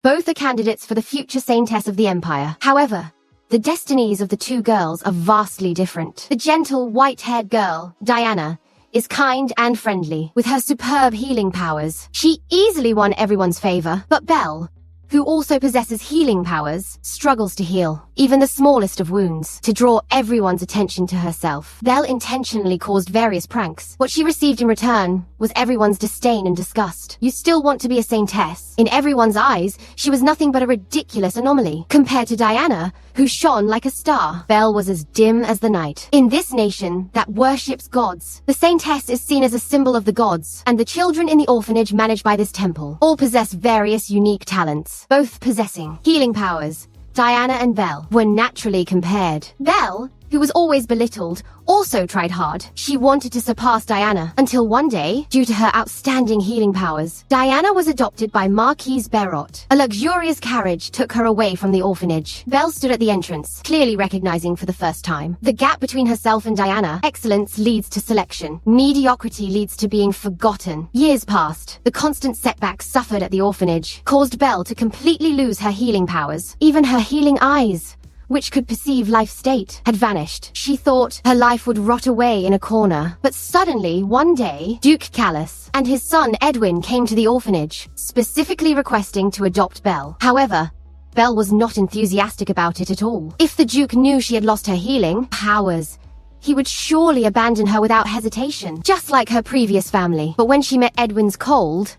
Both are candidates for the future saintess of the empire. However, the destinies of the two girls are vastly different. The gentle, white-haired girl, Diana, is kind and friendly. With her superb healing powers, she easily won everyone's favor. But Belle, who also possesses healing powers, struggles to heal even the smallest of wounds. To draw everyone's attention to herself, Belle intentionally caused various pranks. What she received in return was everyone's disdain and disgust. You still want to be a saintess? In everyone's eyes, she was nothing but a ridiculous anomaly. Compared to Diana, who shone like a star, Belle was as dim as the night. In this nation that worships gods, the saintess is seen as a symbol of the gods, and the children in the orphanage managed by this temple all possess various unique talents, both possessing healing powers. Diana and Belle were naturally compared. Belle, who was always belittled, also tried hard. She wanted to surpass Diana, until one day, due to her outstanding healing powers, Diana was adopted by Marquise Berot. A luxurious carriage took her away from the orphanage. Belle stood at the entrance, clearly recognizing for the first time the gap between herself and Diana. Excellence leads to selection. Mediocrity leads to being forgotten. Years passed. The constant setbacks suffered at the orphanage caused Belle to completely lose her healing powers. Even her healing eyes, which could perceive life's state, had vanished. She thought her life would rot away in a corner. But suddenly, one day, Duke Callis and his son Edwin came to the orphanage, specifically requesting to adopt Belle. However, Belle was not enthusiastic about it at all. If the Duke knew she had lost her healing powers, he would surely abandon her without hesitation, just like her previous family. But when she met Edwin's cold,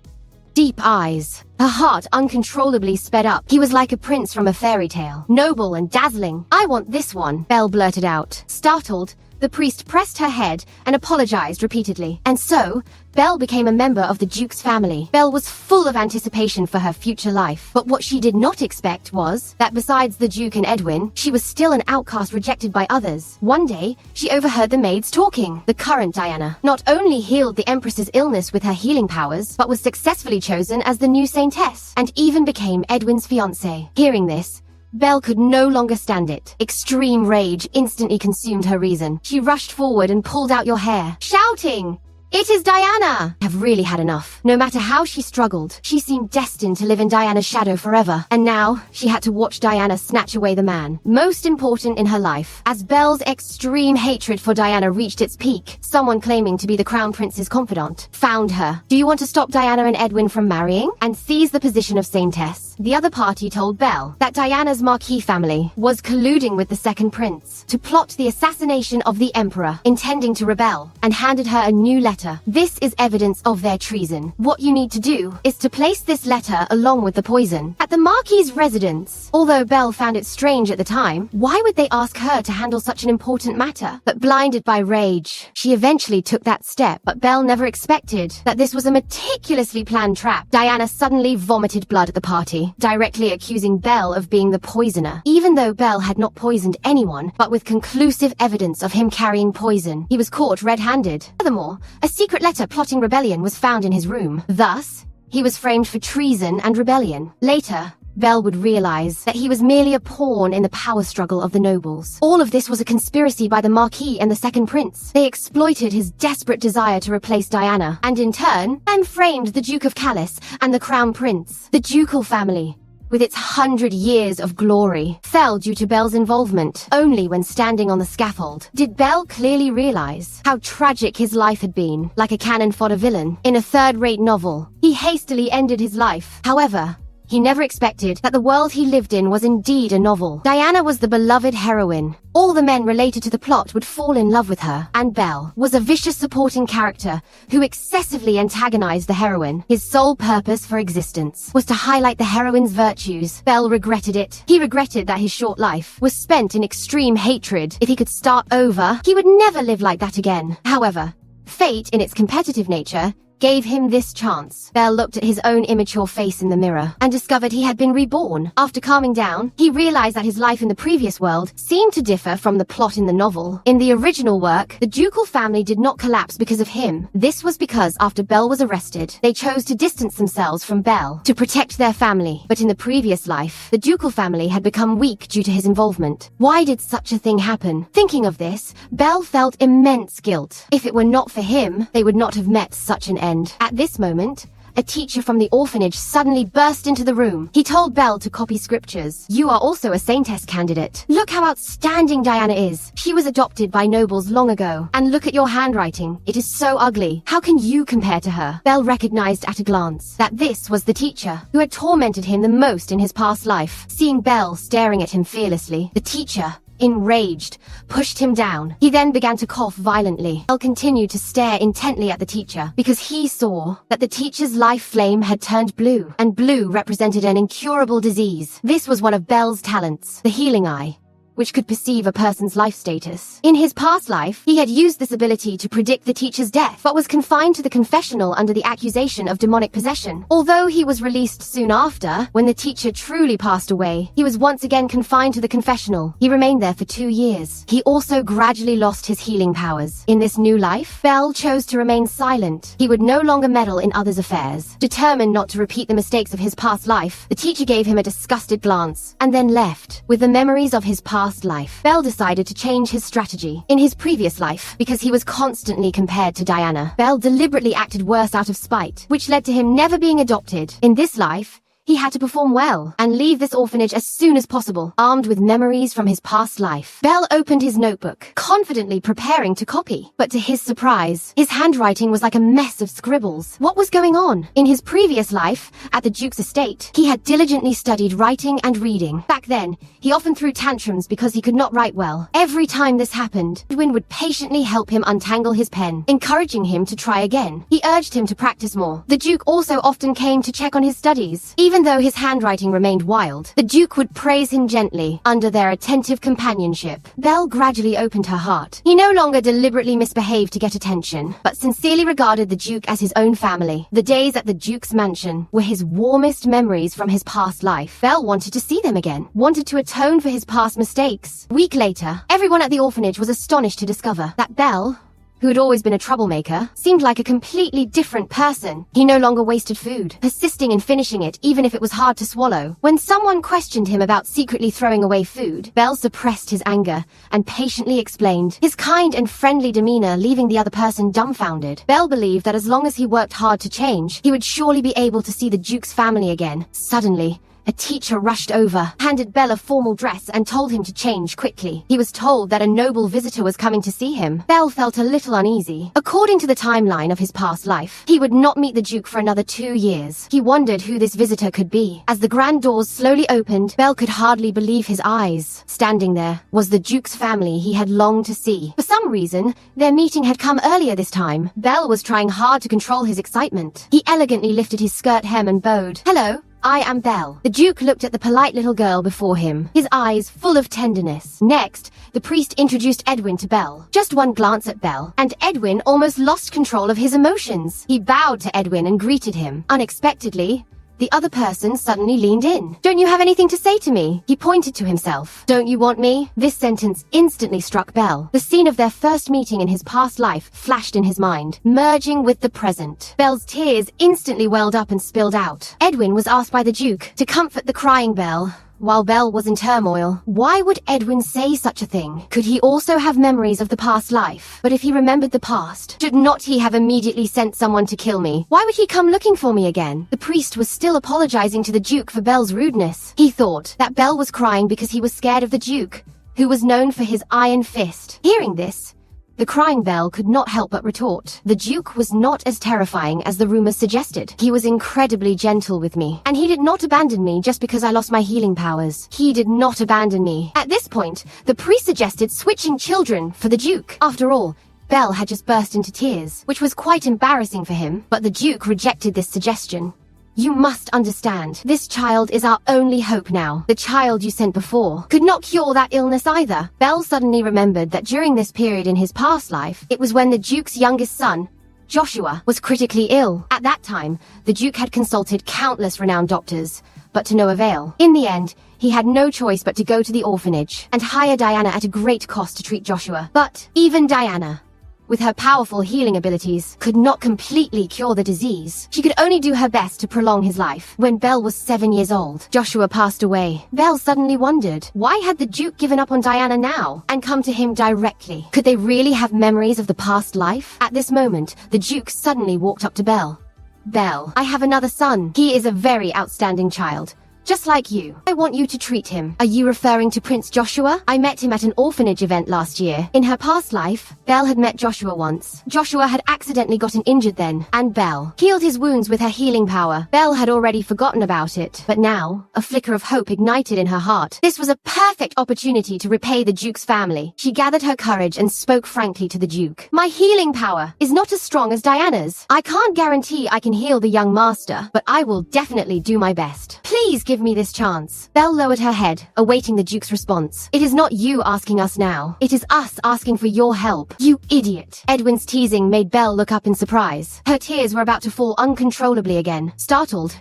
deep eyes, her heart uncontrollably sped up. He was like a prince from a fairy tale, noble and dazzling. "I want this one," Belle blurted out. Startled, the priest pressed her head and apologized repeatedly. And so, Belle became a member of the Duke's family. Belle was full of anticipation for her future life. But what she did not expect was that besides the Duke and Edwin, she was still an outcast rejected by others. One day, she overheard the maids talking. The current Diana not only healed the Empress's illness with her healing powers, but was successfully chosen as the new saintess, and even became Edwin's fiancée. Hearing this, Belle could no longer stand it. Extreme rage instantly consumed her reason. She rushed forward and pulled out your hair, shouting, "It is Diana!" I have really had enough. No matter how she struggled, she seemed destined to live in Diana's shadow forever. And now, she had to watch Diana snatch away the man most important in her life. As Belle's extreme hatred for Diana reached its peak, someone claiming to be the Crown Prince's confidant found her. "Do you want to stop Diana and Edwin from marrying and seize the position of saintess?" The other party told Belle that Diana's Marquis family was colluding with the second prince to plot the assassination of the emperor, intending to rebel, and handed her a new letter. This is evidence of their treason. What you need to do is to place this letter along with the poison at the Marquis's residence. Although Belle found it strange at the time, why would they ask her to handle such an important matter? But blinded by rage, she eventually took that step. But Belle never expected that this was a meticulously planned trap. Diana suddenly vomited blood at the party, directly accusing Belle of being the poisoner, even though Belle had not poisoned anyone, but with conclusive evidence of him carrying poison. He was caught red-handed. Furthermore, a secret letter plotting rebellion was found in his room. Thus, he was framed for treason and rebellion. Later, Belle would realize that he was merely a pawn in the power struggle of the nobles. All of this was a conspiracy by the Marquis and the second prince. They exploited his desperate desire to replace Diana, and in turn, framed the Duke of Callis and the Crown Prince. The ducal family, with its 100 years of glory, fell due to Belle's involvement. Only when standing on the scaffold did Belle clearly realize how tragic his life had been. Like a cannon fodder villain in a third-rate novel, he hastily ended his life. However, he never expected that the world he lived in was indeed a novel. Diana was the beloved heroine. All the men related to the plot would fall in love with her, and Belle was a vicious supporting character who excessively antagonized the heroine. His sole purpose for existence was to highlight the heroine's virtues. Belle regretted it. He regretted that his short life was spent in extreme hatred. If he could start over, he would never live like that again. However, fate, in its competitive nature, gave him this chance. Belle looked at his own immature face in the mirror and discovered he had been reborn. After calming down, he realized that his life in the previous world seemed to differ from the plot in the novel. In the original work, the ducal family did not collapse because of him. This was because after Belle was arrested, they chose to distance themselves from Belle to protect their family. But in the previous life, the ducal family had become weak due to his involvement. Why did such a thing happen? Thinking of this, Belle felt immense guilt. If it were not for him, they would not have met such an end. At this moment, a teacher from the orphanage suddenly burst into the room. He told Belle to copy scriptures. "You are also a saintess candidate. Look how outstanding Diana is. She was adopted by nobles long ago. And look at your handwriting. It is so ugly. How can you compare to her?" Belle recognized at a glance that this was the teacher who had tormented him the most in his past life. Seeing Belle staring at him fearlessly, the teacher, enraged, pushed him down. He then began to cough violently. Belle continued to stare intently at the teacher because he saw that the teacher's life flame had turned blue, and blue represented an incurable disease. This was one of Belle's talents, the healing eye, which could perceive a person's life status. In his past life, he had used this ability to predict the teacher's death, but was confined to the confessional under the accusation of demonic possession. Although he was released soon after, when the teacher truly passed away, he was once again confined to the confessional. He remained there for 2 years. He also gradually lost his healing powers. In this new life, Belle chose to remain silent. He would no longer meddle in others' affairs. Determined not to repeat the mistakes of his past life, the teacher gave him a disgusted glance, and then left, with the memories of his past life. Belle decided to change his strategy. In his previous life, because he was constantly compared to Diana, Belle deliberately acted worse out of spite, which led to him never being adopted. In this life, he had to perform well and leave this orphanage as soon as possible, armed with memories from his past life. Belle opened his notebook, confidently preparing to copy. But to his surprise, his handwriting was like a mess of scribbles. What was going on? In his previous life, at the Duke's estate, he had diligently studied writing and reading. Back then, he often threw tantrums because he could not write well. Every time this happened, Edwin would patiently help him untangle his pen, encouraging him to try again. He urged him to practice more. The Duke also often came to check on his studies. Even though his handwriting remained wild, the Duke would praise him gently under their attentive companionship. Belle gradually opened her heart. He no longer deliberately misbehaved to get attention, but sincerely regarded the Duke as his own family. The days at the Duke's mansion were his warmest memories from his past life. Belle wanted to see them again, wanted to atone for his past mistakes. A week later, everyone at the orphanage was astonished to discover that Belle, who had always been a troublemaker, seemed like a completely different person. He no longer wasted food, persisting in finishing it even if it was hard to swallow. When someone questioned him about secretly throwing away food, Belle suppressed his anger and patiently explained, his kind and friendly demeanor leaving the other person dumbfounded. Belle believed that as long as he worked hard to change, he would surely be able to see the Duke's family again. Suddenly, a teacher rushed over, handed Belle a formal dress and told him to change quickly. He was told that a noble visitor was coming to see him. Belle felt a little uneasy. According to the timeline of his past life, he would not meet the Duke for another 2 years. He wondered who this visitor could be. As the grand doors slowly opened, Belle could hardly believe his eyes. Standing there was the Duke's family he had longed to see. For some reason, their meeting had come earlier this time. Belle was trying hard to control his excitement. He elegantly lifted his skirt hem and bowed. "Hello. I am Belle." The Duke looked at the polite little girl before him, his eyes full of tenderness. Next, the priest introduced Edwin to Belle. Just one glance at Belle, and Edwin almost lost control of his emotions. He bowed to Edwin and greeted him. Unexpectedly, the other person suddenly leaned in. "Don't you have anything to say to me?" He pointed to himself. "Don't you want me?" This sentence instantly struck Belle. The scene of their first meeting in his past life flashed in his mind, merging with the present. Belle's tears instantly welled up and spilled out. Edwin was asked by the Duke to comfort the crying Belle, while Belle was in turmoil. Why would Edwin say such a thing? Could he also have memories of the past life? But if he remembered the past, should not he have immediately sent someone to kill me? Why would he come looking for me again? The priest was still apologizing to the Duke for Belle's rudeness. He thought that Belle was crying because he was scared of the Duke, who was known for his iron fist. Hearing this, the crying Belle could not help but retort. The Duke was not as terrifying as the rumors suggested. He was incredibly gentle with me, and he did not abandon me just because I lost my healing powers. He did not abandon me. At this point, the priest suggested switching children for the Duke. After all, Belle had just burst into tears, which was quite embarrassing for him, but the Duke rejected this suggestion. "You must understand, this child is our only hope now. The child you sent before could not cure that illness either." Belle suddenly remembered that during this period in his past life, it was when the Duke's youngest son, Joshua, was critically ill. At that time, the Duke had consulted countless renowned doctors, but to no avail. In the end, he had no choice but to go to the orphanage and hire Diana at a great cost to treat Joshua. But even Diana, with her powerful healing abilities, could not completely cure the disease. She could only do her best to prolong his life. When Belle was 7 years old, Joshua passed away. Belle suddenly wondered, why had the Duke given up on Diana now and come to him directly? Could they really have memories of the past life? At this moment, the Duke suddenly walked up to Belle. Belle, I have another son. He is a very outstanding child. Just like you. I want you to treat him. Are you referring to Prince Joshua? I met him at an orphanage event last year. In her past life, Belle had met Joshua once. Joshua had accidentally gotten injured then, and Belle healed his wounds with her healing power. Belle had already forgotten about it, but now, a flicker of hope ignited in her heart. This was a perfect opportunity to repay the Duke's family. She gathered her courage and spoke frankly to the Duke. My healing power is not as strong as Diana's. I can't guarantee I can heal the young master, but I will definitely do my best. Please give me this chance. Belle lowered her head, awaiting the Duke's response. It is not you asking us now. It is us asking for your help. You idiot. Edwin's teasing made Belle look up in surprise. Her tears were about to fall uncontrollably again. Startled,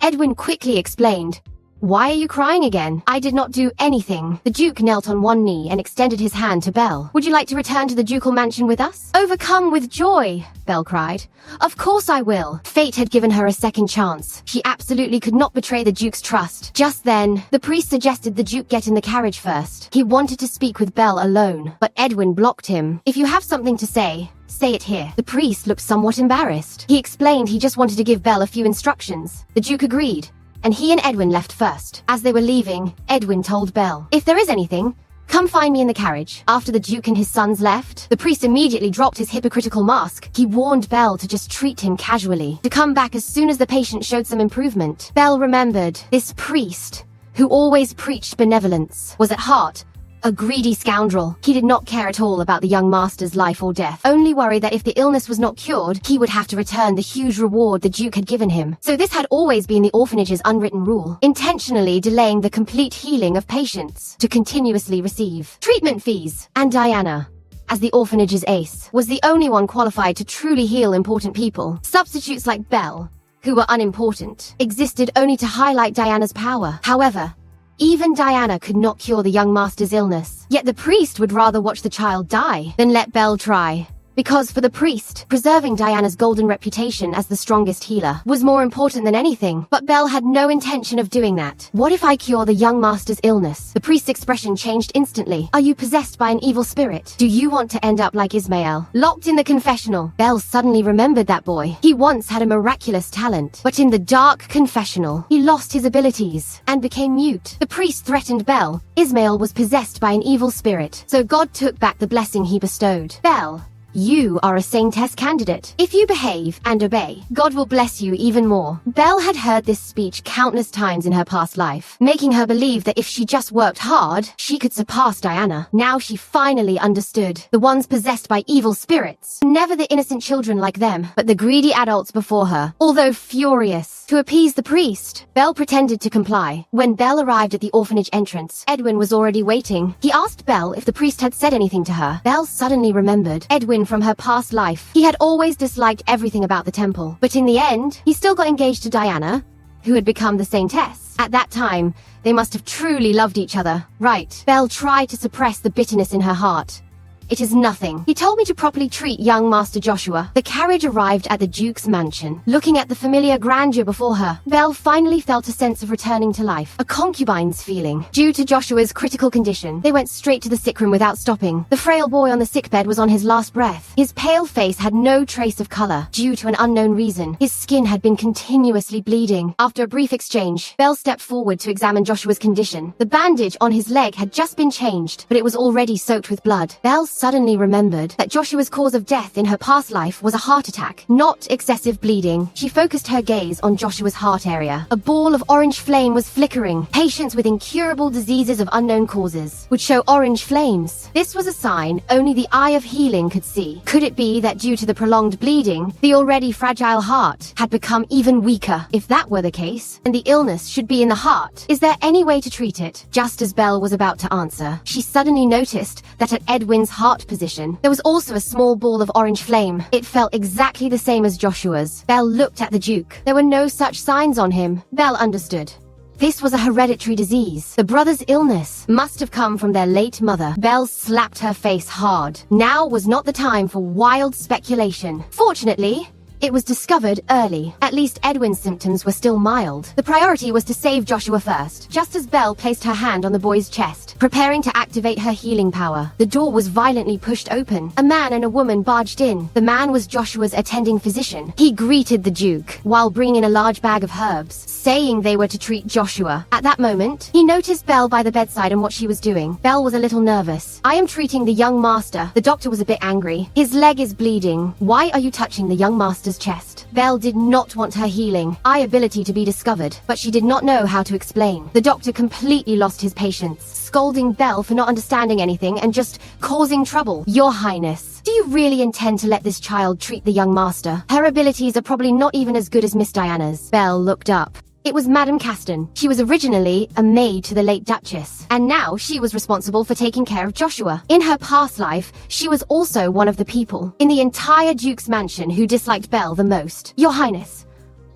Edwin quickly explained, "Why are you crying again? I did not do anything." The Duke knelt on one knee and extended his hand to Belle. "Would you like to return to the ducal mansion with us?" "Overcome with joy," Belle cried. "Of course I will." Fate had given her a second chance. She absolutely could not betray the Duke's trust. Just then, the priest suggested the Duke get in the carriage first. He wanted to speak with Belle alone, but Edwin blocked him. "If you have something to say it here." The priest looked somewhat embarrassed. He explained he just wanted to give Belle a few instructions. The Duke agreed, and he and Edwin left first. As they were leaving, Edwin told Belle, "If there is anything, come find me in the carriage." After the Duke and his sons left, the priest immediately dropped his hypocritical mask. He warned Belle to just treat him casually, to come back as soon as the patient showed some improvement. Belle remembered this priest, who always preached benevolence, was at heart a greedy scoundrel. He did not care at all about the young master's life or death, only worried that if the illness was not cured, he would have to return the huge reward the Duke had given him. So this had always been the orphanage's unwritten rule, intentionally delaying the complete healing of patients to continuously receive treatment fees. And Diana, as the orphanage's ace, was the only one qualified to truly heal important people. Substitutes like Belle, who were unimportant, existed only to highlight Diana's power. However, even Diana could not cure the young master's illness. Yet the priest would rather watch the child die than let Belle try. Because for the priest, preserving Diana's golden reputation as the strongest healer was more important than anything. But Belle had no intention of doing that. "What if I cure the young master's illness?" The priest's expression changed instantly. "Are you possessed by an evil spirit? Do you want to end up like Ismael, locked in the confessional?" Belle suddenly remembered that boy. He once had a miraculous talent, but in the dark confessional, he lost his abilities and became mute. The priest threatened Belle. Ismael was possessed by an evil spirit, so God took back the blessing he bestowed. "Belle, you are a saintess candidate. If you behave and obey, God will bless you even more." Belle had heard this speech countless times in her past life, making her believe that if she just worked hard, she could surpass Diana. Now she finally understood. The ones possessed by evil spirits, never the innocent children like them, but the greedy adults before her. Although furious to appease the priest, Belle pretended to comply. When Belle arrived at the orphanage entrance, Edwin was already waiting. He asked Belle if the priest had said anything to her. Belle suddenly remembered Edwin from her past life. He had always disliked everything about the temple, but in the end, he still got engaged to Diana, who had become the saintess. At that time, they must have truly loved each other, right? Belle tried to suppress the bitterness in her heart. "It is nothing. He told me to properly treat young Master Joshua." The carriage arrived at the Duke's mansion. Looking at the familiar grandeur before her, Belle finally felt a sense of returning to life, a concubine's feeling. Due to Joshua's critical condition, they went straight to the sick room without stopping. The frail boy on the sickbed was on his last breath. His pale face had no trace of color. Due to an unknown reason, his skin had been continuously bleeding. After a brief exchange, Belle stepped forward to examine Joshua's condition. The bandage on his leg had just been changed, but it was already soaked with blood. Belle suddenly remembered that Joshua's cause of death in her past life was a heart attack, not excessive bleeding. She focused her gaze on Joshua's heart area. A ball of orange flame was flickering. Patients with incurable diseases of unknown causes would show orange flames. This was a sign only the eye of healing could see. Could it be that due to the prolonged bleeding, the already fragile heart had become even weaker? If that were the case, and the illness should be in the heart, is there any way to treat it? Just as Belle was about to answer, she suddenly noticed that at Edwin's heart position, there was also a small ball of orange flame. It felt exactly the same as Joshua's. Belle looked at the Duke. There were no such signs on him. Belle understood. This was a hereditary disease. The brothers' illness must have come from their late mother. Belle slapped her face hard. Now was not the time for wild speculation. Fortunately, it was discovered early. At least Edwin's symptoms were still mild. The priority was to save Joshua first. Just as Belle placed her hand on the boy's chest, preparing to activate her healing power. The door was violently pushed open. A man and a woman barged in. The man was Joshua's attending physician. He greeted the Duke while bringing a large bag of herbs, saying they were to treat Joshua. At that moment, he noticed Belle by the bedside and what she was doing. Belle was a little nervous. "I am treating the young master." The doctor was a bit angry. "His leg is bleeding. Why are you touching the young master's chest?" Belle did not want her healing ability to be discovered, but she did not know how to explain. The doctor completely lost his patience, scolding Belle for not understanding anything and just causing trouble. "Your Highness, do you really intend to let this child treat the young master? Her abilities are probably not even as good as Miss Diana's." Belle looked up. It was Madame Caston. She was originally a maid to the late Duchess, and now she was responsible for taking care of Joshua. In her past life, she was also one of the people in the entire Duke's mansion who disliked Belle the most. "Your Highness,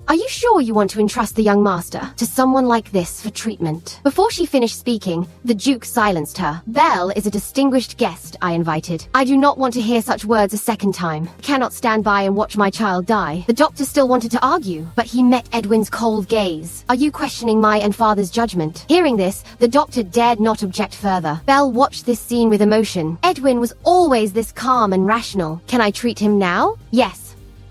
are you sure you want to entrust the young master to someone like this for treatment?" Before she finished speaking, the Duke silenced her. "Belle is a distinguished guest I invited. I do not want to hear such words a second time. I cannot stand by and watch my child die." The doctor still wanted to argue, but he met Edwin's cold gaze. "Are you questioning my and father's judgment?" Hearing this, the doctor dared not object further. Belle watched this scene with emotion. Edwin was always this calm and rational. "Can I treat him now?" "Yes.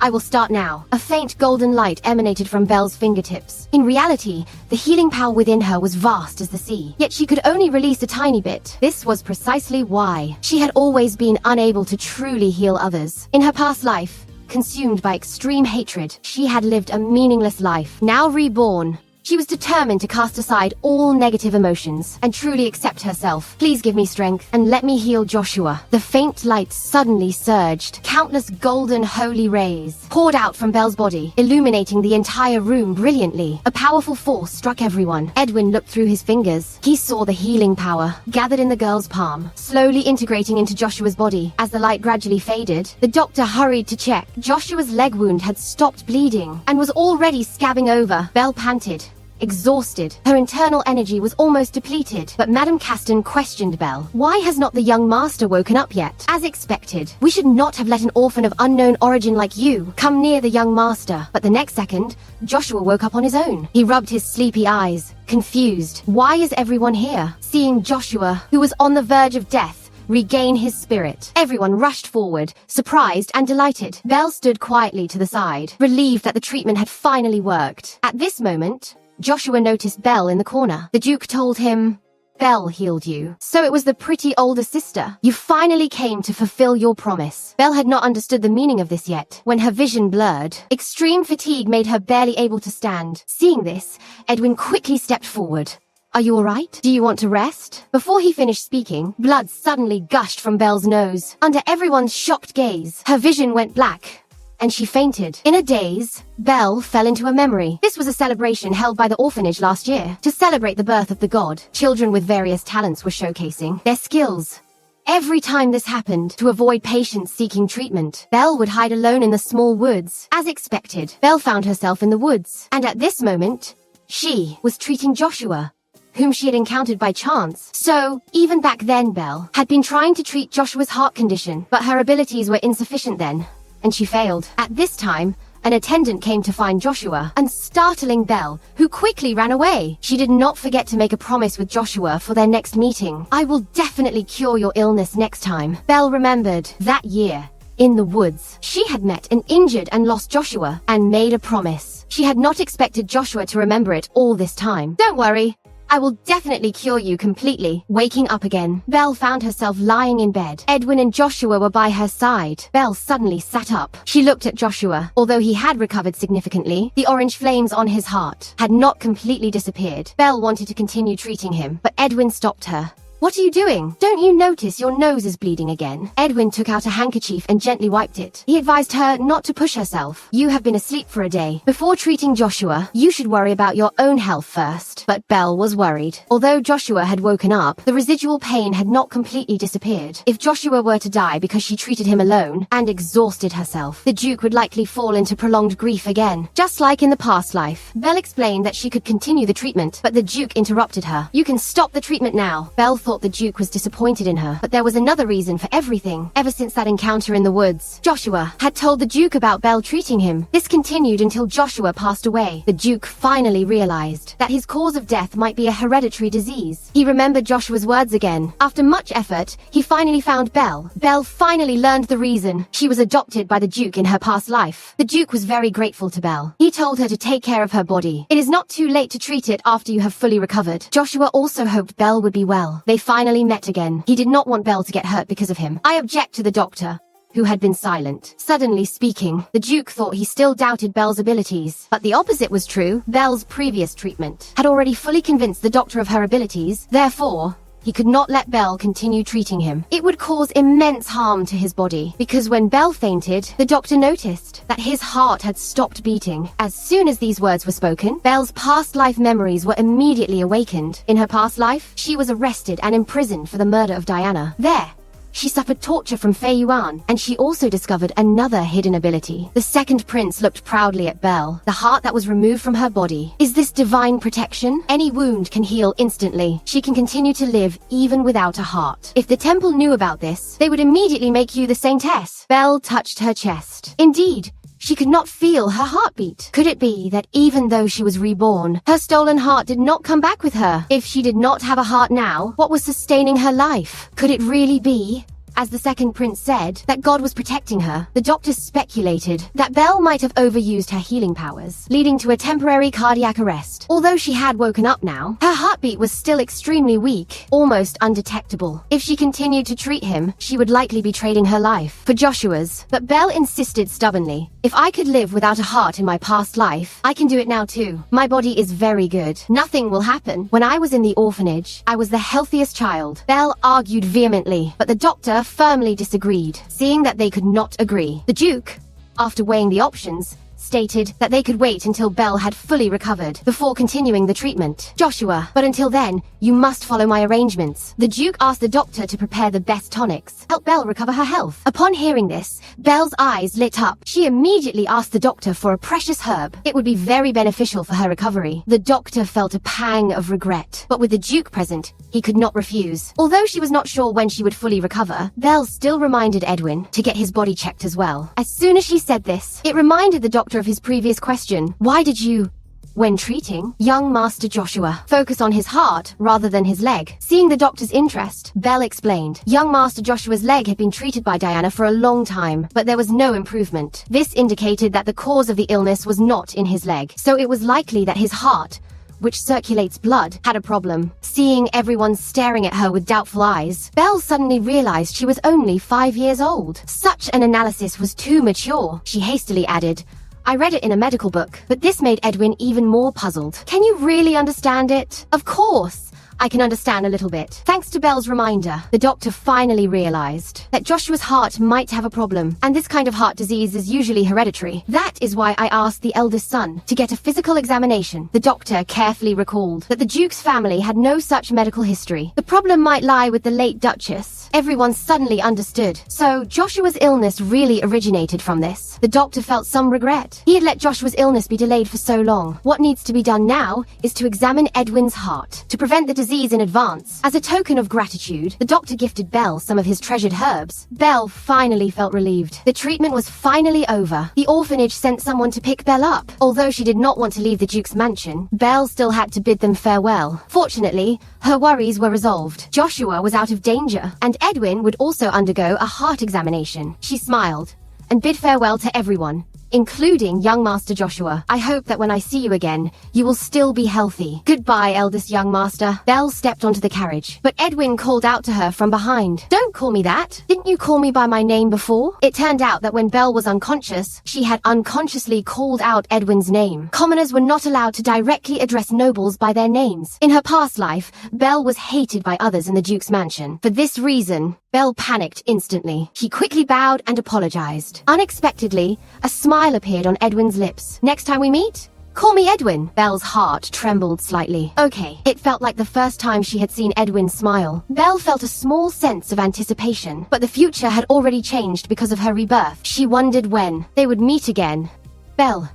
I will start now." A faint golden light emanated from Belle's fingertips. In reality, the healing power within her was vast as the sea, yet she could only release a tiny bit. This was precisely why she had always been unable to truly heal others. In her past life, consumed by extreme hatred, she had lived a meaningless life. Now reborn, she was determined to cast aside all negative emotions and truly accept herself. "Please give me strength and let me heal Joshua." The faint light suddenly surged. Countless golden holy rays poured out from Belle's body, illuminating the entire room brilliantly. A powerful force struck everyone. Edwin looked through his fingers. He saw the healing power gathered in the girl's palm, slowly integrating into Joshua's body. As the light gradually faded, the doctor hurried to check. Joshua's leg wound had stopped bleeding and was already scabbing over. Belle panted, exhausted. Her internal energy was almost depleted, but Madame Caston questioned Belle. "Why has not the young master woken up yet?" "As expected. We should not have let an orphan of unknown origin like you come near the young master." But the next second, Joshua woke up on his own. He rubbed his sleepy eyes, confused. Why is everyone here? Seeing Joshua, who was on the verge of death, regain his spirit, everyone rushed forward, surprised and delighted. Belle stood quietly to the side, relieved that the treatment had finally worked. At this moment, Joshua noticed Belle in the corner. The Duke told him, "Belle healed you. So it was the pretty older sister. You finally came to fulfill your promise." Belle had not understood the meaning of this yet. When her vision blurred, extreme fatigue made her barely able to stand. Seeing this, Edwin quickly stepped forward. "Are you alright? Do you want to rest?" Before he finished speaking, blood suddenly gushed from Belle's nose. Under everyone's shocked gaze, her vision went black, and she fainted. In a daze, Belle fell into a memory. This was a celebration held by the orphanage last year to celebrate the birth of the god. Children with various talents were showcasing their skills. Every time this happened, to avoid patients seeking treatment, Belle would hide alone in the small woods. As expected, Belle found herself in the woods, and at this moment, she was treating Joshua, whom she had encountered by chance. So, even back then, Belle had been trying to treat Joshua's heart condition, but her abilities were insufficient then, and she failed. At this time, an attendant came to find Joshua, and startling Belle, who quickly ran away. She did not forget to make a promise with Joshua for their next meeting. "I will definitely cure your illness next time." Belle remembered that year, in the woods, she had met an injured and lost Joshua, and made a promise. She had not expected Joshua to remember it all this time. "Don't worry. I will definitely cure you completely." Waking up again, Belle found herself lying in bed. Edwin and Joshua were by her side. Belle suddenly sat up. She looked at Joshua. Although he had recovered significantly, the orange flames on his heart had not completely disappeared. Belle wanted to continue treating him, but Edwin stopped her. "What are you doing? Don't you notice your nose is bleeding again?" Edwin took out a handkerchief and gently wiped it. He advised her not to push herself. "You have been asleep for a day. Before treating Joshua, you should worry about your own health first." But Belle was worried. Although Joshua had woken up, the residual pain had not completely disappeared. If Joshua were to die because she treated him alone and exhausted herself, the Duke would likely fall into prolonged grief again. Just like in the past life, Belle explained that she could continue the treatment, but the Duke interrupted her. "You can stop the treatment now." Belle thought thought the Duke was disappointed in her, but there was another reason for everything. Ever since that encounter in the woods, Joshua had told the Duke about Belle treating him. This continued until Joshua passed away. The Duke finally realized that his cause of death might be a hereditary disease. He remembered Joshua's words again. After much effort, he finally found Belle. Belle finally learned the reason. She was adopted by the Duke in her past life. The Duke was very grateful to Belle. He told her to take care of her body. It is not too late to treat it after you have fully recovered. Joshua also hoped Belle would be well. They finally met again. He did not want Belle to get hurt because of him. I object to the doctor, who had been silent. Suddenly speaking, the Duke thought he still doubted Belle's abilities. But the opposite was true. Belle's previous treatment had already fully convinced the doctor of her abilities. Therefore, he could not let Belle continue treating him. It would cause immense harm to his body, because when Belle fainted, the doctor noticed that his heart had stopped beating. As soon as these words were spoken, Belle's past life memories were immediately awakened. In her past life, she was arrested and imprisoned for the murder of Diana. There, she suffered torture from Fei Yuan, and she also discovered another hidden ability. The second prince looked proudly at Belle, the heart that was removed from her body. Is this divine protection? Any wound can heal instantly. She can continue to live even without a heart. If the temple knew about this, they would immediately make you the saintess. Belle touched her chest. Indeed, she could not feel her heartbeat. Could it be that even though she was reborn, her stolen heart did not come back with her? If she did not have a heart now, what was sustaining her life? Could it really be, as the second prince said, that God was protecting her? The doctors speculated that Belle might have overused her healing powers, leading to a temporary cardiac arrest. Although she had woken up now, her heartbeat was still extremely weak, almost undetectable. If she continued to treat him, she would likely be trading her life for Joshua's. But Belle insisted stubbornly, if I could live without a heart in my past life, I can do it now too. My body is very good. Nothing will happen. When I was in the orphanage, I was the healthiest child. Belle argued vehemently, but the doctor firmly disagreed. Seeing that they could not agree, the Duke, after weighing the options, stated that they could wait until Belle had fully recovered before continuing the treatment. Joshua, but until then, you must follow my arrangements. The Duke asked the doctor to prepare the best tonics, help Belle recover her health. Upon hearing this, Belle's eyes lit up. She immediately asked the doctor for a precious herb. It would be very beneficial for her recovery. The doctor felt a pang of regret, but with the Duke present, he could not refuse. Although she was not sure when she would fully recover, Belle still reminded Edwin to get his body checked as well. As soon as she said this, it reminded the doctor of his previous question. Why did you, when treating young Master Joshua, focus on his heart rather than his leg? Seeing the doctor's interest, Belle explained. Young Master Joshua's leg had been treated by Diana for a long time, but there was no improvement. This indicated that the cause of the illness was not in his leg, so it was likely that his heart, which circulates blood, had a problem. Seeing everyone staring at her with doubtful eyes, Belle suddenly realized she was only 5 years old. Such an analysis was too mature. She hastily added, I read it in a medical book, but this made Edwin even more puzzled. Can you really understand it? Of course, I can understand a little bit. Thanks to Belle's reminder, the doctor finally realized that Joshua's heart might have a problem, and this kind of heart disease is usually hereditary. That is why I asked the eldest son to get a physical examination. The doctor carefully recalled that the Duke's family had no such medical history. The problem might lie with the late Duchess. Everyone suddenly understood. So Joshua's illness really originated from this. The doctor felt some regret. He had let Joshua's illness be delayed for so long. What needs to be done now is to examine Edwin's heart to prevent the disease in advance. As a token of gratitude, the doctor gifted Belle some of his treasured herbs. Belle finally felt relieved. The treatment was finally over. The orphanage sent someone to pick Belle up. Although she did not want to leave the Duke's mansion, Belle still had to bid them farewell. Fortunately, her worries were resolved. Joshua was out of danger, and Edwin would also undergo a heart examination. She smiled and bid farewell to everyone, including young Master Joshua. I hope that when I see you again, you will still be healthy. Goodbye, eldest young master. Belle stepped onto the carriage, but Edwin called out to her from behind. Don't call me that. Didn't you call me by my name before? It turned out that when Belle was unconscious, she had unconsciously called out Edwin's name. Commoners were not allowed to directly address nobles by their names. In her past life, Belle was hated by others in the Duke's mansion. For this reason, Belle panicked instantly. She quickly bowed and apologized. Unexpectedly, a smile appeared on Edwin's lips. Next time we meet, call me Edwin. Belle's heart trembled slightly. Okay. It felt like the first time she had seen Edwin smile. Belle felt a small sense of anticipation, but the future had already changed because of her rebirth. She wondered when they would meet again. Belle,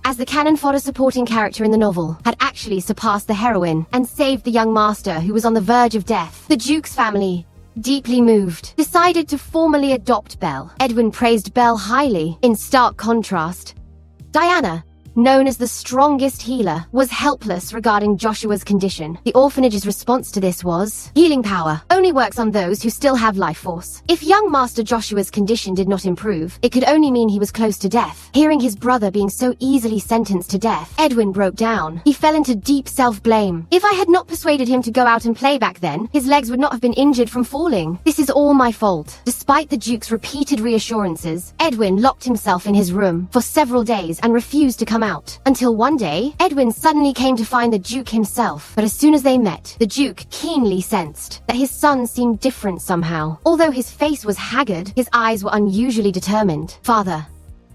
as the cannon fodder supporting character in the novel, had actually surpassed the heroine and saved the young master who was on the verge of death. The Duke's family, deeply moved, decided to formally adopt Belle. Edwin praised Belle highly. In stark contrast, Diana, known as the strongest healer, was helpless regarding Joshua's condition. The orphanage's response to this was, healing power only works on those who still have life force. If young Master Joshua's condition did not improve, it could only mean he was close to death. Hearing his brother being so easily sentenced to death, Edwin broke down. He fell into deep self-blame. If I had not persuaded him to go out and play back then, his legs would not have been injured from falling. This is all my fault. Despite the Duke's repeated reassurances, Edwin locked himself in his room for several days and refused to come out. Until one day, Edwin suddenly came to find the Duke himself. But as soon as they met, the Duke keenly sensed that his son seemed different somehow. Although his face was haggard, his eyes were unusually determined. Father,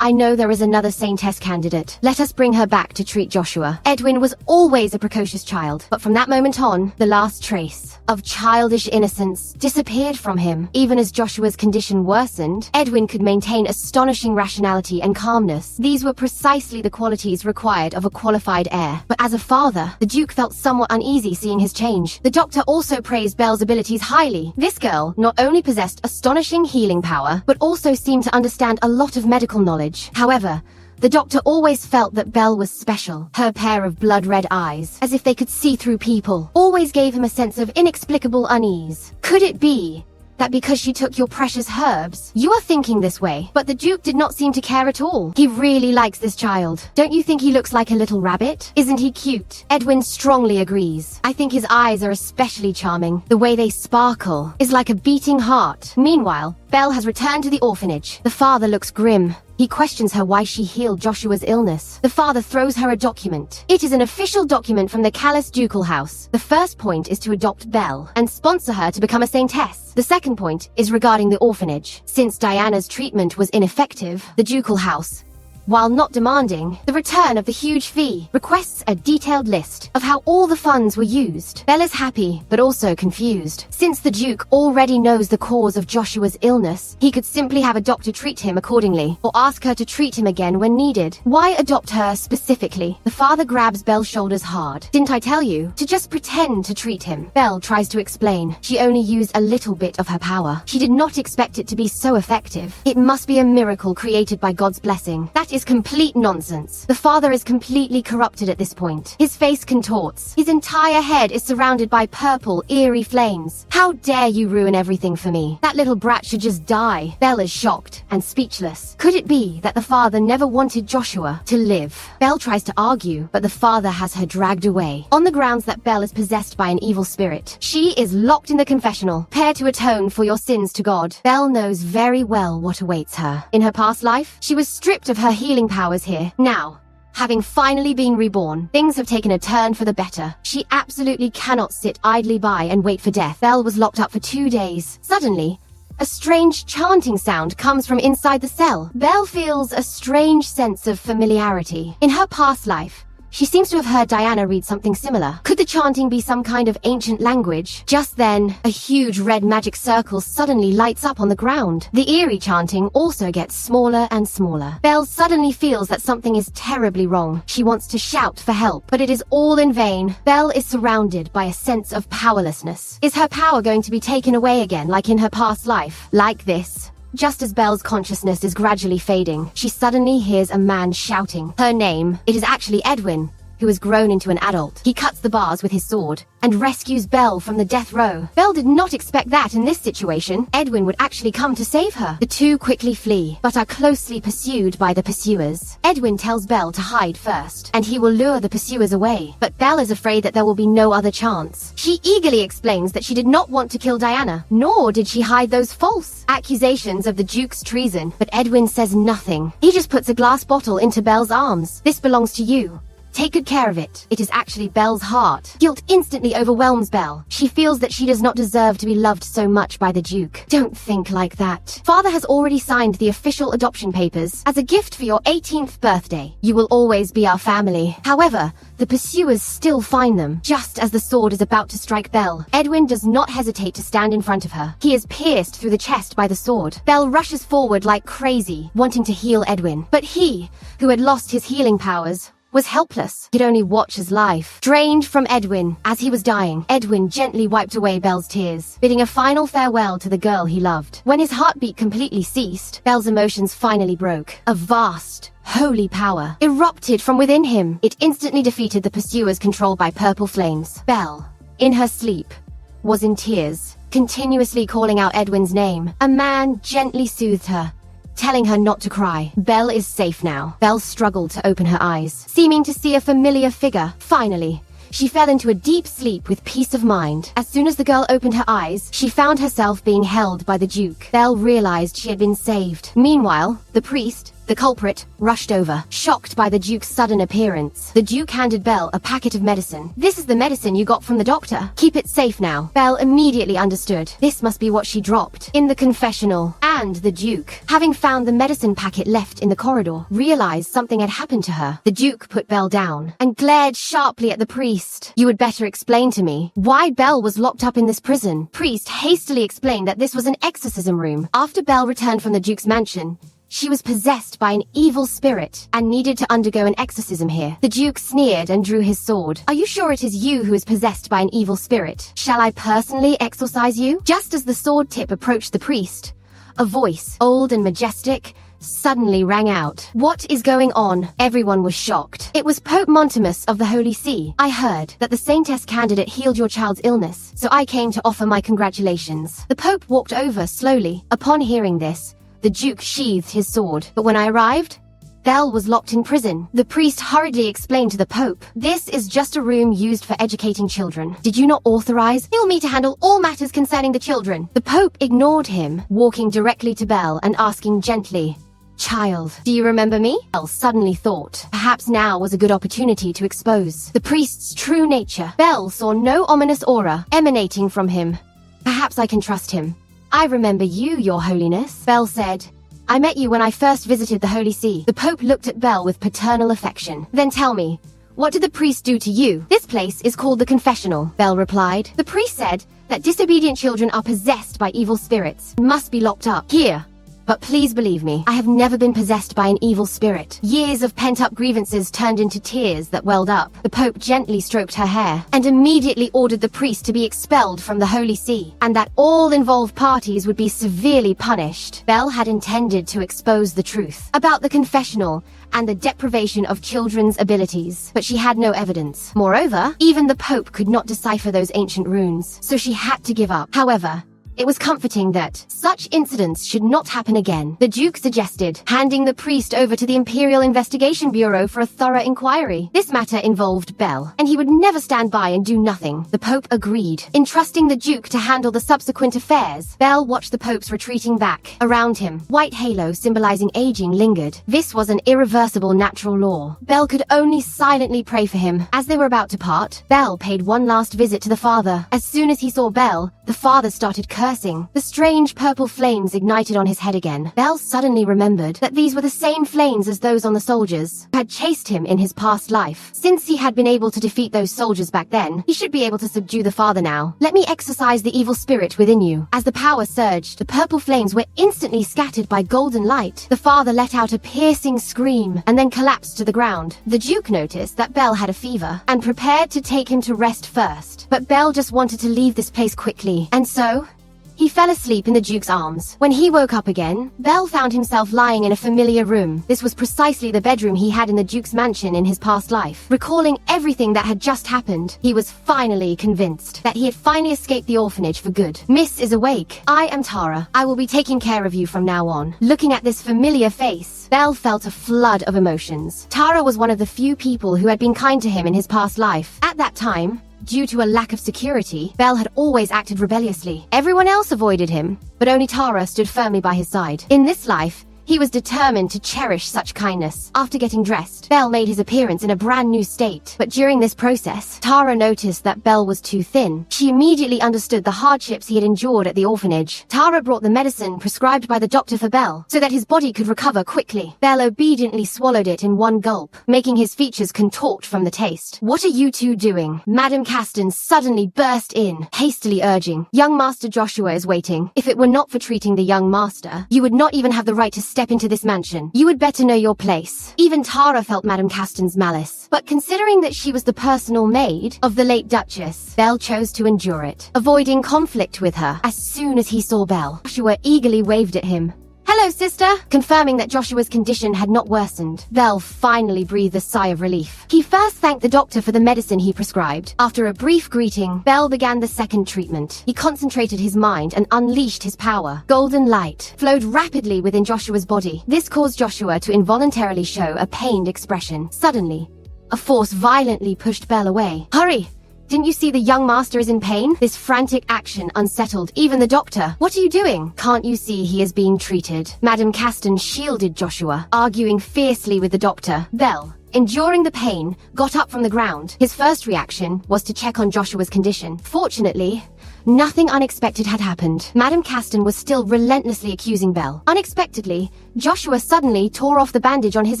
I know there is another Saintess candidate. Let us bring her back to treat Joshua. Edwin was always a precocious child, but from that moment on, the last trace of childish innocence disappeared from him. Even as Joshua's condition worsened, Edwin could maintain astonishing rationality and calmness. These were precisely the qualities required of a qualified heir. But as a father, the Duke felt somewhat uneasy seeing his change. The doctor also praised Belle's abilities highly. This girl not only possessed astonishing healing power, but also seemed to understand a lot of medical knowledge. However, the doctor always felt that Belle was special. Her pair of blood-red eyes, as if they could see through people, always gave him a sense of inexplicable unease. Could it be that because she took your precious herbs, you are thinking this way? But the Duke did not seem to care at all. He really likes this child. Don't you think he looks like a little rabbit? Isn't he cute? Edwin strongly agrees. I think his eyes are especially charming. The way they sparkle is like a beating heart. Meanwhile, Belle has returned to the orphanage. The father looks grim. He questions her why she healed Joshua's illness. The father throws her a document. It is an official document from the Callous Ducal House. The first point is to adopt Belle and sponsor her to become a saintess. The second point is regarding the orphanage. Since Diana's treatment was ineffective, the Ducal House, while not demanding the return of the huge fee, requests a detailed list of how all the funds were used. Belle is happy, but also confused. Since the Duke already knows the cause of Joshua's illness, he could simply have a doctor treat him accordingly, or ask her to treat him again when needed. Why adopt her specifically? The father grabs Belle's shoulders hard. Didn't I tell you to just pretend to treat him? Belle tries to explain. She only used a little bit of her power. She did not expect it to be so effective. It must be a miracle created by God's blessing. That is complete nonsense. The father is completely corrupted at this point. His face contorts. His entire head is surrounded by purple, eerie flames. How dare you ruin everything for me? That little brat should just die. Belle is shocked and speechless. Could it be that the father never wanted Joshua to live? Belle tries to argue, but the father has her dragged away, on the grounds that Belle is possessed by an evil spirit. She is locked in the confessional. Prepare to atone for your sins to God. Belle knows very well what awaits her. In her past life, she was stripped of her healing powers here. Now, having finally been reborn, things have taken a turn for the better. She absolutely cannot sit idly by and wait for death. Belle was locked up for 2 days. Suddenly, a strange chanting sound comes from inside the cell. Belle feels a strange sense of familiarity. In her past life, she seems to have heard Diana read something similar. Could the chanting be some kind of ancient language? Just then, a huge red magic circle suddenly lights up on the ground. The eerie chanting also gets smaller and smaller. Belle suddenly feels that something is terribly wrong. She wants to shout for help, but it is all in vain. Belle is surrounded by a sense of powerlessness. Is her power going to be taken away again, like in her past life? Like this. Just as Belle's consciousness is gradually fading, she suddenly hears a man shouting her name. It is actually Edwin, who has grown into an adult. He cuts the bars with his sword and rescues Belle from the death row. Belle did not expect that in this situation, Edwin would actually come to save her. The two quickly flee, but are closely pursued by the pursuers. Edwin tells Belle to hide first, and he will lure the pursuers away. But Belle is afraid that there will be no other chance. She eagerly explains that she did not want to kill Diana, nor did she hide those false accusations of the Duke's treason. But Edwin says nothing. He just puts a glass bottle into Belle's arms. This belongs to you. Take good care of it. It is actually Belle's heart. Guilt instantly overwhelms Belle. She feels that she does not deserve to be loved so much by the Duke. Don't think like that. Father has already signed the official adoption papers as a gift for your 18th birthday. You will always be our family. However, the pursuers still find them. Just as the sword is about to strike Belle, Edwin does not hesitate to stand in front of her. He is pierced through the chest by the sword. Belle rushes forward like crazy, wanting to heal Edwin. But he, who had lost his healing powers, was helpless. He could only watch his life drained from Edwin. As he was dying, Edwin gently wiped away Belle's tears, bidding a final farewell to the girl he loved. When his heartbeat completely ceased, Belle's emotions finally broke. A vast, holy power erupted from within him. It instantly defeated the pursuers controlled by purple flames. Belle, in her sleep, was in tears, continuously calling out Edwin's name. A man gently soothed her, telling her not to cry. Belle is safe now. Belle struggled to open her eyes, seeming to see a familiar figure. Finally, she fell into a deep sleep with peace of mind. As soon as the girl opened her eyes, she found herself being held by the Duke. Belle realized she had been saved. Meanwhile, the priest, the culprit, rushed over, shocked by the Duke's sudden appearance. The Duke handed Belle a packet of medicine. "This is the medicine you got from the doctor. Keep it safe now." Belle immediately understood. This must be what she dropped in the confessional. And the Duke, having found the medicine packet left in the corridor, realized something had happened to her. The Duke put Belle down and glared sharply at the priest. "You would better explain to me why Belle was locked up in this prison." Priest hastily explained that this was an exorcism room. After Belle returned from the Duke's mansion, she was possessed by an evil spirit and needed to undergo an exorcism here. The Duke sneered and drew his sword. "Are you sure it is you who is possessed by an evil spirit? Shall I personally exorcise you?" Just as the sword tip approached the priest, a voice, old and majestic, suddenly rang out. "What is going on?" Everyone was shocked. It was Pope Montimus of the Holy See. "I heard that the Saintess candidate healed your child's illness, so I came to offer my congratulations." The Pope walked over slowly. Upon hearing this, the Duke sheathed his sword. "But when I arrived, Belle was locked in prison." The priest hurriedly explained to the Pope, "This is just a room used for educating children. Did you not authorize me to handle all matters concerning the children?" The Pope ignored him, walking directly to Belle and asking gently, "Child, do you remember me?" Belle suddenly thought perhaps now was a good opportunity to expose the priest's true nature. Belle saw no ominous aura emanating from him. "Perhaps I can trust him." "I remember you, Your Holiness," Belle said. "I met you when I first visited the Holy See." The Pope looked at Belle with paternal affection. "Then tell me, what did the priest do to you?" "This place is called the confessional," Belle replied. "The priest said that disobedient children are possessed by evil spirits and must be locked up here. But please believe me, I have never been possessed by an evil spirit." Years of pent-up grievances turned into tears that welled up. The Pope gently stroked her hair and immediately ordered the priest to be expelled from the Holy See, and that all involved parties would be severely punished. Belle had intended to expose the truth about the confessional and the deprivation of children's abilities, but she had no evidence. Moreover, even the Pope could not decipher those ancient runes, so she had to give up. However, it was comforting that such incidents should not happen again. The Duke suggested handing the priest over to the Imperial Investigation Bureau for a thorough inquiry. This matter involved Belle, and he would never stand by and do nothing. The Pope agreed, entrusting the Duke to handle the subsequent affairs. Belle watched the Pope's retreating back. Around him, white halo symbolizing aging lingered. This was an irreversible natural law. Belle could only silently pray for him. As they were about to part, Belle paid one last visit to the father. As soon as he saw Belle, the father started cursing. The strange purple flames ignited on his head again. Belle suddenly remembered that these were the same flames as those on the soldiers who had chased him in his past life. Since he had been able to defeat those soldiers back then, he should be able to subdue the father now. "Let me exorcise the evil spirit within you." As the power surged, the purple flames were instantly scattered by golden light. The father let out a piercing scream and then collapsed to the ground. The Duke noticed that Belle had a fever and prepared to take him to rest first. But Belle just wanted to leave this place quickly, and so he fell asleep in the Duke's arms. When he woke up again, Belle found himself lying in a familiar room. This was precisely the bedroom he had in the Duke's mansion in his past life. Recalling everything that had just happened, he was finally convinced that he had finally escaped the orphanage for good. "Miss is awake. I am Tara. I will be taking care of you from now on." Looking at this familiar face, Belle felt a flood of emotions. Tara was one of the few people who had been kind to him in his past life. At that time, due to a lack of security, Belle had always acted rebelliously. Everyone else avoided him, but only Tara stood firmly by his side. In this life, He was determined to cherish such kindness. After getting dressed, Belle made his appearance in a brand new state. But during this process, Tara noticed that Belle was too thin. She immediately understood the hardships he had endured at the orphanage. Tara brought the medicine prescribed by the doctor for Belle, so that his body could recover quickly. Belle obediently swallowed it in one gulp, making his features contort from the taste. "What are you two doing?" Madame Caston suddenly burst in, hastily urging, "Young Master Joshua is waiting. If it were not for treating the young master, you would not even have the right to step into this mansion. You would better know your place." Even Tara felt Madame Caston's malice. But considering that she was the personal maid of the late Duchess, Belle chose to endure it, avoiding conflict with her. As soon as he saw Belle, Joshua eagerly waved at him. "Hello, sister!" Confirming that Joshua's condition had not worsened, Belle finally breathed a sigh of relief. He first thanked the doctor for the medicine he prescribed. After a brief greeting, Belle began the second treatment. He concentrated his mind and unleashed his power. Golden light flowed rapidly within Joshua's body. This caused Joshua to involuntarily show a pained expression. Suddenly, a force violently pushed Belle away. "Hurry! Didn't you see the young master is in pain?" This frantic action unsettled even the doctor. "What are you doing? Can't you see he is being treated?" Madame Caston shielded Joshua, arguing fiercely with the doctor. Belle, enduring the pain, got up from the ground. His first reaction was to check on Joshua's condition. Fortunately, nothing unexpected had happened. Madame Caston was still relentlessly accusing Belle. Unexpectedly, Joshua suddenly tore off the bandage on his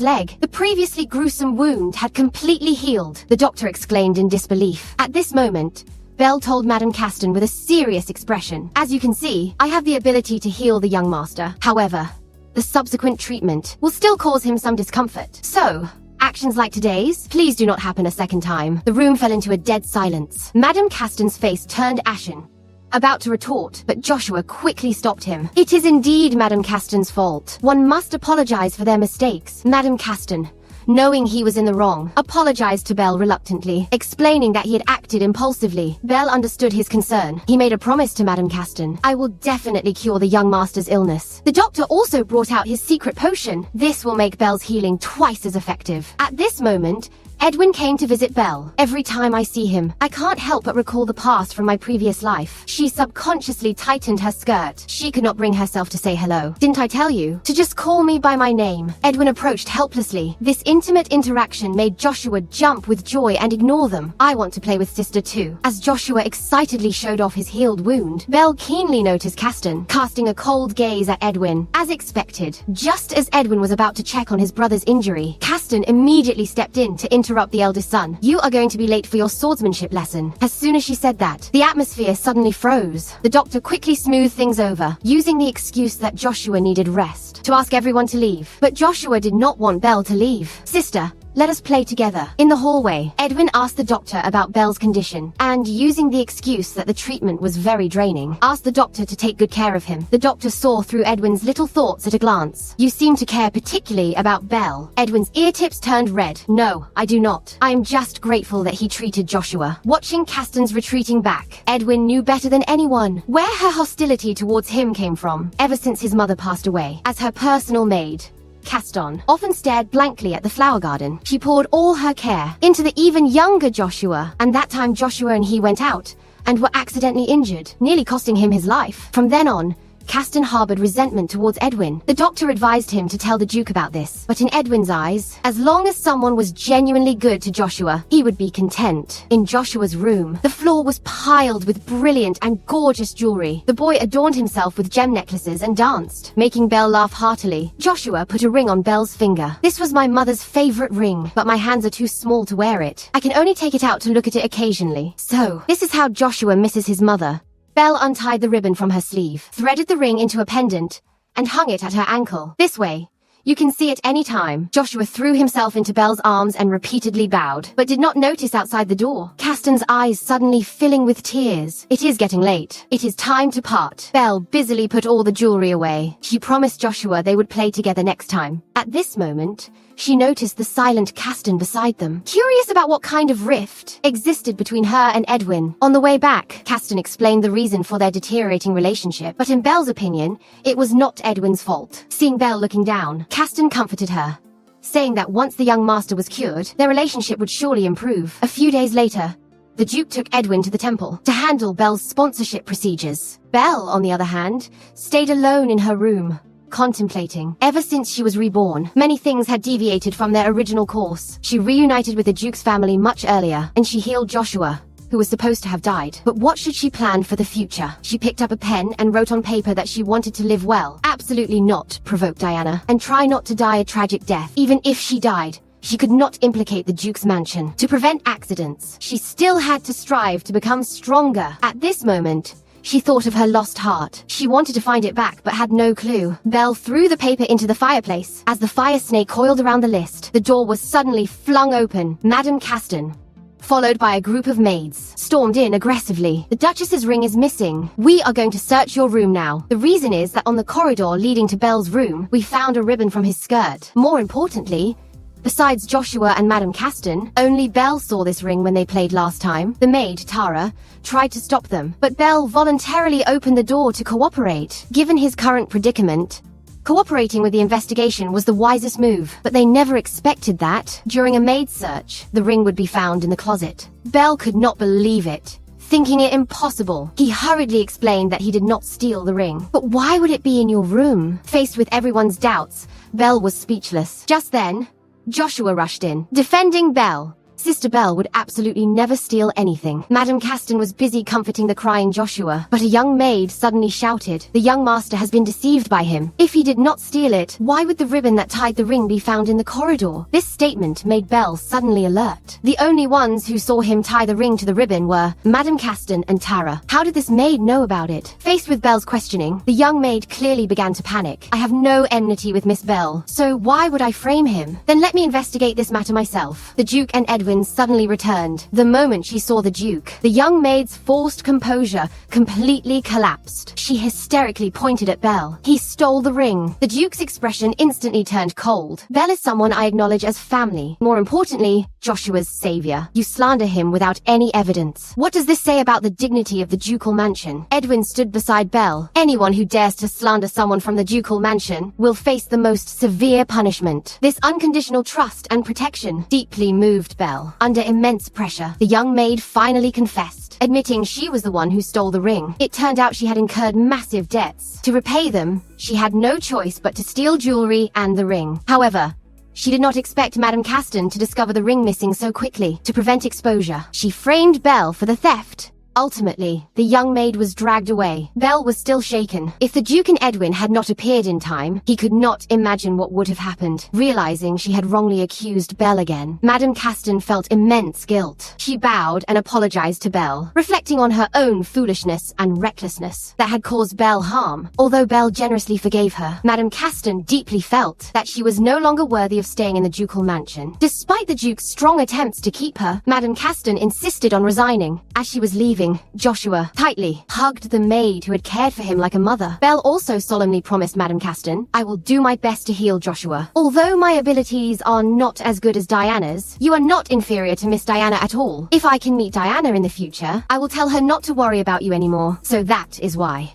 leg. The previously gruesome wound had completely healed, the doctor exclaimed in disbelief. At this moment, Belle told Madame Caston with a serious expression, "As you can see, I have the ability to heal the young master. However, the subsequent treatment will still cause him some discomfort. So, actions like today's, please do not happen a second time." The room fell into a dead silence. Madame Caston's face turned ashen, about to retort, but Joshua quickly stopped him. "It is indeed Madame Caston's fault. One must apologize for their mistakes." Madame Caston, knowing he was in the wrong, apologized to Belle reluctantly, explaining that he had acted impulsively. Belle understood his concern. He made a promise to Madame Caston. "I will definitely cure the young master's illness." The doctor also brought out his secret potion. This will make Belle's healing twice as effective. At this moment, Edwin came to visit Belle. "Every time I see him, I can't help but recall the past from my previous life." She subconsciously tightened her skirt. She could not bring herself to say hello. "Didn't I tell you to just call me by my name?" Edwin approached helplessly. This intimate interaction made Joshua jump with joy and ignore them. "I want to play with sister too." As Joshua excitedly showed off his healed wound, Belle keenly noticed Caston, casting a cold gaze at Edwin. As expected, just as Edwin was about to check on his brother's injury, Caston immediately stepped in to interrupt the eldest son. "You are going to be late for your swordsmanship lesson." As soon as she said that, the atmosphere suddenly froze. The doctor quickly smoothed things over, using the excuse that Joshua needed rest, to ask everyone to leave. But Joshua did not want Belle to leave. "Sister, let us play together." In the hallway, Edwin asked the doctor about Belle's condition, and using the excuse that the treatment was very draining, asked the doctor to take good care of him. The doctor saw through Edwin's little thoughts at a glance. "You seem to care particularly about Belle." Edwin's ear tips turned red. "No, I do not. I am just grateful that he treated Joshua." Watching Caston's retreating back, Edwin knew better than anyone where her hostility towards him came from, ever since his mother passed away. As her personal maid, Caston often stared blankly at the flower garden. She poured all her care into the even younger Joshua, and that time Joshua and he went out and were accidentally injured, nearly costing him his life. From then on, Caston harbored resentment towards Edwin. The doctor advised him to tell the Duke about this, but in Edwin's eyes, as long as someone was genuinely good to Joshua, he would be content. In Joshua's room, the floor was piled with brilliant and gorgeous jewelry. The boy adorned himself with gem necklaces and danced, making Belle laugh heartily. Joshua put a ring on Belle's finger. "This was my mother's favorite ring, but my hands are too small to wear it. I can only take it out to look at it occasionally." So, this is how Joshua misses his mother. Belle untied the ribbon from her sleeve, threaded the ring into a pendant, and hung it at her ankle. "This way. You can see it any time." Joshua threw himself into Belle's arms and repeatedly bowed, but did not notice outside the door Caston's eyes suddenly filling with tears. "It is getting late. It is time to part." Belle busily put all the jewelry away. She promised Joshua they would play together next time. At this moment, she noticed the silent Caston beside them, curious about what kind of rift existed between her and Edwin. On the way back, Caston explained the reason for their deteriorating relationship, but in Belle's opinion, it was not Edwin's fault. Seeing Belle looking down, Caston comforted her, saying that once the young master was cured, their relationship would surely improve. A few days later, the Duke took Edwin to the temple to handle Belle's sponsorship procedures. Belle, on the other hand, stayed alone in her room, contemplating. Ever since she was reborn, many things had deviated from their original course. She reunited with the Duke's family much earlier, and she healed Joshua, who was supposed to have died. But what should she plan for the future? She picked up a pen and wrote on paper that she wanted to live well. Absolutely not, provoked Diana, and try not to die a tragic death. Even if she died, she could not implicate the Duke's mansion. To prevent accidents, she still had to strive to become stronger. At this moment, she thought of her lost heart. She wanted to find it back, but had no clue. Belle threw the paper into the fireplace. As the fire snake coiled around the list, the door was suddenly flung open. Madame Caston, followed by a group of maids, stormed in aggressively. The Duchess's ring is missing. We are going to search your room now. The reason is that on the corridor leading to Belle's room, we found a ribbon from his skirt. More importantly, besides Joshua and Madame Caston, only Belle saw this ring when they played last time. The maid, Tara, tried to stop them, but Belle voluntarily opened the door to cooperate. Given his current predicament, cooperating with the investigation was the wisest move, but they never expected that. During a maid search, the ring would be found in the closet. Belle could not believe it. Thinking it impossible, he hurriedly explained that he did not steal the ring. But why would it be in your room? Faced with everyone's doubts, Belle was speechless. Just then, Joshua rushed in, defending Belle. Sister Belle would absolutely never steal anything. Madame Caston was busy comforting the crying Joshua, but a young maid suddenly shouted, "The young master has been deceived by him. If he did not steal it, why would the ribbon that tied the ring be found in the corridor?" This statement made Belle suddenly alert. The only ones who saw him tie the ring to the ribbon were Madame Caston and Tara. How did this maid know about it? Faced with Belle's questioning, the young maid clearly began to panic. "I have no enmity with Miss Belle, so why would I frame him? Then let me investigate this matter myself." The Duke and Edwin suddenly returned. The moment she saw the Duke, the young maid's forced composure completely collapsed. She hysterically pointed at Belle. "He stole the ring." The Duke's expression instantly turned cold. "Belle is someone I acknowledge as family. More importantly, Joshua's savior. You slander him without any evidence. What does this say about the dignity of the ducal mansion?" Edwin stood beside Belle. "Anyone who dares to slander someone from the ducal mansion will face the most severe punishment." This unconditional trust and protection deeply moved Belle. Under immense pressure, the young maid finally confessed, admitting she was the one who stole the ring. It turned out she had incurred massive debts. To repay them, she had no choice but to steal jewelry and the ring. However, she did not expect Madame Caston to discover the ring missing so quickly. To prevent exposure, she framed Belle for the theft. Ultimately, the young maid was dragged away. Belle was still shaken. If the Duke and Edwin had not appeared in time, he could not imagine what would have happened. Realizing she had wrongly accused Belle again, Madame Caston felt immense guilt. She bowed and apologized to Belle, reflecting on her own foolishness and recklessness that had caused Belle harm. Although Belle generously forgave her, Madame Caston deeply felt that she was no longer worthy of staying in the ducal mansion. Despite the Duke's strong attempts to keep her, Madame Caston insisted on resigning. As she was leaving, Joshua tightly hugged the maid who had cared for him like a mother. Belle also solemnly promised Madame Caston, "I will do my best to heal Joshua. Although my abilities are not as good as Diana's, you are not inferior to Miss Diana at all. If I can meet Diana in the future, I will tell her not to worry about you anymore." So that is why.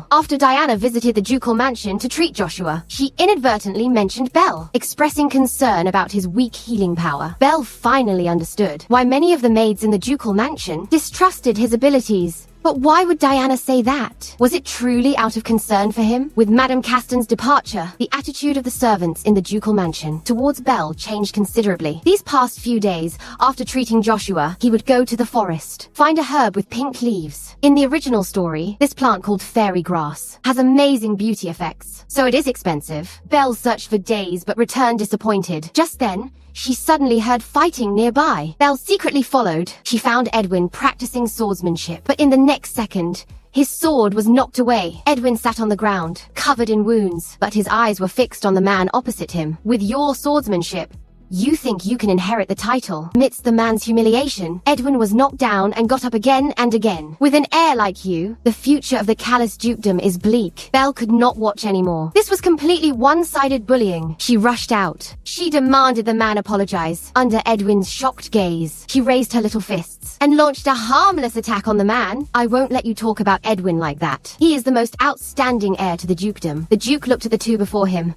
After Diana visited the ducal mansion to treat Joshua, she inadvertently mentioned Belle, expressing concern about his weak healing power. Belle finally understood why many of the maids in the ducal mansion distrusted his abilities. But why would Diana say that? Was it truly out of concern for him? With Madame Caston's departure, the attitude of the servants in the ducal mansion towards Belle changed considerably. These past few days, after treating Joshua, he would go to the forest, find a herb with pink leaves. In the original story, this plant called fairy grass has amazing beauty effects, so it is expensive. Belle searched for days but returned disappointed. Just then, she suddenly heard fighting nearby. Belle secretly followed. She found Edwin practicing swordsmanship, but in the next second, his sword was knocked away. Edwin sat on the ground, covered in wounds, but his eyes were fixed on the man opposite him. "With your swordsmanship, you think you can inherit the title." Amidst the man's humiliation, Edwin was knocked down and got up again and again. "With an heir like you, the future of the callous dukedom is bleak." Belle could not watch anymore. This was completely one-sided bullying. She rushed out. She demanded the man apologize. Under Edwin's shocked gaze, she raised her little fists and launched a harmless attack on the man. "I won't let you talk about Edwin like that. He is the most outstanding heir to the dukedom." The Duke looked at the two before him,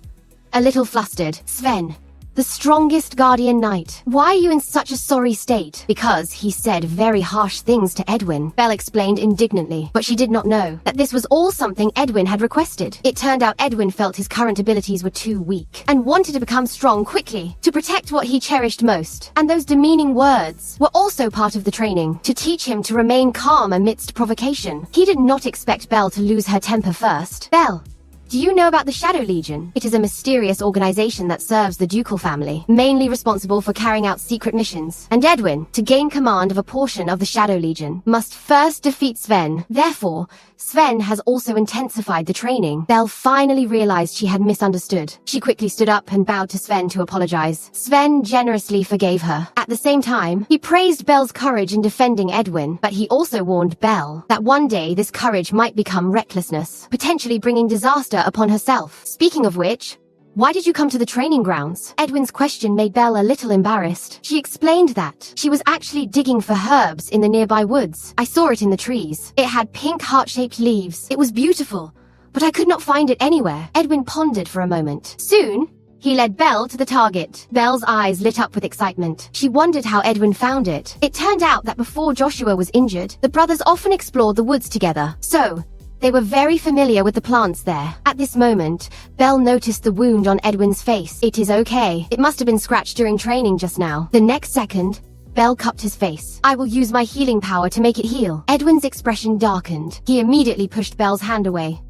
a little flustered. "Sven, The strongest guardian knight. Why are you in such a sorry state? Because he said very harsh things to Edwin, Belle explained indignantly. But she did not know that this was all something Edwin had requested. It turned out Edwin felt his current abilities were too weak and wanted to become strong quickly to protect what he cherished most. And those demeaning words were also part of the training to teach him to remain calm amidst provocation. He did not expect Belle to lose her temper first. Belle, do you know about the Shadow Legion? It is a mysterious organization that serves the ducal family, mainly responsible for carrying out secret missions. And Edwin, to gain command of a portion of the Shadow Legion, must first defeat Sven. Therefore, Sven has also intensified the training. Belle finally realized she had misunderstood. She quickly stood up and bowed to Sven to apologize. Sven generously forgave her. At the same time, he praised Belle's courage in defending Edwin, but he also warned Belle that one day this courage might become recklessness, potentially bringing disaster upon herself. Speaking of which, why did you come to the training grounds? Edwin's question made Belle a little embarrassed. She explained that she was actually digging for herbs in the nearby woods. I saw it in the trees. It had pink heart-shaped leaves. It was beautiful, but I could not find it anywhere. Edwin pondered for a moment. Soon, he led Belle to the target. Belle's eyes lit up with excitement. She wondered how Edwin found it. It turned out that before Joshua was injured, the brothers often explored the woods together. So, they were very familiar with the plants there. At this moment, Belle noticed the wound on Edwin's face. It is okay. It must have been scratched during training just now. The next second, Belle cupped his face. I will use my healing power to make it heal. Edwin's expression darkened. He immediately pushed Belle's hand away.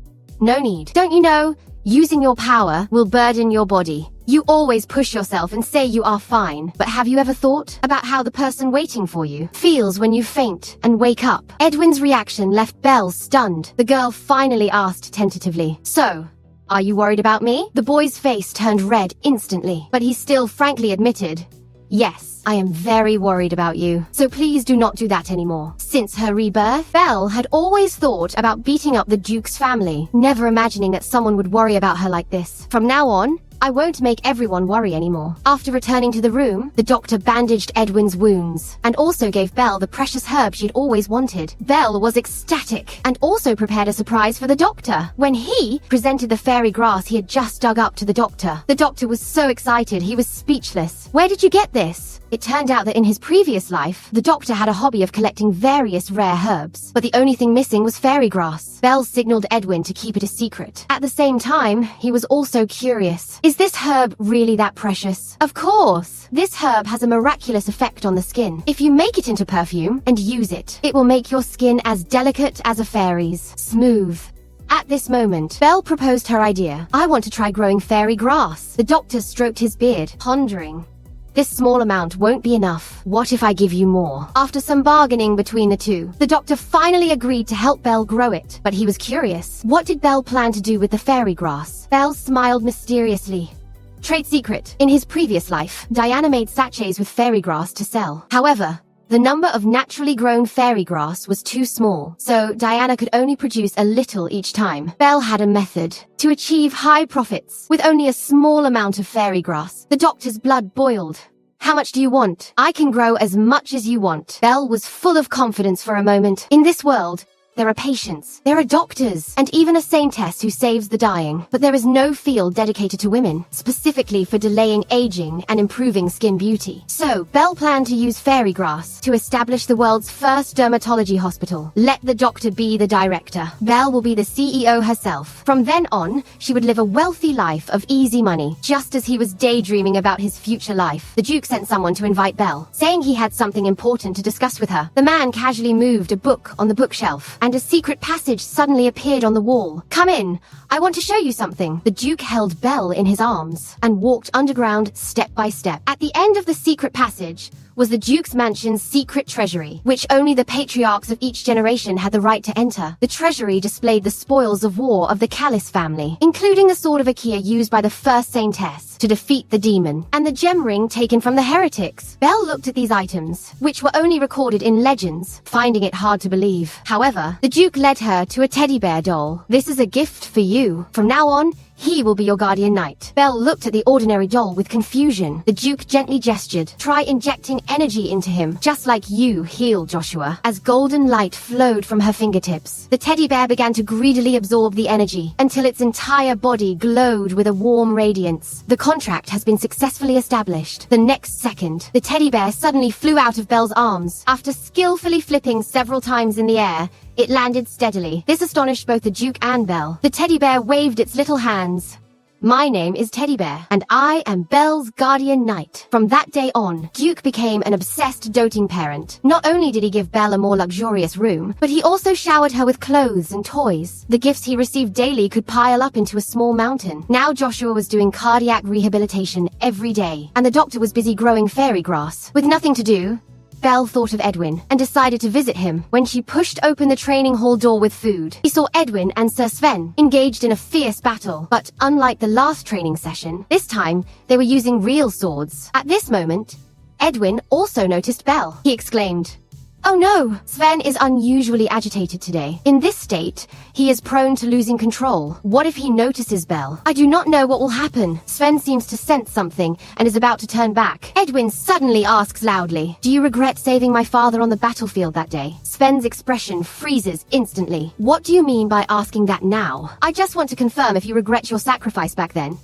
No need. Don't you know, using your power will burden your body. You always push yourself and say you are fine, but have you ever thought about how the person waiting for you feels when you faint and wake up? Edwin's reaction left Belle stunned. The girl finally asked tentatively, So, are you worried about me? The boy's face turned red instantly, but he still frankly admitted, Yes, I am very worried about you, so please do not do that anymore. Since her rebirth, Belle had always thought about beating up the Duke's family, never imagining that someone would worry about her like this. From now on, I won't make everyone worry anymore. After returning to the room, the doctor bandaged Edwin's wounds and also gave Belle the precious herb she'd always wanted. Belle was ecstatic and also prepared a surprise for the doctor. When he presented the fairy grass he had just dug up to the doctor was so excited he was speechless. Where did you get this? It turned out that in his previous life, the doctor had a hobby of collecting various rare herbs, but the only thing missing was fairy grass. Belle signaled Edwin to keep it a secret. At the same time, he was also curious. Is this herb really that precious? Of course! This herb has a miraculous effect on the skin. If you make it into perfume and use it, it will make your skin as delicate as a fairy's. Smooth. At this moment, Belle proposed her idea. I want to try growing fairy grass. The doctor stroked his beard, pondering. This small amount won't be enough. What if I give you more? After some bargaining between the two, the doctor finally agreed to help Belle grow it. But he was curious. What did Belle plan to do with the fairy grass? Belle smiled mysteriously. Trade secret. In his previous life, Diana made sachets with fairy grass to sell. However, the number of naturally grown fairy grass was too small, so Diana could only produce a little each time. Belle had a method to achieve high profits with only a small amount of fairy grass. The doctor's blood boiled. How much do you want? I can grow as much as you want. Belle was full of confidence for a moment. In this world, there are patients, there are doctors, and even a saintess who saves the dying. But there is no field dedicated to women, specifically for delaying aging and improving skin beauty. So, Belle planned to use fairy grass to establish the world's first dermatology hospital. Let the doctor be the director. Belle will be the CEO herself. From then on, she would live a wealthy life of easy money. Just as he was daydreaming about his future life, the Duke sent someone to invite Belle, saying he had something important to discuss with her. The man casually moved a book on the bookshelf, and a secret passage suddenly appeared on the wall. Come in. I want to show you something. The Duke held Belle in his arms and walked underground step by step. At the end of the secret passage was the Duke's mansion's secret treasury, which only the patriarchs of each generation had the right to enter. The treasury displayed the spoils of war of the Callis family, including the sword of Akia used by the first saintess to defeat the demon, and the gem ring taken from the heretics. Belle looked at these items, which were only recorded in legends, finding it hard to believe. However, the Duke led her to a teddy bear doll. This is a gift for you. From now on, he will be your guardian knight. Belle looked at the ordinary doll with confusion. The Duke gently gestured. Try injecting energy into him, just like you healed Joshua. As golden light flowed from her fingertips, the teddy bear began to greedily absorb the energy until its entire body glowed with a warm radiance. The contract has been successfully established. The next second, the teddy bear suddenly flew out of Belle's arms. After skillfully flipping several times in the air, it landed steadily. This astonished both the Duke and Belle. The teddy bear waved its little hands. My name is Teddy Bear, and I am Belle's guardian knight. From that day on, Duke became an obsessed, doting parent. Not only did he give Belle a more luxurious room, but he also showered her with clothes and toys. The gifts he received daily could pile up into a small mountain. Now Joshua was doing cardiac rehabilitation every day, and the doctor was busy growing fairy grass. With nothing to do, Belle thought of Edwin and decided to visit him. When she pushed open the training hall door with food, she saw Edwin and Sir Sven engaged in a fierce battle. But unlike the last training session, this time they were using real swords. At this moment, Edwin also noticed Belle. He exclaimed, "Oh no, Sven is unusually agitated today. In this state, he is prone to losing control. What if he notices Belle? I do not know what will happen." Sven seems to sense something and is about to turn back. Edwin suddenly asks loudly, "Do you regret saving my father on the battlefield that day?" Sven's expression freezes instantly. "What do you mean by asking that now? I just want to confirm if you regret your sacrifice back then."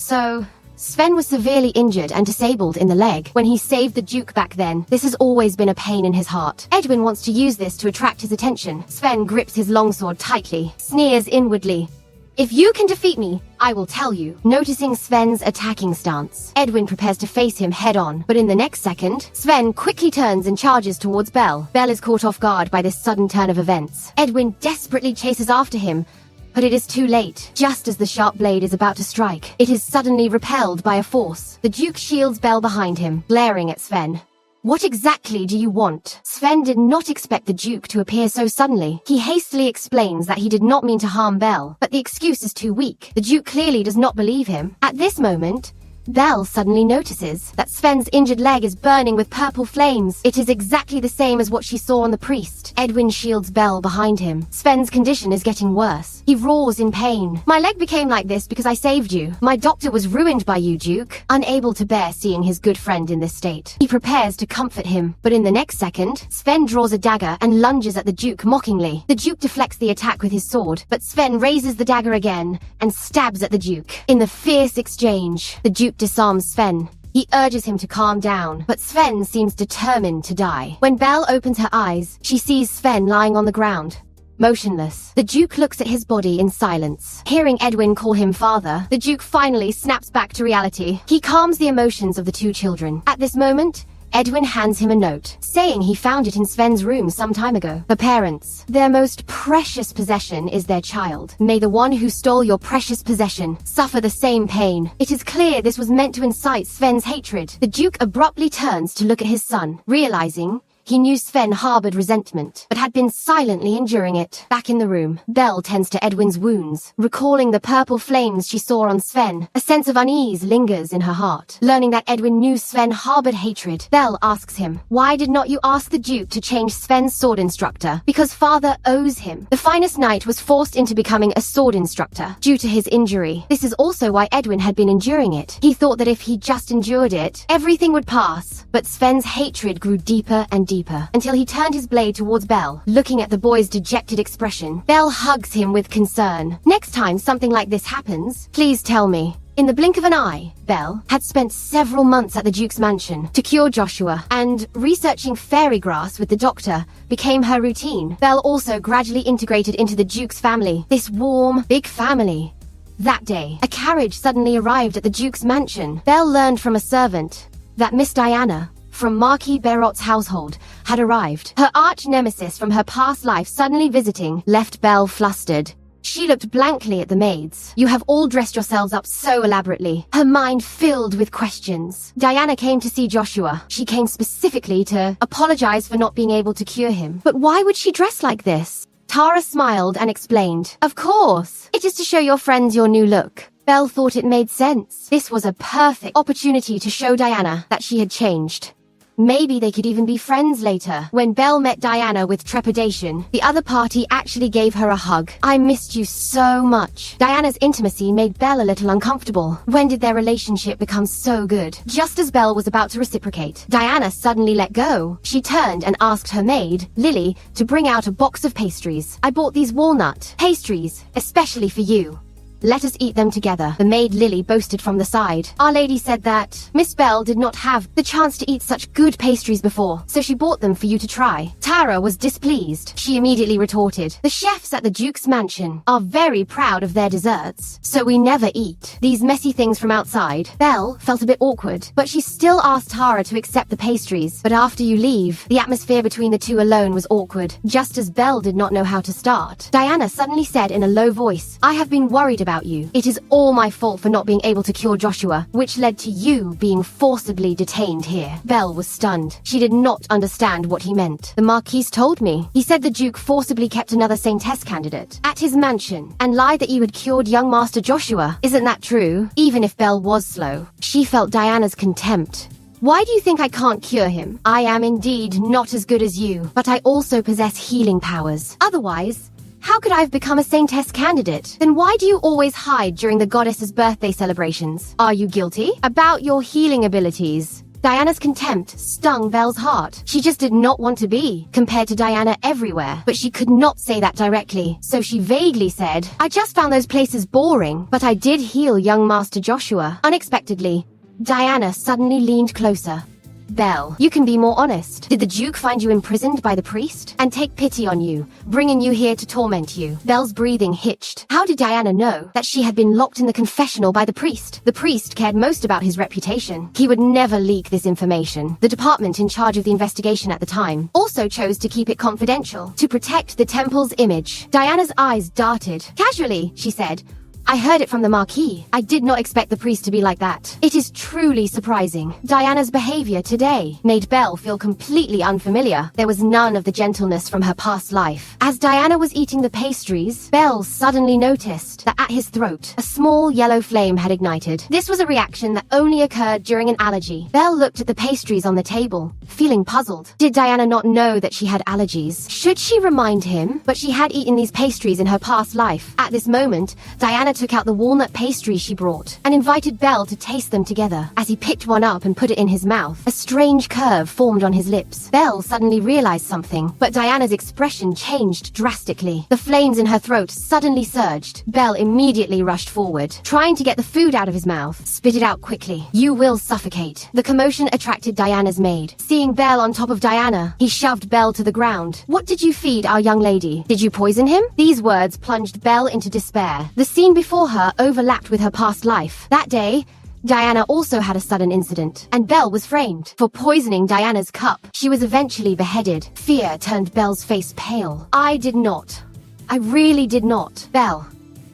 Sven was severely injured and disabled in the leg when he saved the Duke back then. This has always been a pain in his heart. Edwin wants to use this to attract his attention. Sven grips his longsword tightly, sneers inwardly. "If you can defeat me, I will tell you." Noticing Sven's attacking stance, Edwin prepares to face him head-on. But in the next second, Sven quickly turns and charges towards Belle. Belle is caught off guard by this sudden turn of events. Edwin desperately chases after him, but it is too late. Just as the sharp blade is about to strike, it is suddenly repelled by a force. The Duke shields Belle behind him, glaring at Sven. "What exactly do you want?" Sven did not expect the Duke to appear so suddenly. He hastily explains that he did not mean to harm Belle, but the excuse is too weak. The Duke clearly does not believe him. At this moment, Belle suddenly notices that Sven's injured leg is burning with purple flames. It is exactly the same as what she saw on the priest. Edwin shields Belle behind him. Sven's condition is getting worse. He roars in pain. "My leg became like this because I saved you. My doctor was ruined by you, Duke." Unable to bear seeing his good friend in this state, he prepares to comfort him. But in the next second, Sven draws a dagger and lunges at the Duke mockingly. The Duke deflects the attack with his sword, but Sven raises the dagger again and stabs at the Duke. In the fierce exchange, the Duke disarms Sven. He urges him to calm down, but Sven seems determined to die. When Belle opens her eyes, she sees Sven lying on the ground, motionless. The Duke looks at his body in silence. Hearing Edwin call him father, the Duke finally snaps back to reality. He calms the emotions of the two children. At this moment, Edwin hands him a note, saying he found it in Sven's room some time ago. "The parents, their most precious possession is their child. May the one who stole your precious possession suffer the same pain." It is clear this was meant to incite Sven's hatred. The Duke abruptly turns to look at his son, realizing he knew Sven harbored resentment, but had been silently enduring it. Back in the room, Belle tends to Edwin's wounds, recalling the purple flames she saw on Sven. A sense of unease lingers in her heart. Learning that Edwin knew Sven harbored hatred, Belle asks him, "Why did not you ask the Duke to change Sven's sword instructor?" "Because father owes him." The finest knight was forced into becoming a sword instructor due to his injury. This is also why Edwin had been enduring it. He thought that if he just endured it, everything would pass. But Sven's hatred grew deeper and deeper, until he turned his blade towards Belle. Looking at the boy's dejected expression, Belle hugs him with concern. "Next time something like this happens, please tell me." In the blink of an eye, Belle had spent several months at the Duke's mansion to cure Joshua, and researching fairy grass with the doctor became her routine. Belle also gradually integrated into the Duke's family, this warm, big family. That day, a carriage suddenly arrived at the Duke's mansion. Belle learned from a servant that Miss Diana, from Marquis Berot's household, had arrived. Her arch-nemesis from her past life suddenly visiting left Belle flustered. She looked blankly at the maids. "You have all dressed yourselves up so elaborately." Her mind filled with questions. Diana came to see Joshua. She came specifically to apologize for not being able to cure him. But why would she dress like this? Tara smiled and explained, "Of course, it is to show your friends your new look." Belle thought it made sense. This was a perfect opportunity to show Diana that she had changed. Maybe they could even be friends later. When Belle met Diana with trepidation, the other party actually gave her a hug. "I missed you so much." Diana's intimacy made Belle a little uncomfortable. When did their relationship become so good? Just as Belle was about to reciprocate, Diana suddenly let go. She turned and asked her maid, Lily, to bring out a box of pastries. "I bought these walnut pastries, especially for you." Let us eat them together, the maid Lily boasted from the side. Our Lady said that Miss Belle did not have the chance to eat such good pastries before, so she bought them for you to try. Tara was displeased. She immediately retorted, the chefs at the Duke's mansion are very proud of their desserts, so we never eat these messy things from outside. Belle felt a bit awkward, but she still asked Tara to accept the pastries. But after you leave, the atmosphere between the two alone was awkward, just as Belle did not know how to start. Diana suddenly said in a low voice, I have been worried about you. It is all my fault for not being able to cure Joshua, which led to you being forcibly detained here. Belle was stunned. She did not understand what he meant. The Marquis told me. He said the Duke forcibly kept another Saintess candidate at his mansion and lied that you had cured young Master Joshua. Isn't that true? Even if Belle was slow, she felt Diana's contempt. Why do you think I can't cure him? I am indeed not as good as you, but I also possess healing powers. Otherwise, how could I have become a Saintess candidate? Then why do you always hide during the goddess's birthday celebrations? Are you guilty about your healing abilities? Diana's contempt stung Belle's heart. She just did not want to be compared to Diana everywhere, but she could not say that directly. So she vaguely said, I just found those places boring, but I did heal young Master Joshua. Unexpectedly, Diana suddenly leaned closer. Belle, you can be more honest. Did the Duke find you imprisoned by the priest and take pity on you, bringing you here to torment you? Belle's breathing hitched. How did Diana know that she had been locked in the confessional by the priest? The priest cared most about his reputation. He would never leak this information. The department in charge of the investigation at the time also chose to keep it confidential to protect the temple's image. Diana's eyes darted. Casually, she said, I heard it from the Marquis. I did not expect the priest to be like that. It is truly surprising. Diana's behavior today made Belle feel completely unfamiliar. There was none of the gentleness from her past life. As Diana was eating the pastries, Belle suddenly noticed that at his throat, a small yellow flame had ignited. This was a reaction that only occurred during an allergy. Belle looked at the pastries on the table, feeling puzzled. Did Diana not know that she had allergies? Should she remind him? But she had eaten these pastries in her past life. At this moment, Diana took out the walnut pastry she brought and invited Belle to taste them together. As he picked one up and put it in his mouth, a strange curve formed on his lips. Belle suddenly realized something, but Diana's expression changed drastically. The flames in her throat suddenly surged. Belle immediately rushed forward, trying to get the food out of his mouth. Spit it out quickly. You will suffocate. The commotion attracted Diana's maid. Seeing Belle on top of Diana, he shoved Belle to the ground. What did you feed our young lady? Did you poison him? These words plunged Belle into despair. The scene before her overlapped with her past life. That day, Diana also had a sudden incident, and Belle was framed for poisoning Diana's cup. She was eventually beheaded. Fear turned Belle's face pale. I did not. I really did not. Belle,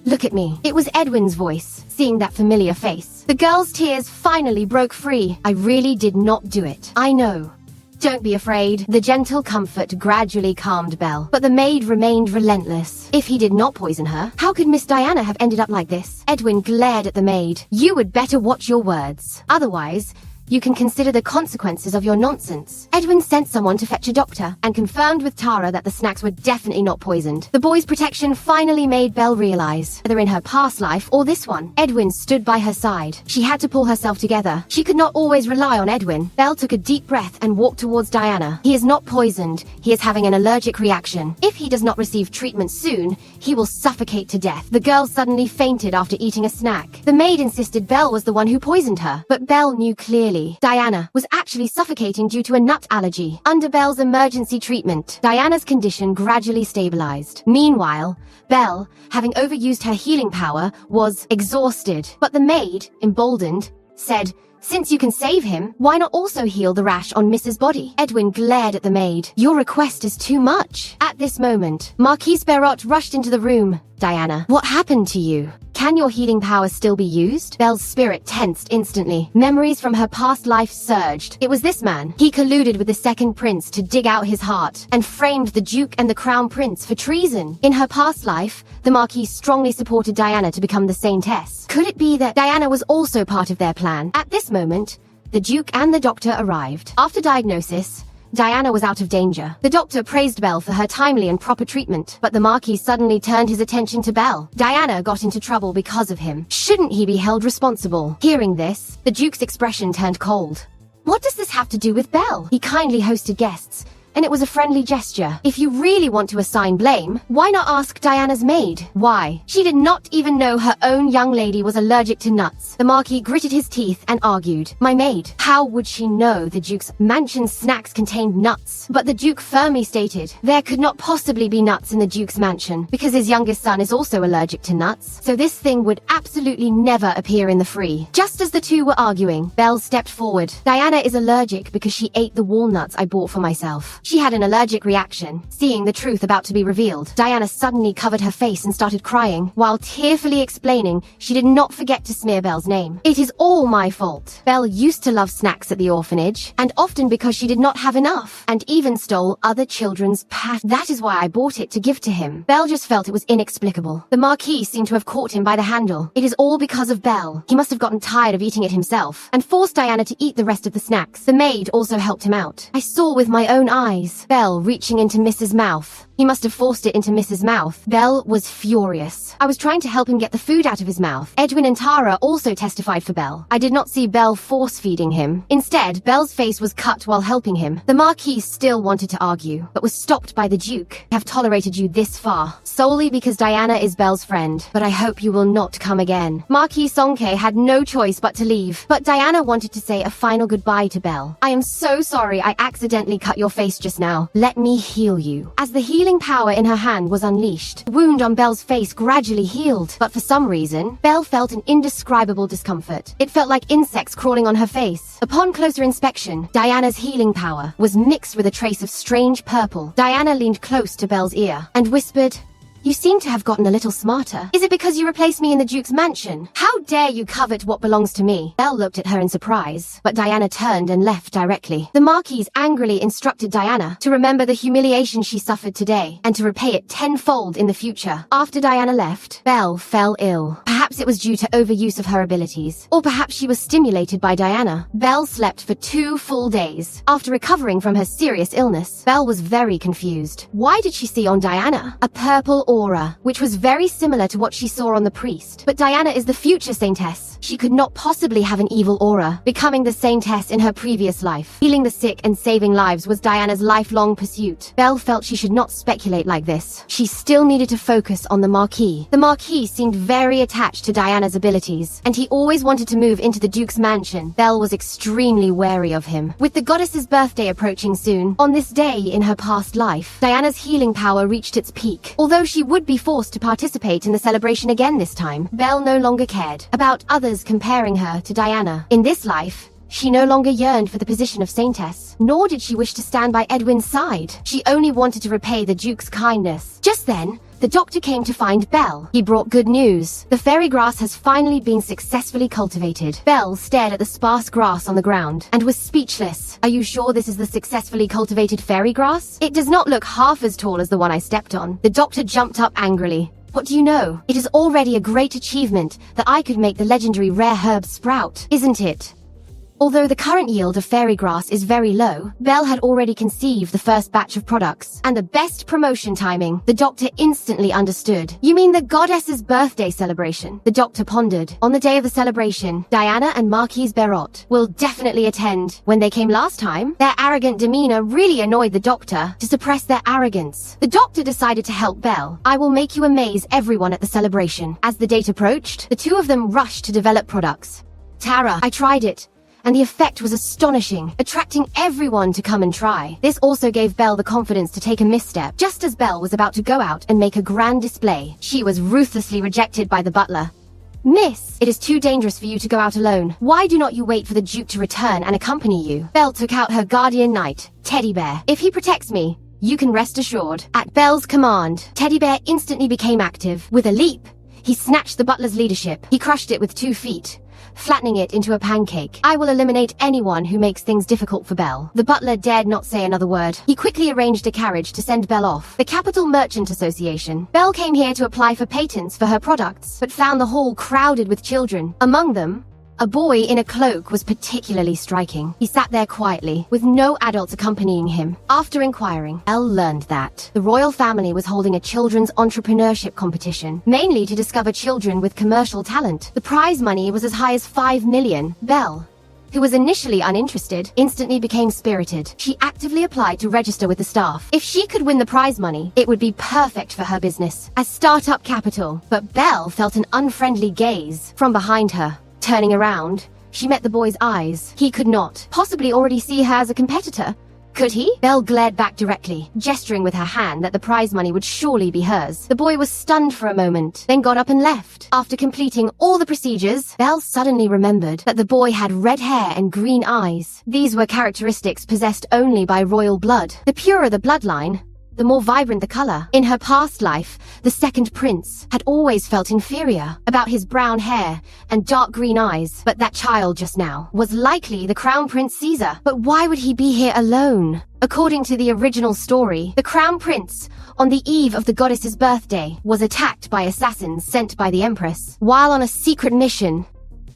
look at me. It was Edwin's voice, seeing that familiar face. The girl's tears finally broke free. I really did not do it. I know. Don't be afraid. The gentle comfort gradually calmed Belle, but the maid remained relentless. If he did not poison her, how could Miss Diana have ended up like this? Edwin glared at the maid. You would better watch your words. Otherwise, you can consider the consequences of your nonsense. Edwin sent someone to fetch a doctor and confirmed with Tara that the snacks were definitely not poisoned. The boy's protection finally made Belle realize, whether in her past life or this one, Edwin stood by her side. She had to pull herself together. She could not always rely on Edwin. Belle took a deep breath and walked towards Diana. He is not poisoned. He is having an allergic reaction. If he does not receive treatment soon, he will suffocate to death. The girl suddenly fainted after eating a snack. The maid insisted Belle was the one who poisoned her, but Belle knew clearly Diana was actually suffocating due to a nut allergy. Under Belle's emergency treatment, Diana's condition gradually stabilized. Meanwhile, Belle, having overused her healing power, was exhausted. But the maid, emboldened, said, since you can save him, why not also heal the rash on Mrs. Body? Edwin glared at the maid. Your request is too much. At this moment, Marquise Perrot rushed into the room. Diana, what happened to you? Can your healing powers still be used? Belle's spirit tensed instantly. Memories from her past life surged. It was this man. He colluded with the second prince to dig out his heart and framed the Duke and the Crown Prince for treason. In her past life, the Marquis strongly supported Diana to become the Saintess. Could it be that Diana was also part of their plan? At this moment, the Duke and the doctor arrived. After diagnosis, Diana was out of danger. The doctor praised Belle for her timely and proper treatment, but the Marquis suddenly turned his attention to Belle. Diana got into trouble because of him. Shouldn't he be held responsible? Hearing this, the Duke's expression turned cold. What does this have to do with Belle? He kindly hosted guests and it was a friendly gesture. If you really want to assign blame, why not ask Diana's maid? Why? She did not even know her own young lady was allergic to nuts. The Marquis gritted his teeth and argued. My maid. How would she know the Duke's mansion's snacks contained nuts? But the Duke firmly stated there could not possibly be nuts in the Duke's mansion because his youngest son is also allergic to nuts, so this thing would absolutely never appear in the free. Just as the two were arguing, Belle stepped forward. Diana is allergic because she ate the walnuts I bought for myself. She had an allergic reaction, seeing the truth about to be revealed. Diana suddenly covered her face and started crying, while tearfully explaining she did not forget to smear Belle's name. It is all my fault. Belle used to love snacks at the orphanage, and often because she did not have enough, and even stole other children's That is why I bought it to give to him. Belle just felt it was inexplicable. The Marquis seemed to have caught him by the handle. It is all because of Belle. He must have gotten tired of eating it himself, and forced Diana to eat the rest of the snacks. The maid also helped him out. I saw with my own eyes. Belle reaching into Mrs. Mouth. He must have forced it into Mrs. Mouth. Belle was furious. I was trying to help him get the food out of his mouth. Edwin and Tara also testified for Belle. I did not see Belle force-feeding him. Instead, Belle's face was cut while helping him. The Marquis still wanted to argue, but was stopped by the Duke. I have tolerated you this far, solely because Diana is Belle's friend, but I hope you will not come again. Marquis Songke had no choice but to leave, but Diana wanted to say a final goodbye to Belle. I am so sorry I accidentally cut your face just now. Let me heal you. As the healing power in her hand was unleashed, the wound on Belle's face gradually healed, but for some reason, Belle felt an indescribable discomfort. It felt like insects crawling on her face. Upon closer inspection, Diana's healing power was mixed with a trace of strange purple. Diana leaned close to Belle's ear and whispered, "You seem to have gotten a little smarter. Is it because you replaced me in the Duke's mansion? How dare you covet what belongs to me?" Belle looked at her in surprise, but Diana turned and left directly. The Marquis angrily instructed Diana to remember the humiliation she suffered today and to repay it tenfold in the future. After Diana left, Belle fell ill. Perhaps it was due to overuse of her abilities, or perhaps she was stimulated by Diana. Belle slept for 2 full days. After recovering from her serious illness, Belle was very confused. Why did she see on Diana a purple aura, which was very similar to what she saw on the priest? But Diana is the future saintess. She could not possibly have an evil aura, becoming the saintess in her previous life. Healing the sick and saving lives was Diana's lifelong pursuit. Belle felt she should not speculate like this. She still needed to focus on the Marquis. The Marquis seemed very attached to Diana's abilities, and he always wanted to move into the Duke's mansion. Belle was extremely wary of him. With the goddess's birthday approaching soon, on this day in her past life, Diana's healing power reached its peak. Although she would be forced to participate in the celebration again this time, Belle no longer cared about others comparing her to Diana. In this life, she no longer yearned for the position of saintess, nor did she wish to stand by Edwin's side. She only wanted to repay the Duke's kindness. Just then, the doctor came to find Belle. He brought good news. The fairy grass has finally been successfully cultivated. Belle stared at the sparse grass on the ground and was speechless. Are you sure this is the successfully cultivated fairy grass? It does not look half as tall as the one I stepped on. The doctor jumped up angrily. What do you know? It is already a great achievement that I could make the legendary rare herb sprout, isn't it? Although the current yield of fairy grass is very low, Belle had already conceived the first batch of products, and the best promotion timing. The doctor instantly understood. You mean the goddess's birthday celebration? The doctor pondered. On the day of the celebration, Diana and Marquise Berot will definitely attend. When they came last time, their arrogant demeanor really annoyed the doctor. To suppress their arrogance, the doctor decided to help Belle. I will make you amaze everyone at the celebration. As the date approached, the two of them rushed to develop products. Tara, I tried it, and the effect was astonishing, attracting everyone to come and try. This also gave Belle the confidence to take a misstep. Just as Belle was about to go out and make a grand display, she was ruthlessly rejected by the butler. Miss, it is too dangerous for you to go out alone. Why do not you wait for the Duke to return and accompany you? Belle took out her guardian knight, Teddy Bear. If he protects me, you can rest assured. At Belle's command, Teddy Bear instantly became active. With a leap, he snatched the butler's leadership. He crushed it with 2 feet, flattening it into a pancake. I will eliminate anyone who makes things difficult for Belle. The butler dared not say another word. He quickly arranged a carriage to send Belle off. The Capital Merchant Association. Belle came here to apply for patents for her products, but found the hall crowded with children. Among them, a boy in a cloak was particularly striking. He sat there quietly, with no adults accompanying him. After inquiring, Belle learned that the royal family was holding a children's entrepreneurship competition, mainly to discover children with commercial talent. The prize money was as high as 5 million. Belle who was initially uninterested, instantly became spirited. She actively applied to register with the staff. If she could win the prize money, it would be perfect for her business as startup capital. But Belle felt an unfriendly gaze from behind her. Turning around, she met the boy's eyes. He could not possibly already see her as a competitor. Could he? Belle glared back directly, gesturing with her hand that the prize money would surely be hers. The boy was stunned for a moment, then got up and left. After completing all the procedures, Belle suddenly remembered that the boy had red hair and green eyes. These were characteristics possessed only by royal blood. The purer the bloodline, the more vibrant the color. In her past life, the second prince had always felt inferior about his brown hair and dark green eyes, but that child just now was likely the Crown Prince Caesar. But why would he be here alone? According to the original story, the Crown Prince, on the eve of the goddess's birthday, was attacked by assassins sent by the Empress while on a secret mission,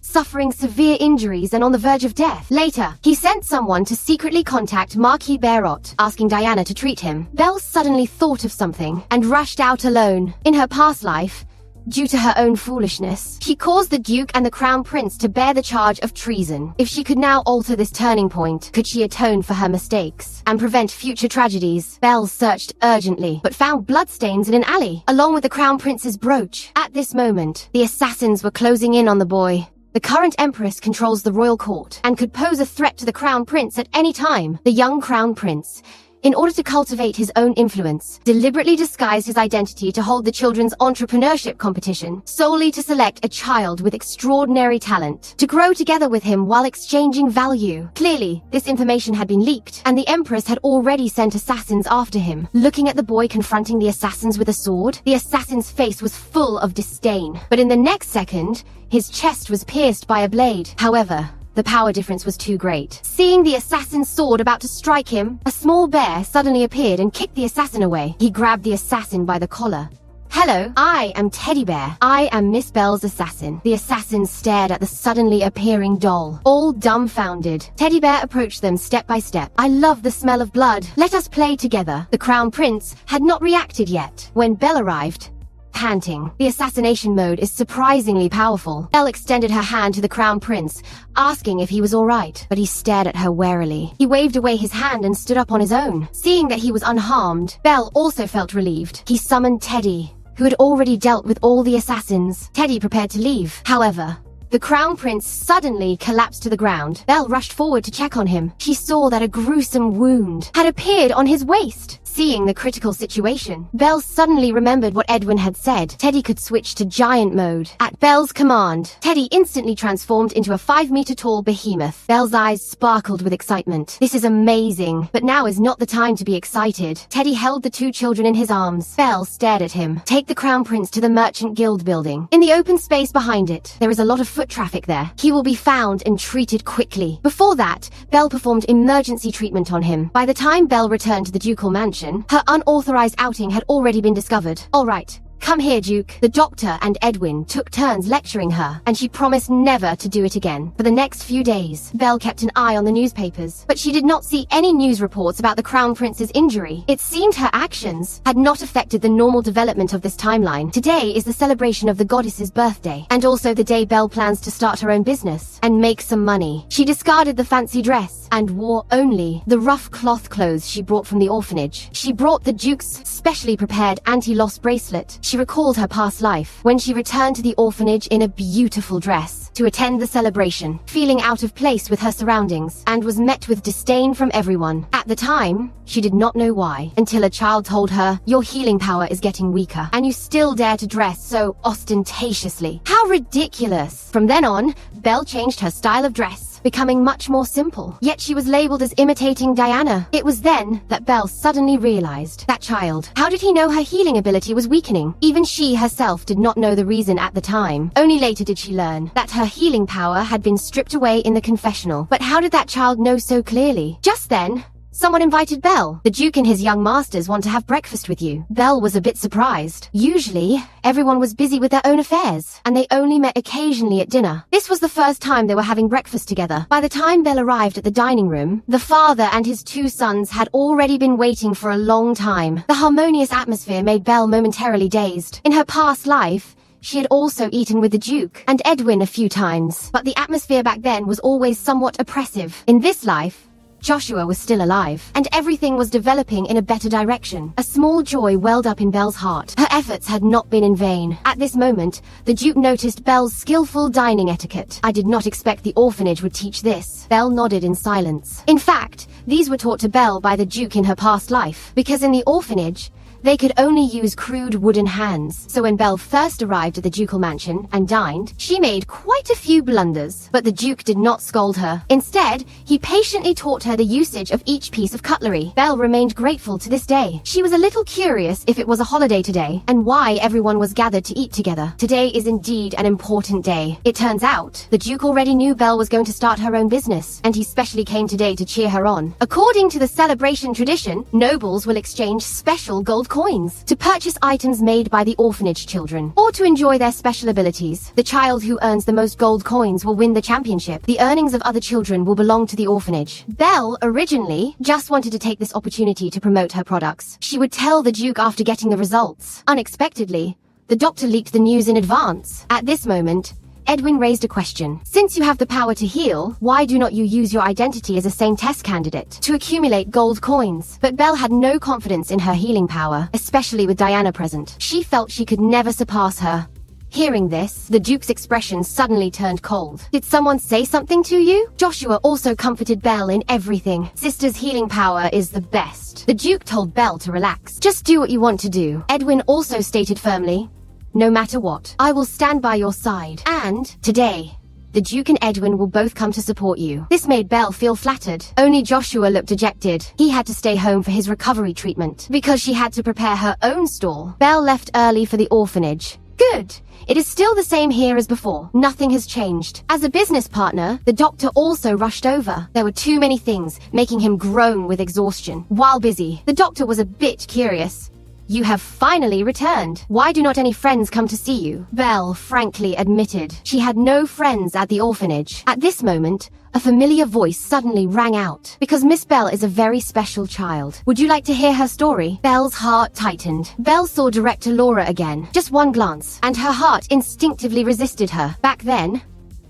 suffering severe injuries and on the verge of death. Later, he sent someone to secretly contact Marquis Barot, asking Diana to treat him. Belle suddenly thought of something and rushed out alone. In her past life, due to her own foolishness, she caused the Duke and the Crown Prince to bear the charge of treason. If she could now alter this turning point, could she atone for her mistakes and prevent future tragedies? Belle searched urgently, but found bloodstains in an alley, along with the Crown Prince's brooch. At this moment, the assassins were closing in on the boy. The current Empress controls the royal court and could pose a threat to the Crown Prince at any time. The young Crown Prince, in order to cultivate his own influence, deliberately disguised his identity to hold the children's entrepreneurship competition, solely to select a child with extraordinary talent, to grow together with him while exchanging value. Clearly, this information had been leaked, and the Empress had already sent assassins after him. Looking at the boy confronting the assassins with a sword, the assassin's face was full of disdain. But in the next second, his chest was pierced by a blade. However, the power difference was too great. Seeing the assassin's sword about to strike him, a small bear suddenly appeared and kicked the assassin away. He grabbed the assassin by the collar. "Hello, I am Teddy Bear. I am Miss Belle's assassin." The assassin stared at the suddenly appearing doll, all dumbfounded. Teddy Bear approached them step by step. "I love the smell of blood. Let us play together." The Crown Prince had not reacted yet. When Belle arrived, panting, the assassination mode is surprisingly powerful. Belle extended her hand to the Crown Prince, asking if he was alright, but he stared at her warily. He waved away his hand and stood up on his own. Seeing that he was unharmed, Belle also felt relieved. He summoned Teddy, who had already dealt with all the assassins. Teddy prepared to leave. However, the Crown Prince suddenly collapsed to the ground. Belle rushed forward to check on him. She saw that a gruesome wound had appeared on his waist. Seeing the critical situation, Belle suddenly remembered what Edwin had said. Teddy could switch to giant mode. At Belle's command, Teddy instantly transformed into a 5-meter-tall behemoth. Belle's eyes sparkled with excitement. This is amazing, but now is not the time to be excited. Teddy held the two children in his arms. Belle stared at him. "Take the Crown Prince to the Merchant Guild building. In the open space behind it, there is a lot of foot traffic there. He will be found and treated quickly." Before that, Belle performed emergency treatment on him. By the time Belle returned to the ducal mansion, her unauthorized outing had already been discovered. "All right, come here, Duke." The doctor and Edwin took turns lecturing her, and she promised never to do it again. For the next few days, Belle kept an eye on the newspapers, but she did not see any news reports about the Crown Prince's injury. It seemed her actions had not affected the normal development of this timeline. Today is the celebration of the goddess's birthday, and also the day Belle plans to start her own business and make some money. She discarded the fancy dress and wore only the rough cloth clothes she brought from the orphanage. She brought the Duke's specially prepared anti-loss bracelet. She recalled her past life when she returned to the orphanage in a beautiful dress to attend the celebration, feeling out of place with her surroundings, and was met with disdain from everyone. At the time, she did not know why, until a child told her, "Your healing power is getting weaker, and you still dare to dress so ostentatiously. How ridiculous!" From then on, Belle changed her style of dress, becoming much more simple. Yet she was labeled as imitating Diana. It was then that Belle suddenly realized, that child, how did he know her healing ability was weakening? Even she herself did not know the reason at the time. Only later did she learn that her healing power had been stripped away in the confessional. But how did that child know so clearly? Just then, someone invited Belle. "The Duke and his young masters want to have breakfast with you." Belle was a bit surprised. Usually, everyone was busy with their own affairs, and they only met occasionally at dinner. This was the first time they were having breakfast together. By the time Belle arrived at the dining room, the father and his two sons had already been waiting for a long time. The harmonious atmosphere made Belle momentarily dazed. In her past life, She had also eaten with the Duke and Edwin a few times, but the atmosphere back then was always somewhat oppressive. In this life, Joshua was still alive, and everything was developing in a better direction. A small joy welled up in Belle's heart. Her efforts had not been in vain. At this moment, the Duke noticed Belle's skillful dining etiquette. I did not expect the orphanage would teach this. Belle nodded in silence. In fact, these were taught to Belle by the Duke in her past life, because in the orphanage, they could only use crude wooden hands. So when Belle first arrived at the ducal mansion and dined, she made quite a few blunders. But the Duke did not scold her. Instead, he patiently taught her the usage of each piece of cutlery. Belle remained grateful to this day. She was a little curious if it was a holiday today and why everyone was gathered to eat together. Today is indeed an important day. It turns out, the Duke already knew Belle was going to start her own business, and he specially came today to cheer her on. According to the celebration tradition, nobles will exchange special gold coins to purchase items made by the orphanage children, or to enjoy their special abilities. The child who earns the most gold coins will win the championship. The earnings of other children will belong to the orphanage. Belle originally just wanted to take this opportunity to promote her products. She would tell the Duke after getting the results. Unexpectedly, the doctor leaked the news in advance. At this moment, Edwin raised a question. Since you have the power to heal, why do not you use your identity as a same test candidate to accumulate gold coins? But Belle had no confidence in her healing power, especially with Diana present. She felt she could never surpass her. Hearing this, the Duke's expression suddenly turned cold. Did someone say something to you? Joshua also comforted Belle in everything. Sister's healing power is the best. The Duke told Belle to relax. Just do what you want to do. Edwin also stated firmly, no matter what, I will stand by your side. And, today, the Duke and Edwin will both come to support you. This made Belle feel flattered. Only Joshua looked dejected. He had to stay home for his recovery treatment, because she had to prepare her own stall. Belle left early for the orphanage. Good. It is still the same here as before. Nothing has changed. As a business partner, the doctor also rushed over. There were too many things, making him groan with exhaustion. While busy, the doctor was a bit curious. You have finally returned. Why do not any friends come to see you? Belle frankly admitted she had no friends at the orphanage. At this moment, a familiar voice suddenly rang out. Because Miss Belle is a very special child. Would you like to hear her story? Belle's heart tightened. Belle saw Director Laura again. Just one glance, and her heart instinctively resisted her. Back then,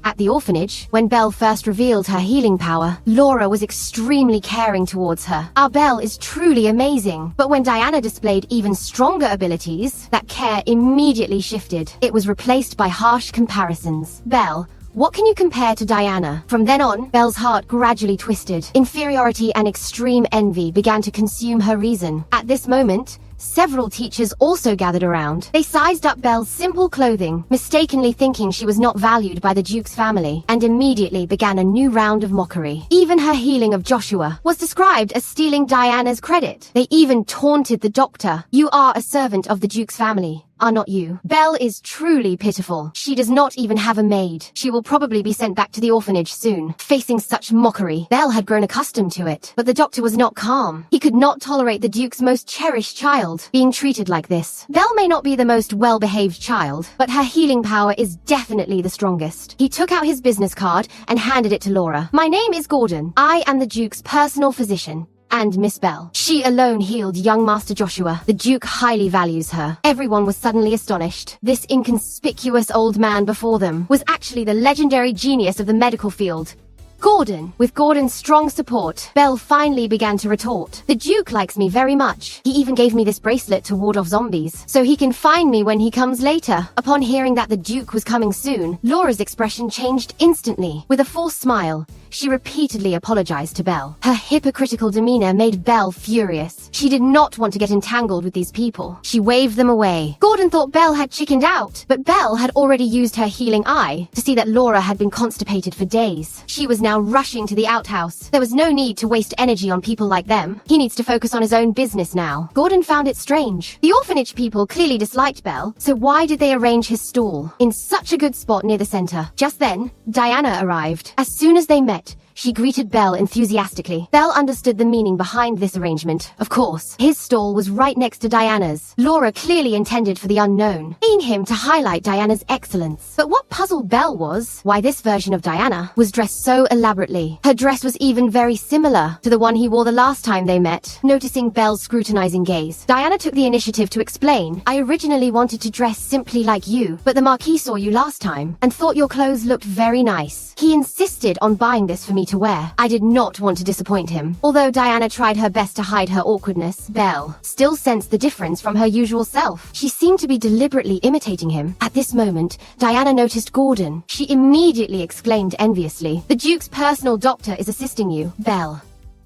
at the orphanage, when Belle first revealed her healing power, Laura was extremely caring towards her. Our Belle is truly amazing. But when Diana displayed even stronger abilities, that care immediately shifted. It was replaced by harsh comparisons. Belle, what can you compare to Diana? From then on, Belle's heart gradually twisted. Inferiority and extreme envy began to consume her reason. At this moment, several teachers also gathered around. They sized up Belle's simple clothing, mistakenly thinking she was not valued by the Duke's family, and immediately began a new round of mockery. Even her healing of Joshua was described as stealing Diana's credit. They even taunted the doctor. You are a servant of the Duke's family, are not you? Belle is truly pitiful. She does not even have a maid. She will probably be sent back to the orphanage soon. Facing such mockery, Belle had grown accustomed to it. But the doctor was not calm. He could not tolerate the Duke's most cherished child being treated like this. Belle may not be the most well-behaved child, but her healing power is definitely the strongest. He took out his business card and handed it to Laura. My name is Gordon. I am the Duke's personal physician. And Miss Belle. She alone healed young Master Joshua. The Duke highly values her. Everyone was suddenly astonished. This inconspicuous old man before them was actually the legendary genius of the medical field, Gordon. With Gordon's strong support, Belle finally began to retort. The Duke likes me very much. He even gave me this bracelet to ward off zombies, so he can find me when he comes later. Upon hearing that the Duke was coming soon, Laura's expression changed instantly. With a forced smile, she repeatedly apologized to Belle. Her hypocritical demeanor made Belle furious. She did not want to get entangled with these people. She waved them away. Gordon thought Belle had chickened out, but Belle had already used her healing eye to see that Laura had been constipated for days. She was now rushing to the outhouse. There was no need to waste energy on people like them. He needs to focus on his own business now. Gordon found it strange. The orphanage people clearly disliked Belle, so why did they arrange his stall in such a good spot near the center? Just then, Diana arrived. As soon as they met, she greeted Belle enthusiastically. Belle understood the meaning behind this arrangement. Of course, his stall was right next to Diana's. Laura clearly intended for the unknown, paying him to highlight Diana's excellence. But what puzzled Belle was why this version of Diana was dressed so elaborately. Her dress was even very similar to the one he wore the last time they met. Noticing Belle's scrutinizing gaze, Diana took the initiative to explain, "I originally wanted to dress simply like you, but the Marquis saw you last time and thought your clothes looked very nice. He insisted on buying this for me to wear. I did not want to disappoint him." Although Diana tried her best to hide her awkwardness, Belle still sensed the difference from her usual self. She seemed to be deliberately imitating him. At this moment, Diana noticed Gordon. She immediately exclaimed enviously, "The Duke's personal doctor is assisting you, Belle.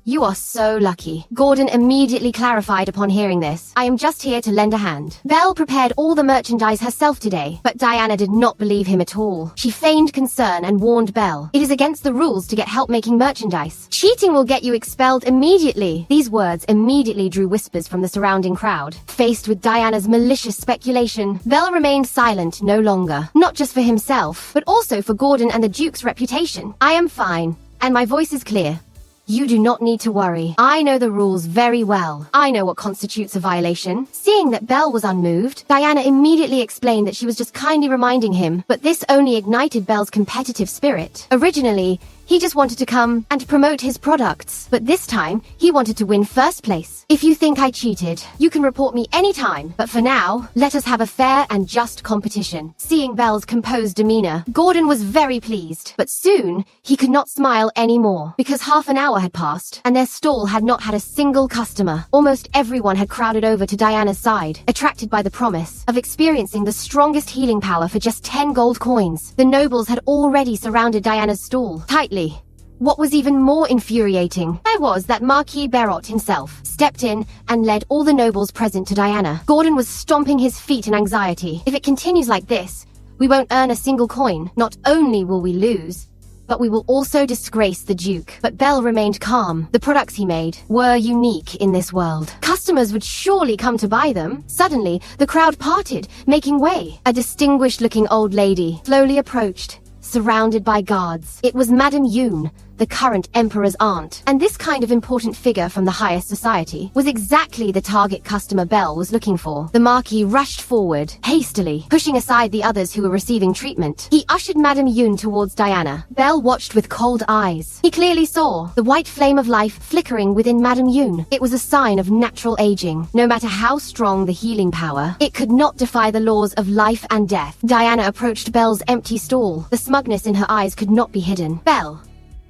You are so lucky." Gordon immediately clarified upon hearing this, "I am just here to lend a hand." Belle prepared all the merchandise herself today, but Diana did not believe him at all. She feigned concern and warned Belle, "It is against the rules to get help making merchandise. Cheating will get you expelled immediately." These words immediately drew whispers from the surrounding crowd. Faced with Diana's malicious speculation, Belle remained silent no longer, not just for himself, but also for Gordon and the Duke's reputation. "I am fine, and my voice is clear. You do not need to worry. I know the rules very well. I know what constitutes a violation." Seeing that Belle was unmoved, Diana immediately explained that she was just kindly reminding him, but this only ignited Belle's competitive spirit. Originally, he just wanted to come and promote his products, but this time, he wanted to win first place. "If you think I cheated, you can report me anytime, but for now, let us have a fair and just competition." Seeing Belle's composed demeanor, Gordon was very pleased, but soon, he could not smile anymore, because half an hour had passed, and their stall had not had a single customer. Almost everyone had crowded over to Diana's side, attracted by the promise of experiencing the strongest healing power for just 10 gold coins. The nobles had already surrounded Diana's stall tightly. What was even more infuriating was that Marquis Berot himself stepped in and led all the nobles present to Diana. Gordon was stomping his feet in anxiety. "If it continues like this, we won't earn a single coin. Not only will we lose, but we will also disgrace the Duke." But Belle remained calm. The products he made were unique in this world. Customers would surely come to buy them. Suddenly, the crowd parted, making way. A distinguished-looking old lady slowly approached, surrounded by guards. It was Madame Yoon, the current emperor's aunt, and this kind of important figure from the highest society was exactly the target customer Belle was looking for. The Marquis rushed forward, hastily, pushing aside the others who were receiving treatment. He ushered Madame Yoon towards Diana. Belle watched with cold eyes. He clearly saw the white flame of life flickering within Madame Yoon. It was a sign of natural aging. No matter how strong the healing power, it could not defy the laws of life and death. Diana approached Belle's empty stall. The smugness in her eyes could not be hidden. "Belle,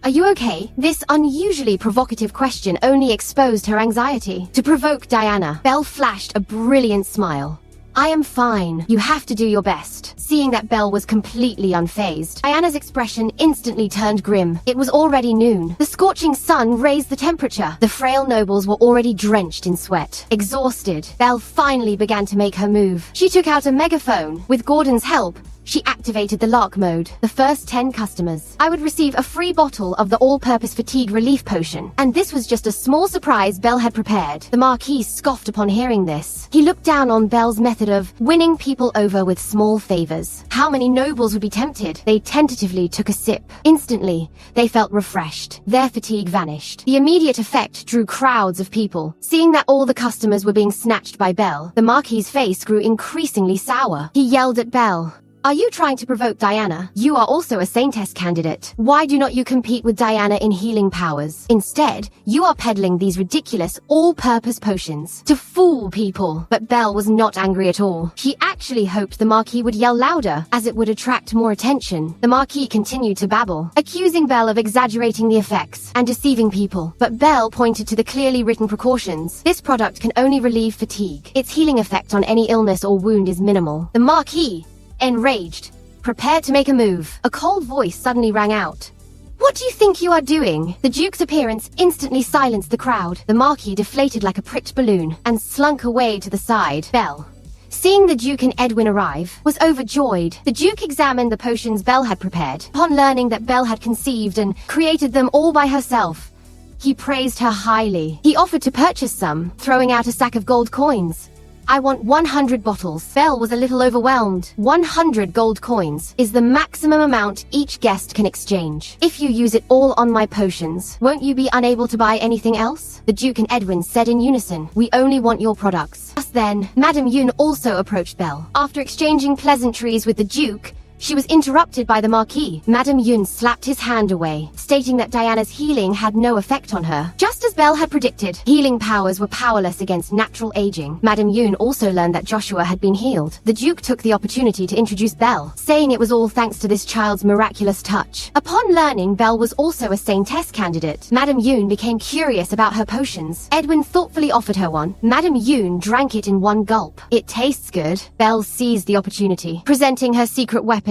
are you okay?" This unusually provocative question only exposed her anxiety. To provoke Diana, Belle flashed a brilliant smile. "I am fine. You have to do your best." Seeing that Belle was completely unfazed, Diana's expression instantly turned grim. It was already noon. The scorching sun raised the temperature. The frail nobles were already drenched in sweat. Exhausted, Belle finally began to make her move. She took out a megaphone. With Gordon's help, she activated the lark mode. "The first 10 customers, I would receive a free bottle of the all-purpose fatigue relief potion." And this was just a small surprise Belle had prepared. The Marquis scoffed upon hearing this. He looked down on Belle's method of winning people over with small favors. How many nobles would be tempted? They tentatively took a sip. Instantly, they felt refreshed. Their fatigue vanished. The immediate effect drew crowds of people. Seeing that all the customers were being snatched by Belle, the Marquis's face grew increasingly sour. He yelled at Belle, "Are you trying to provoke Diana? You are also a Saintess candidate. Why do not you compete with Diana in healing powers? Instead, you are peddling these ridiculous all-purpose potions to fool people." But Belle was not angry at all. She actually hoped the Marquis would yell louder, as it would attract more attention. The Marquis continued to babble, accusing Belle of exaggerating the effects and deceiving people. But Belle pointed to the clearly written precautions. "This product can only relieve fatigue. Its healing effect on any illness or wound is minimal." The Marquis, enraged, prepared to make a move. A cold voice suddenly rang out. "What do you think you are doing?" The Duke's appearance instantly silenced the crowd. The Marquis deflated like a pricked balloon and slunk away to the side. Belle, seeing the Duke and Edwin arrive, was overjoyed. The Duke examined the potions Belle had prepared. Upon learning that Belle had conceived and created them all by herself, he praised her highly. He offered to purchase some, throwing out a sack of gold coins. I want 100 bottles. Belle was a little overwhelmed. 100 gold coins is the maximum amount each guest can exchange. If you use it all on my potions, won't you be unable to buy anything else? The Duke and Edwin said in unison, we only want your products. Just then, Madame Yun also approached Belle. After exchanging pleasantries with the Duke, she was interrupted by the Marquis. Madame Yun slapped his hand away, stating that Diana's healing had no effect on her. Just as Belle had predicted, healing powers were powerless against natural aging. Madame Yun also learned that Joshua had been healed. The Duke took the opportunity to introduce Belle, saying it was all thanks to this child's miraculous touch. Upon learning Belle was also a Saintess candidate, Madame Yun became curious about her potions. Edwin thoughtfully offered her one. Madame Yun drank it in one gulp. It tastes good. Belle seized the opportunity, presenting her secret weapon.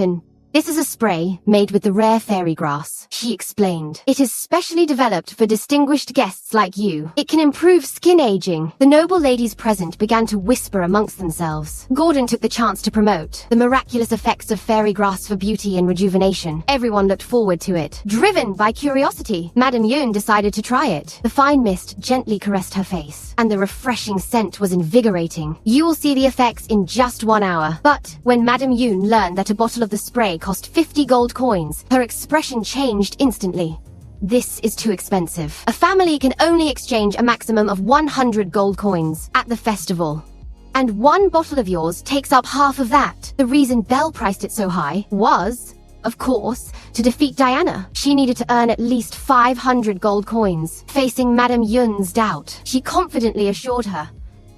This is a spray made with the rare fairy grass, she explained. It is specially developed for distinguished guests like you. It can improve skin aging. The noble ladies present began to whisper amongst themselves. Gordon took the chance to promote the miraculous effects of fairy grass for beauty and rejuvenation. Everyone looked forward to it. Driven by curiosity, Madame Yun decided to try it. The fine mist gently caressed her face, and the refreshing scent was invigorating. You will see the effects in just 1 hour. But when Madame Yun learned that a bottle of the spray cost 50 gold coins, her expression changed instantly. This is too expensive. A family can only exchange a maximum of 100 gold coins at the festival. And one bottle of yours takes up half of that. The reason Belle priced it so high was, of course, to defeat Diana. She needed to earn at least 500 gold coins. Facing Madame Yun's doubt, she confidently assured her,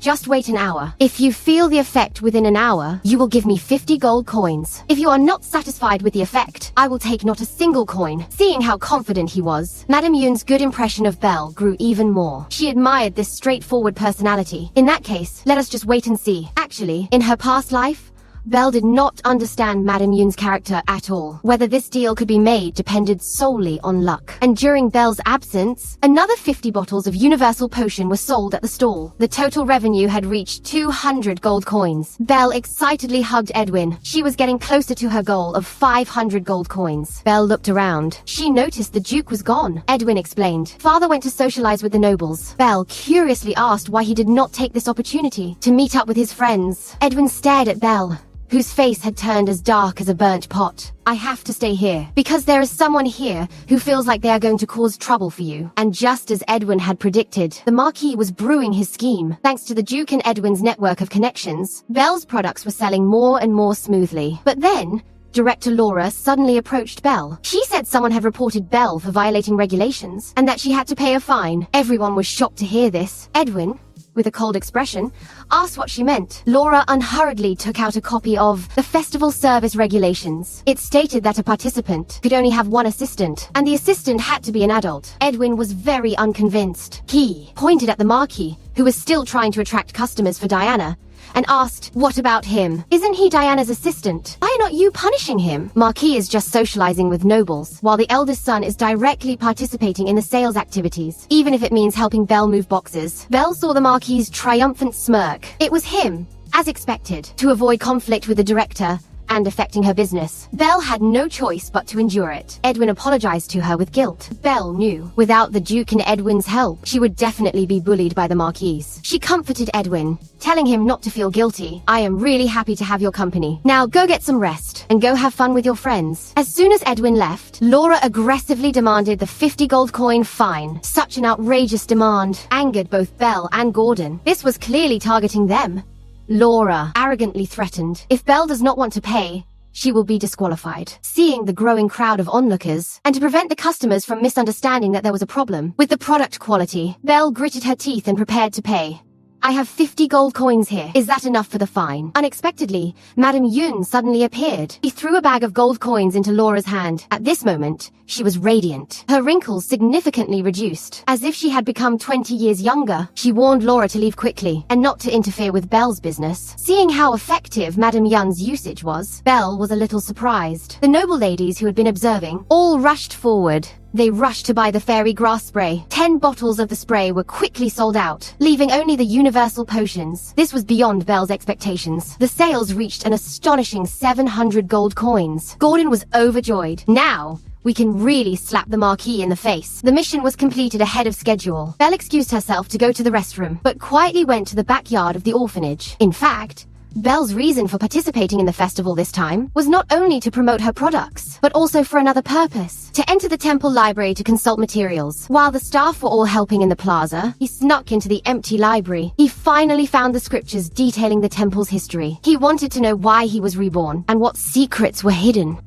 just wait an hour. If you feel the effect within an hour, you will give me 50 gold coins. If you are not satisfied with the effect, I will take not a single coin. Seeing how confident he was, Madame Yun's good impression of Belle grew even more. She admired this straightforward personality. In that case, let us just wait and see. Actually, in her past life, Belle did not understand Madame Yun's character at all. Whether this deal could be made depended solely on luck. And during Belle's absence, another 50 bottles of universal potion were sold at the stall. The total revenue had reached 200 gold coins. Belle excitedly hugged Edwin. She was getting closer to her goal of 500 gold coins. Belle looked around. She noticed the Duke was gone. Edwin explained. Father went to socialize with the nobles. Belle curiously asked why he did not take this opportunity to meet up with his friends. Edwin stared at Belle, whose face had turned as dark as a burnt pot. I have to stay here, because there is someone here who feels like they are going to cause trouble for you. And just as Edwin had predicted, the Marquis was brewing his scheme. Thanks to the Duke and Edwin's network of connections, Belle's products were selling more and more smoothly. But then, Director Laura suddenly approached Belle. She said someone had reported Belle for violating regulations, and that she had to pay a fine. Everyone was shocked to hear this. Edwin, with a cold expression, asked what she meant. Laura unhurriedly took out a copy of the Festival Service Regulations. It stated that a participant could only have one assistant, and the assistant had to be an adult. Edwin was very unconvinced. He pointed at the Marquis, who was still trying to attract customers for Diana, and asked, what about him? Isn't he Diana's assistant? Why are not you punishing him? Marquis is just socializing with nobles, while the eldest son is directly participating in the sales activities, even if it means helping Belle move boxes. Belle saw the Marquis's triumphant smirk. It was him, as expected, to avoid conflict with the director and affecting her business. Belle had no choice but to endure it. Edwin apologized to her with guilt. Belle knew, without the Duke and Edwin's help, she would definitely be bullied by the Marquis. She comforted Edwin, telling him not to feel guilty. I am really happy to have your company. Now go get some rest, and go have fun with your friends. As soon as Edwin left, Laura aggressively demanded the 50 gold coin fine. Such an outrageous demand angered both Belle and Gordon. This was clearly targeting them. Laura arrogantly threatened, if Belle does not want to pay, she will be disqualified. Seeing the growing crowd of onlookers, and to prevent the customers from misunderstanding that there was a problem with the product quality, Belle gritted her teeth and prepared to pay. I have 50 gold coins here. Is that enough for the fine? Unexpectedly, Madame Yun suddenly appeared. He threw a bag of gold coins into Laura's hand. At this moment, she was radiant. Her wrinkles significantly reduced, as if she had become 20 years younger. She warned Laura to leave quickly, and not to interfere with Belle's business. Seeing how effective Madame Yun's usage was, Belle was a little surprised. The noble ladies who had been observing all rushed forward. They rushed to buy the fairy grass spray. 10 bottles of the spray were quickly sold out, leaving only the universal potions. This was beyond Belle's expectations. The sales reached an astonishing 700 gold coins. Gordon was overjoyed. Now, we can really slap the Marquis in the face. The mission was completed ahead of schedule. Belle excused herself to go to the restroom, but quietly went to the backyard of the orphanage. In fact, Belle's reason for participating in the festival this time was not only to promote her products, but also for another purpose: to enter the temple library to consult materials. While the staff were all helping in the plaza, he snuck into the empty library. He finally found the scriptures detailing the temple's history. He wanted to know why he was reborn and what secrets were hidden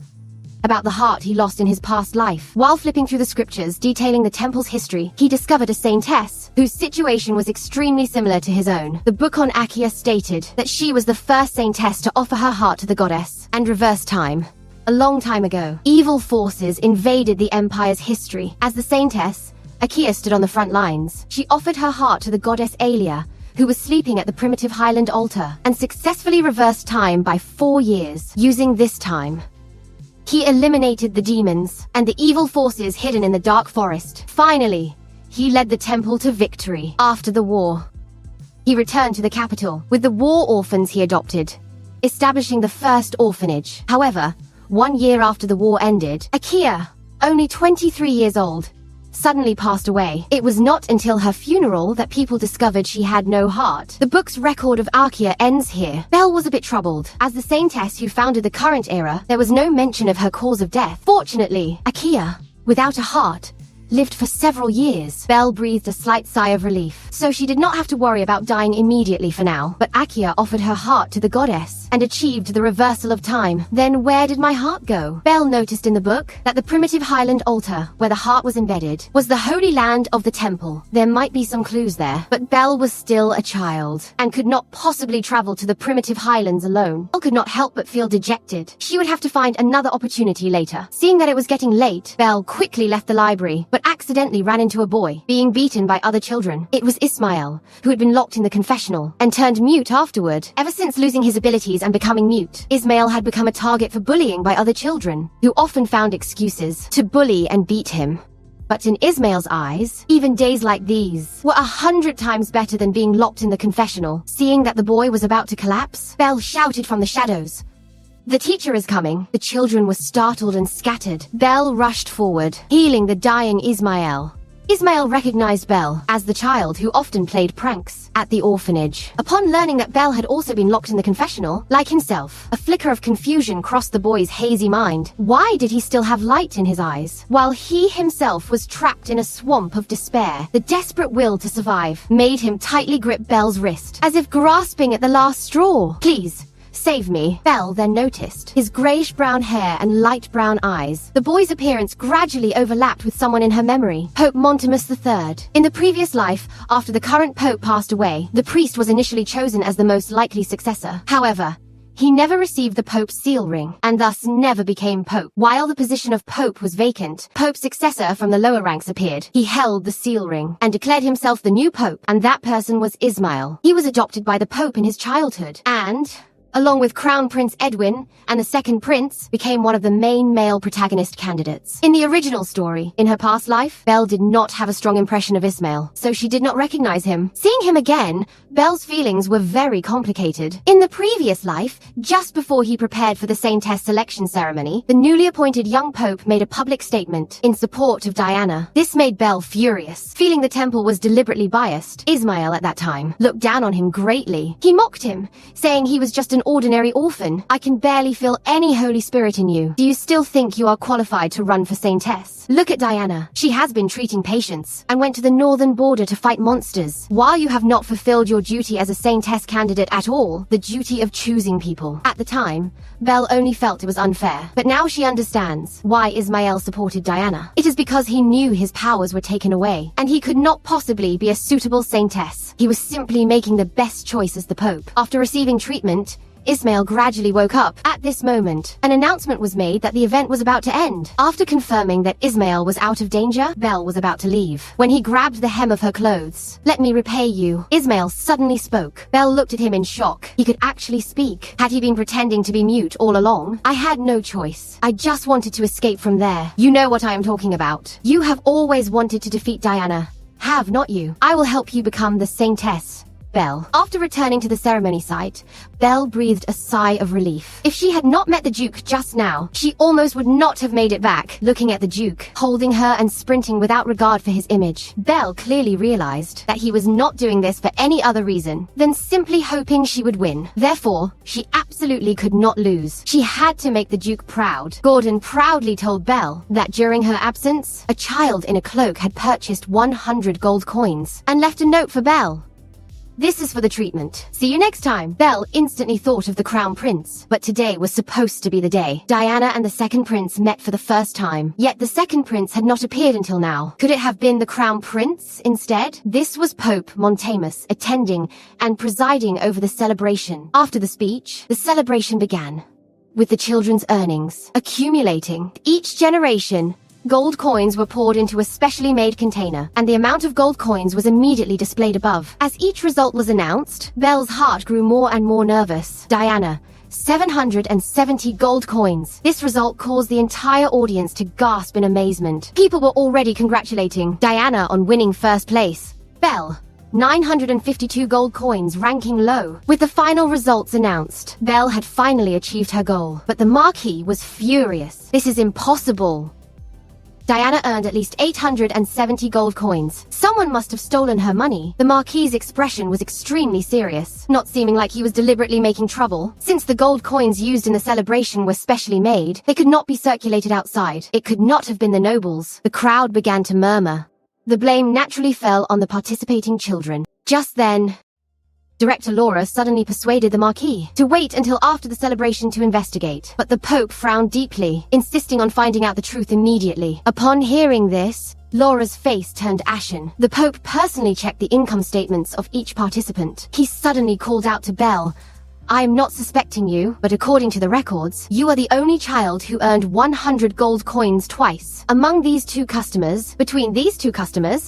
about the heart he lost in his past life. While flipping through the scriptures detailing the temple's history, he discovered a saintess whose situation was extremely similar to his own. The book on Akia stated that she was the first saintess to offer her heart to the goddess and reverse time. A long time ago, evil forces invaded the empire's history. As the saintess, Akia stood on the front lines. She offered her heart to the goddess Alia, who was sleeping at the primitive Highland altar, and successfully reversed time by 4 years. Using this time, he eliminated the demons and the evil forces hidden in the dark forest. Finally, he led the temple to victory. After the war, he returned to the capital with the war orphans he adopted, establishing the first orphanage. However, 1 year after the war ended, Akia, only 23 years old, suddenly passed away. It was not until her funeral that people discovered she had no heart. The book's record of Akia ends here. Belle was a bit troubled. As the saintess who founded the current era, there was no mention of her cause of death. Fortunately, Akia, without a heart, lived for several years. Belle breathed a slight sigh of relief, so she did not have to worry about dying immediately for now. But Akia offered her heart to the goddess and achieved the reversal of time. Then where did my heart go? Belle noticed in the book that the primitive Highland altar, where the heart was embedded, was the holy land of the temple. There might be some clues there, but Belle was still a child and could not possibly travel to the primitive Highlands alone. Belle could not help but feel dejected. She would have to find another opportunity later. Seeing that it was getting late, Belle quickly left the library, but accidentally ran into a boy being beaten by other children. It was Ismail, who had been locked in the confessional and turned mute afterward. Ever since losing his abilities and becoming mute, Ismail had become a target for bullying by other children, who often found excuses to bully and beat him. But in Ismail's eyes, even days like these were 100 times better than being locked in the confessional. Seeing that the boy was about to collapse, Belle shouted from the shadows, "The teacher is coming." The children were startled and scattered. Belle rushed forward, healing the dying Ismail. Ismail recognized Belle as the child who often played pranks at the orphanage. Upon learning that Belle had also been locked in the confessional, like himself, a flicker of confusion crossed the boy's hazy mind. Why did he still have light in his eyes, while he himself was trapped in a swamp of despair? The desperate will to survive made him tightly grip Belle's wrist, as if grasping at the last straw. "Please, save me." Belle then noticed his grayish-brown hair and light brown eyes. The boy's appearance gradually overlapped with someone in her memory, Pope Montimus III. In the previous life, after the current pope passed away, the priest was initially chosen as the most likely successor. However, he never received the pope's seal ring, and thus never became pope. While the position of pope was vacant, pope's successor from the lower ranks appeared. He held the seal ring and declared himself the new pope, and that person was Ismail. He was adopted by the pope in his childhood, and along with Crown Prince Edwin and the second prince, became one of the main male protagonist candidates. In the original story, in her past life, Belle did not have a strong impression of Ismail, so she did not recognize him. Seeing him again, Belle's feelings were very complicated. In the previous life, just before he prepared for the saintess selection ceremony, the newly appointed young pope made a public statement in support of Diana. This made Belle furious. Feeling the temple was deliberately biased, Ismail at that time looked down on him greatly. He mocked him, saying he was just an ordinary orphan. "I can barely feel any Holy Spirit in you. Do you still think you are qualified to run for saintess? Look at Diana. She has been treating patients and went to the northern border to fight monsters. While you have not fulfilled your duty as a saintess candidate at all, the duty of choosing people." At the time, Belle only felt it was unfair, but now she understands why Ismail supported Diana. It is because he knew his powers were taken away, and he could not possibly be a suitable saintess. He was simply making the best choice as the pope. After receiving treatment, Ismail gradually woke up. At this moment, an announcement was made that the event was about to end. After confirming that Ismail was out of danger, Belle was about to leave when he grabbed the hem of her clothes. "Let me repay you," Ismail suddenly spoke. Belle looked at him in shock. He could actually speak. Had he been pretending to be mute all along? "I had no choice. I just wanted to escape from there. You know what I am talking about. You have always wanted to defeat Diana. Have not you? I will help you become the Saintess." Belle. After returning to the ceremony site, Belle breathed a sigh of relief. If she had not met the Duke just now, she almost would not have made it back. Looking at the Duke, holding her and sprinting without regard for his image, Belle clearly realized that he was not doing this for any other reason than simply hoping she would win. Therefore, she absolutely could not lose. She had to make the Duke proud. Gordon proudly told Belle that during her absence, a child in a cloak had purchased 100 gold coins and left a note for Belle. "This is for the treatment. See you next time." Belle instantly thought of the Crown Prince, but today was supposed to be the day. Diana and the second prince met for the first time, yet the second prince had not appeared until now. Could it have been the Crown Prince instead? This was Pope Montemus attending and presiding over the celebration. After the speech, the celebration began, with the children's earnings accumulating. Each generation, gold coins were poured into a specially made container, and the amount of gold coins was immediately displayed above. As each result was announced, Belle's heart grew more and more nervous. Diana, 770 gold coins. This result caused the entire audience to gasp in amazement. People were already congratulating Diana on winning first place. Belle, 952 gold coins, ranking low. With the final results announced, Belle had finally achieved her goal, but the Marquis was furious. "This is impossible. Diana earned at least 870 gold coins. Someone must have stolen her money." The Marquis's expression was extremely serious, not seeming like he was deliberately making trouble. Since the gold coins used in the celebration were specially made, they could not be circulated outside. It could not have been the nobles. The crowd began to murmur. The blame naturally fell on the participating children. Just then, Director Laura suddenly persuaded the Marquis to wait until after the celebration to investigate. But the Pope frowned deeply, insisting on finding out the truth immediately. Upon hearing this, Laura's face turned ashen. The Pope personally checked the income statements of each participant. He suddenly called out to Belle, "I am not suspecting you, but according to the records, you are the only child who earned 100 gold coins twice. Among these two customers,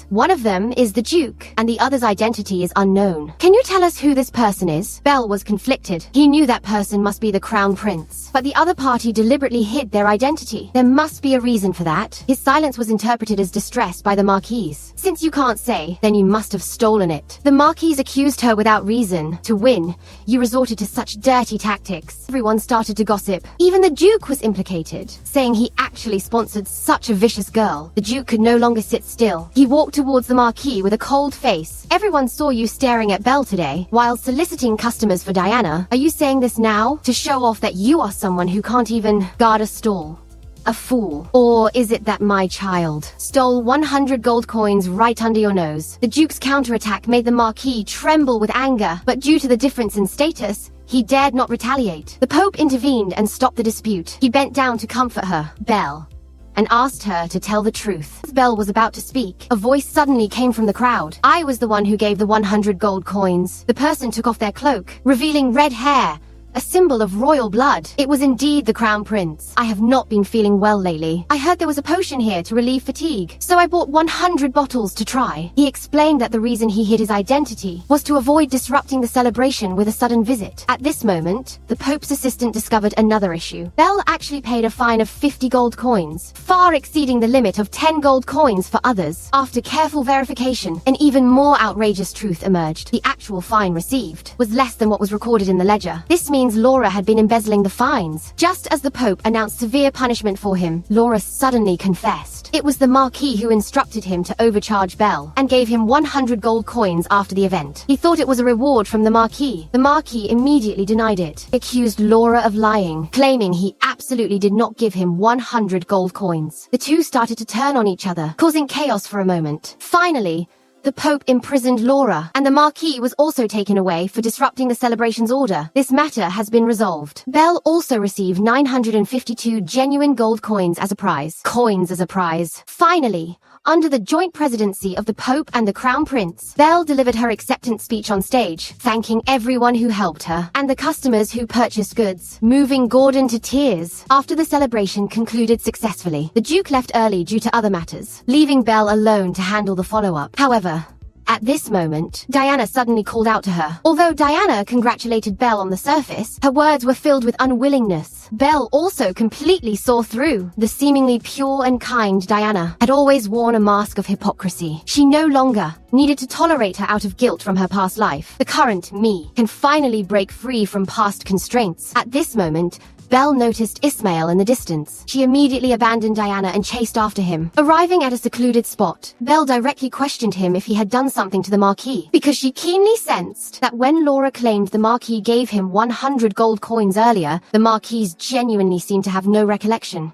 one of them is the Duke, and the other's identity is unknown. Can you tell us who this person is?" Belle was conflicted. He knew that person must be the Crown Prince, but the other party deliberately hid their identity. There must be a reason for that. His silence was interpreted as distress by the Marquis. "Since you can't say, then you must have stolen it." The Marquis accused her without reason. "To win, you resorted to such dirty tactics." Everyone started to gossip. Even the Duke was implicated, saying he actually sponsored such a vicious girl. The Duke could no longer sit still. He walked towards the Marquis with a cold face. "Everyone saw you staring at Belle today, while soliciting customers for Diana. Are you saying this now to show off that you are someone who can't even guard a stall? A fool. Or is it that my child stole 100 gold coins right under your nose?" The Duke's counterattack made the Marquis tremble with anger, but due to the difference in status, he dared not retaliate. The Pope intervened and stopped the dispute. He bent down to comfort her, Belle, and asked her to tell the truth. As Belle was about to speak, a voice suddenly came from the crowd. "I was the one who gave the 100 gold coins." The person took off their cloak, revealing red hair, a symbol of royal blood. It was indeed the Crown Prince. "I have not been feeling well lately. I heard there was a potion here to relieve fatigue, so I bought 100 bottles to try." He explained that the reason he hid his identity was to avoid disrupting the celebration with a sudden visit. At this moment, the Pope's assistant discovered another issue. Belle actually paid a fine of 50 gold coins, far exceeding the limit of 10 gold coins for others. After careful verification, an even more outrageous truth emerged. The actual fine received was less than what was recorded in the ledger. This means Laura had been embezzling the fines. Just as the Pope announced severe punishment for him, Laura suddenly confessed. It was the Marquis who instructed him to overcharge Belle and gave him 100 gold coins after the event. He thought it was a reward from the Marquis. The Marquis immediately denied it. He accused Laura of lying, claiming he absolutely did not give him 100 gold coins. The two started to turn on each other, causing chaos for a moment. Finally, the Pope imprisoned Laura, and the Marquis was also taken away for disrupting the celebration's order. This matter has been resolved. Belle also received 952 genuine gold coins as a prize. Finally, Under the joint presidency of the Pope and the Crown Prince, Belle delivered her acceptance speech on stage, thanking everyone who helped her and the customers who purchased goods, moving Gordon to tears. After the celebration concluded successfully, the Duke left early due to other matters, leaving Belle alone to handle the follow-up. However, at this moment, Diana suddenly called out to her. Although Diana congratulated Belle on the surface, her words were filled with unwillingness. Belle also completely saw through. The seemingly pure and kind Diana had always worn a mask of hypocrisy. She no longer needed to tolerate her out of guilt from her past life. The current me can finally break free from past constraints. At this moment, Belle noticed Ismail in the distance. She immediately abandoned Diana and chased after him. Arriving at a secluded spot, Belle directly questioned him if he had done something to the Marquis, because she keenly sensed that when Laura claimed the Marquis gave him 100 gold coins earlier, the Marquis genuinely seemed to have no recollection.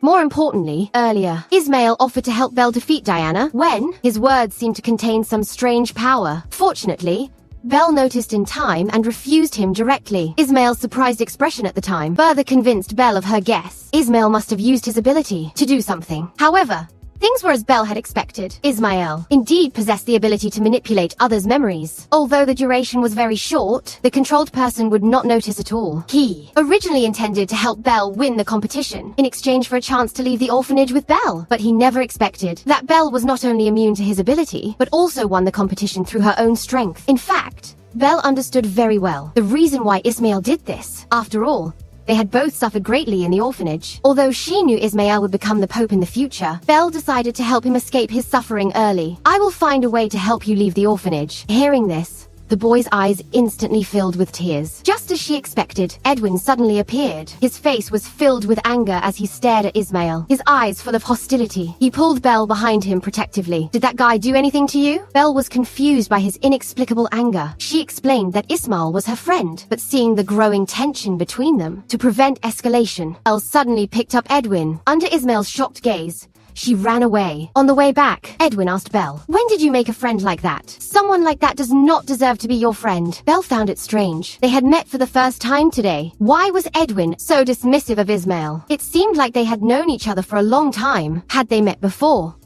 More importantly, earlier, Ismail offered to help Belle defeat Diana when his words seemed to contain some strange power. Fortunately, Belle noticed in time and refused him directly. Ismail's surprised expression at the time further convinced Belle of her guess. Ismail must have used his ability to do something. However, things were as Belle had expected. Ismail indeed possessed the ability to manipulate others' memories. Although the duration was very short, the controlled person would not notice at all. He originally intended to help Belle win the competition in exchange for a chance to leave the orphanage with Belle, but he never expected that Belle was not only immune to his ability, but also won the competition through her own strength. In fact, Belle understood very well the reason why Ismail did this. After all, they had both suffered greatly in the orphanage. Although she knew Ismail would become the Pope in the future, Belle decided to help him escape his suffering early. "I will find a way to help you leave the orphanage." Hearing this, the boy's eyes instantly filled with tears. Just as she expected, Edwin suddenly appeared. His face was filled with anger as he stared at Ismail, his eyes full of hostility. He pulled Belle behind him protectively. "Did that guy do anything to you?" Belle was confused by his inexplicable anger. She explained that Ismail was her friend, but seeing the growing tension between them, to prevent escalation, Belle suddenly picked up Edwin. Under Ismail's shocked gaze, she ran away. On the way back, Edwin asked Belle, "When did you make a friend like that? Someone like that does not deserve to be your friend." Belle found it strange. They had met for the first time today. Why was Edwin so dismissive of Ismail? It seemed like they had known each other for a long time. Had they met before?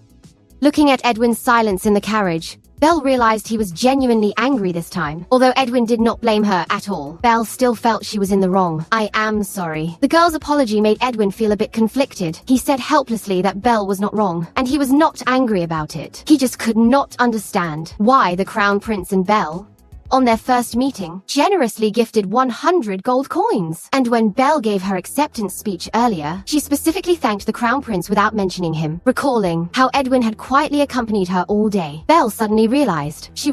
Looking at Edwin's silence in the carriage, Belle realized he was genuinely angry this time. Although Edwin did not blame her at all, Belle still felt she was in the wrong. "I am sorry." The girl's apology made Edwin feel a bit conflicted. He said helplessly that Belle was not wrong, and he was not angry about it. He just could not understand why the Crown Prince and Belle, on their first meeting, generously gifted 100 gold coins. And when Belle gave her acceptance speech earlier, she specifically thanked the Crown Prince without mentioning him, recalling how Edwin had quietly accompanied her all day. Belle suddenly realized she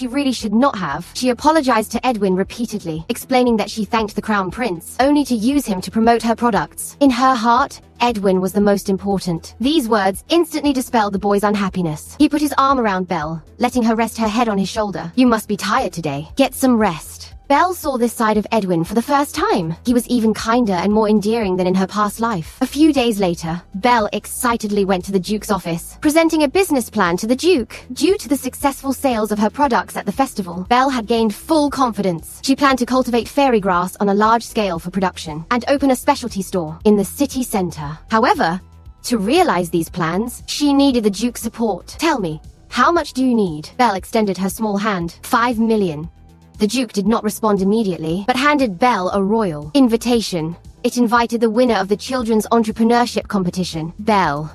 really should not have. She apologized to Edwin repeatedly, explaining that she thanked the Crown Prince only to use him to promote her products. In her heart, Edwin was the most important. These words instantly dispelled the boy's unhappiness. He put his arm around Belle, letting her rest her head on his shoulder. "You must be tired today. Get some rest." Belle saw this side of Edwin for the first time. He was even kinder and more endearing than in her past life. A few days later, Belle excitedly went to the Duke's office, presenting a business plan to the Duke. Due to the successful sales of her products at the festival, Belle had gained full confidence. She planned to cultivate fairy grass on a large scale for production and open a specialty store in the city center. However, to realize these plans, she needed the Duke's support. "Tell me, how much do you need?" Belle extended her small hand. 5 million. The Duke did not respond immediately, but handed Belle a royal invitation. It invited the winner of the children's entrepreneurship competition, Belle,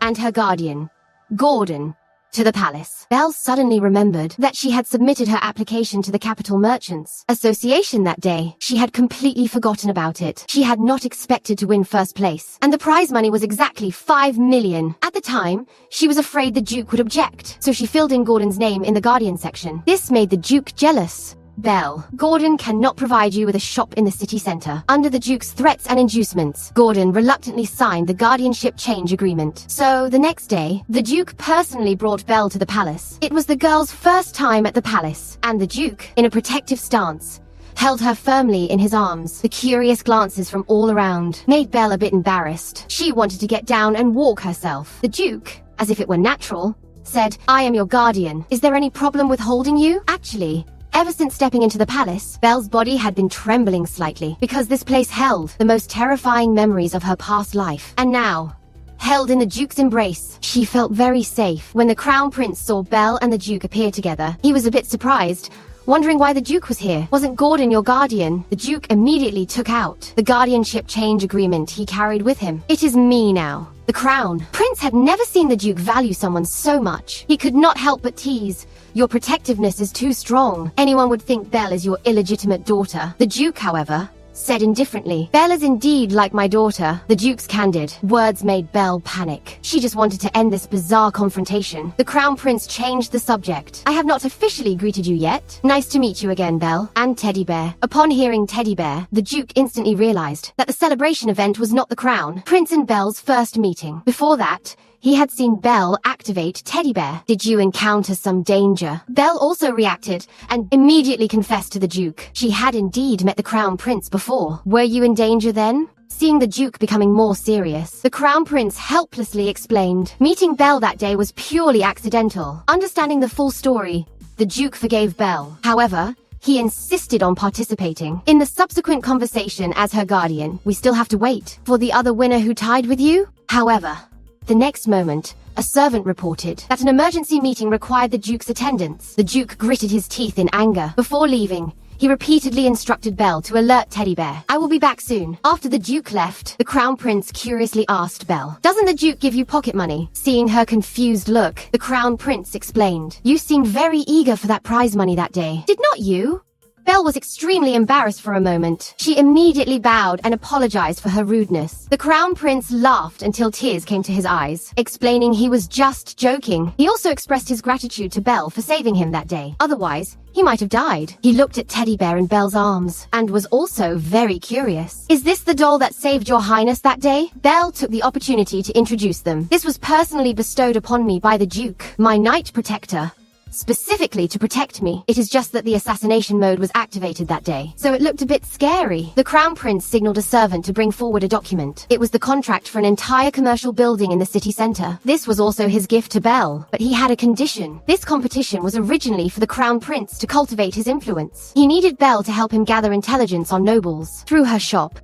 and her guardian, Gordon, to the palace. Belle suddenly remembered that she had submitted her application to the Capital Merchants Association that day. She had completely forgotten about it. She had not expected to win first place, and the prize money was exactly 5 million. At the time, she was afraid the Duke would object, so she filled in Gordon's name in the Guardian section. This made the Duke jealous. "Belle, Gordon cannot provide you with a shop in the city center." Under the Duke's threats and inducements, Gordon reluctantly signed the guardianship change agreement. So, the next day, the Duke personally brought Belle to the palace. It was the girl's first time at the palace, and the Duke, in a protective stance, held her firmly in his arms. The curious glances from all around made Belle a bit embarrassed. She wanted to get down and walk herself. The Duke, as if it were natural, said, "I am your guardian. Is there any problem with holding you?" Actually, ever since stepping into the palace, Belle's body had been trembling slightly, because this place held the most terrifying memories of her past life. And now, held in the Duke's embrace. She felt very safe. When the Crown Prince saw Belle and the Duke appear together, he was a bit surprised, wondering why the Duke was here. "Wasn't Gordon your guardian?" The Duke immediately took out the guardianship change agreement he carried with him. "It is me now, the Crown." Prince had never seen the Duke value someone so much. He could not help but tease, "Your protectiveness is too strong. Anyone would think Belle is your illegitimate daughter." The Duke, however, said indifferently, "Belle is indeed like my daughter." The Duke's candid words made Belle panic. She just wanted to end this bizarre confrontation. The Crown Prince changed the subject. "I have not officially greeted you yet. Nice to meet you again, Belle." And Teddy Bear. Upon hearing Teddy Bear, the Duke instantly realized that the celebration event was not the Crown Prince and Belle's first meeting. Before that, he had seen Belle activate Teddy Bear. "Did you encounter some danger?" Belle also reacted and immediately confessed to the Duke. She had indeed met the Crown Prince before. "Were you in danger then?" Seeing the Duke becoming more serious, the Crown Prince helplessly explained. Meeting Belle that day was purely accidental. Understanding the full story, the Duke forgave Belle. However, he insisted on participating in the subsequent conversation as her guardian. "We still have to wait for the other winner who tied with you." However, the next moment, a servant reported that an emergency meeting required the Duke's attendance. The Duke gritted his teeth in anger. Before leaving, he repeatedly instructed Belle to alert Teddy Bear. "I will be back soon." After the Duke left, the Crown Prince curiously asked Belle, "Doesn't the Duke give you pocket money?" Seeing her confused look, the Crown Prince explained, "You seemed very eager for that prize money that day. Did not you?" Belle was extremely embarrassed for a moment. She immediately bowed and apologized for her rudeness. The Crown Prince laughed until tears came to his eyes, explaining he was just joking. He also expressed his gratitude to Belle for saving him that day. Otherwise, he might have died. He looked at Teddy Bear in Belle's arms and was also very curious. "Is this the doll that saved your highness that day?" Belle took the opportunity to introduce them. "This was personally bestowed upon me by the Duke, my knight protector, specifically to protect me. It is just that the assassination mode was activated that day, so it looked a bit scary." The Crown Prince signaled a servant to bring forward a document. It was the contract for an entire commercial building in the city center. This was also his gift to Belle, but he had a condition. This competition was originally for the Crown Prince to cultivate his influence. He needed Belle to help him gather intelligence on nobles through her shop,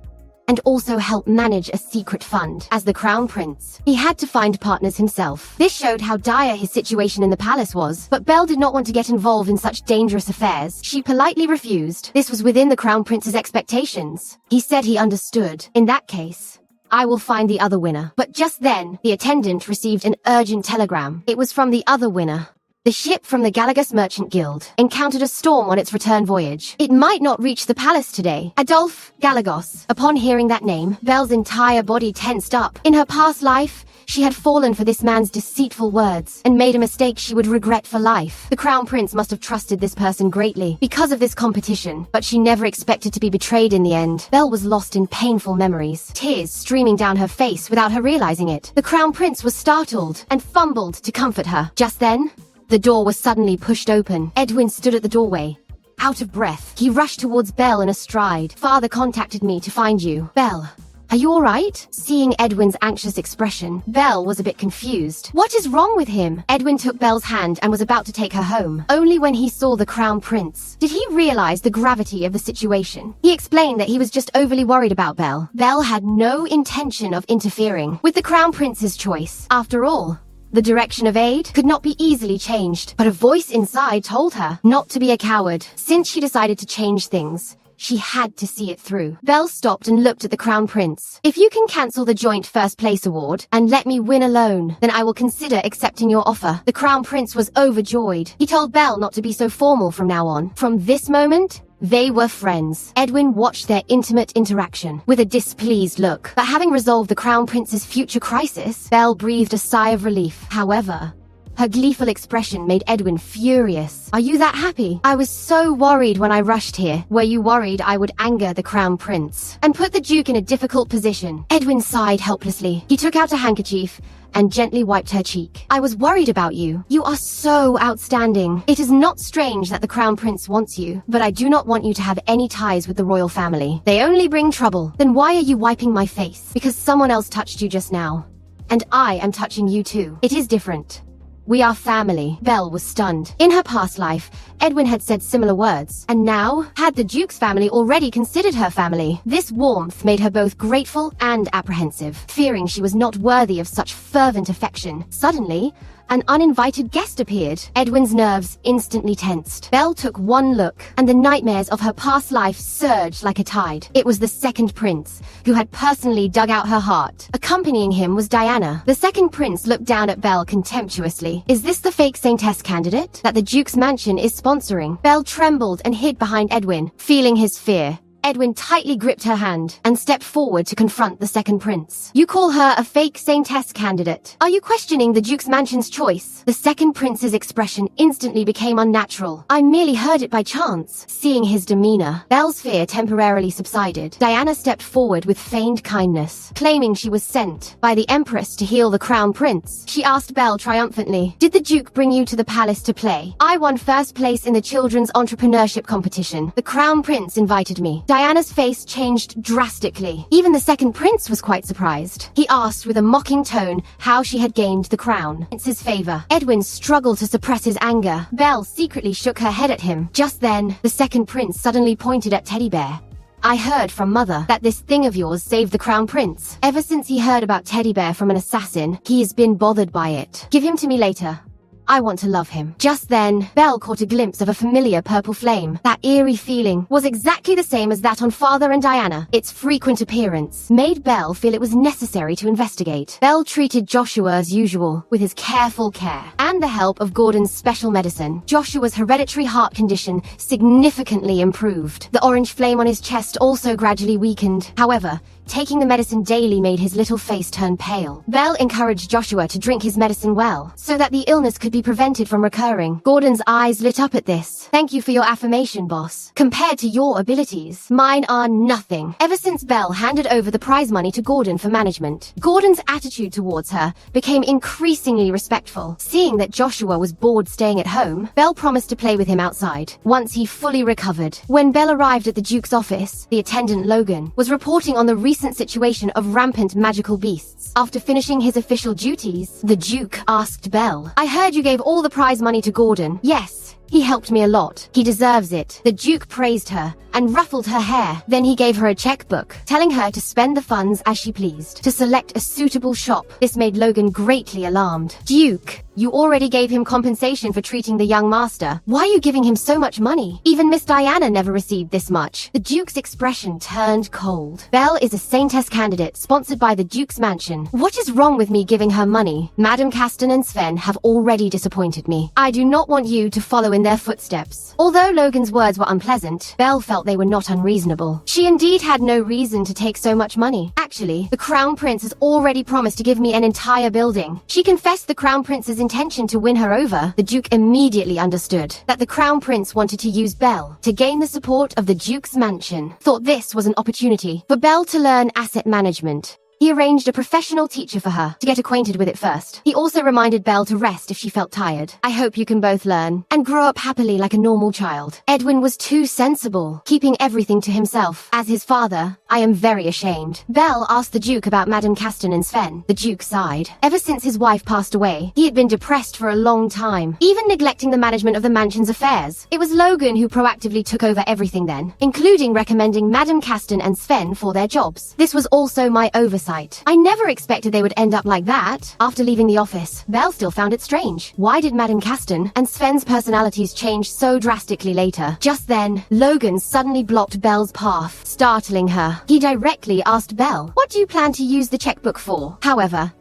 and also help manage a secret fund. As the Crown Prince, he had to find partners himself. This showed how dire his situation in the palace was, but Belle did not want to get involved in such dangerous affairs. She politely refused. This was within the Crown Prince's expectations. He said he understood. "In that case, I will find the other winner." But just then, the attendant received an urgent telegram. It was from the other winner. The ship from the Galagos Merchant Guild encountered a storm on its return voyage. It might not reach the palace today. Adolphe Galagos. Upon hearing that name, Belle's entire body tensed up. In her past life, she had fallen for this man's deceitful words and made a mistake she would regret for life. The Crown Prince must have trusted this person greatly because of this competition, but she never expected to be betrayed in the end. Belle was lost in painful memories, tears streaming down her face without her realizing it. The Crown Prince was startled and fumbled to comfort her. Just then, the door was suddenly pushed open. Edwin stood at the doorway, out of breath. He rushed towards Belle in a stride. "Father contacted me to find you." "Belle, are you alright?" Seeing Edwin's anxious expression, Belle was a bit confused. "What is wrong with him?" Edwin took Belle's hand and was about to take her home. Only when he saw the Crown Prince did he realize the gravity of the situation. He explained that he was just overly worried about Belle. Belle had no intention of interfering with the Crown Prince's choice. After all, the direction of aid could not be easily changed, but a voice inside told her not to be a coward. Since she decided to change things, she had to see it through. Belle stopped and looked at the Crown Prince. "If you can cancel the joint first place award and let me win alone, then I will consider accepting your offer." The Crown Prince was overjoyed. He told Belle not to be so formal from now on. From this moment, they were friends. Edwin watched their intimate interaction with a displeased look. But having resolved the Crown Prince's future crisis, Belle breathed a sigh of relief. However, her gleeful expression made Edwin furious. "Are you that happy? I was so worried when I rushed here." "Were you worried I would anger the Crown Prince and put the Duke in a difficult position?" Edwin sighed helplessly. He took out a handkerchief and gently wiped her cheek. "I was worried about you. You are so outstanding. It is not strange that the Crown Prince wants you, but I do not want you to have any ties with the royal family. They only bring trouble." "Then why are you wiping my face?" "Because someone else touched you just now. And I am touching you too. It is different. We are family. Belle was stunned. In her past life, Edwin had said similar words, and now had the Duke's family already considered her family. This warmth made her both grateful and apprehensive, fearing she was not worthy of such fervent affection. Suddenly, an uninvited guest appeared. Edwin's nerves instantly tensed. Belle took one look, and the nightmares of her past life surged like a tide. It was the second prince, who had personally dug out her heart. Accompanying him was Diana. The second prince looked down at Belle contemptuously. Is this the fake Saintess candidate that the Duke's mansion is sponsoring? Belle trembled and hid behind Edwin, feeling his fear. Edwin tightly gripped her hand and stepped forward to confront the second prince. You call her a fake Saintess candidate? Are you questioning the Duke's mansion's choice? The second prince's expression instantly became unnatural. I merely heard it by chance. Seeing his demeanor, Belle's fear temporarily subsided. Diana stepped forward with feigned kindness, claiming she was sent by the Empress to heal the Crown Prince. She asked Belle triumphantly, did the Duke bring you to the palace to play? I won first place in the children's entrepreneurship competition. The Crown Prince invited me. Diana's face changed drastically. Even the second prince was quite surprised. He asked with a mocking tone how she had gained the crown. It's his favor. Edwin struggled to suppress his anger. Belle secretly shook her head at him. Just then, the second prince suddenly pointed at Teddy Bear. I heard from Mother that this thing of yours saved the Crown Prince. Ever since he heard about Teddy Bear from an assassin, he has been bothered by it. Give him to me later. I want to love him. Just then, Belle caught a glimpse of a familiar purple flame. That eerie feeling was exactly the same as that on Father and Diana. Its frequent appearance made Belle feel it was necessary to investigate. Belle treated Joshua as usual, with his careful care, and the help of Gordon's special medicine. Joshua's hereditary heart condition significantly improved. The orange flame on his chest also gradually weakened. However, taking the medicine daily made his little face turn pale. Belle encouraged Joshua to drink his medicine well, so that the illness could be prevented from recurring. Gordon's eyes lit up at this. Thank you for your affirmation, boss. Compared to your abilities, mine are nothing. Ever since Belle handed over the prize money to Gordon for management, Gordon's attitude towards her became increasingly respectful. Seeing that Joshua was bored staying at home, Belle promised to play with him outside, once he fully recovered. When Belle arrived at the Duke's office, the attendant Logan was reporting on the recent situation of rampant magical beasts. After finishing his official duties, the Duke asked Belle, I heard you gave all the prize money to Gordon. Yes, he helped me a lot. He deserves it. The Duke praised her and ruffled her hair. Then he gave her a checkbook, telling her to spend the funds as she pleased, to select a suitable shop. This made Logan greatly alarmed. Duke, you already gave him compensation for treating the young master. Why are you giving him so much money? Even Miss Diana never received this much. The Duke's expression turned cold. Belle is a Saintess candidate sponsored by the Duke's mansion. What is wrong with me giving her money? Madame Caston and Sven have already disappointed me. I do not want you to follow in their footsteps. Although Logan's words were unpleasant, Belle felt they were not unreasonable. She indeed had no reason to take so much money. Actually, the Crown Prince has already promised to give me an entire building. She confessed the Crown Prince's intention to win her over. The Duke immediately understood that the Crown Prince wanted to use Belle to gain the support of the Duke's mansion. Thought this was an opportunity for Belle to learn asset management. He arranged a professional teacher for her to get acquainted with it first. He also reminded Belle to rest if she felt tired. I hope you can both learn and grow up happily like a normal child. Edwin was too sensible, keeping everything to himself. As his father, I am very ashamed. Belle asked the Duke about Madame Caston and Sven. The Duke sighed. Ever since his wife passed away, he had been depressed for a long time, even neglecting the management of the mansion's affairs. It was Logan who proactively took over everything then, including recommending Madame Caston and Sven for their jobs. This was also my oversight. I never expected they would end up like that. After leaving the office, Belle still found it strange. Why did Madame Caston and Sven's personalities change so drastically later? Just then, Logan suddenly blocked Belle's path, startling her. He directly asked Belle, what do you plan to use the checkbook for? However,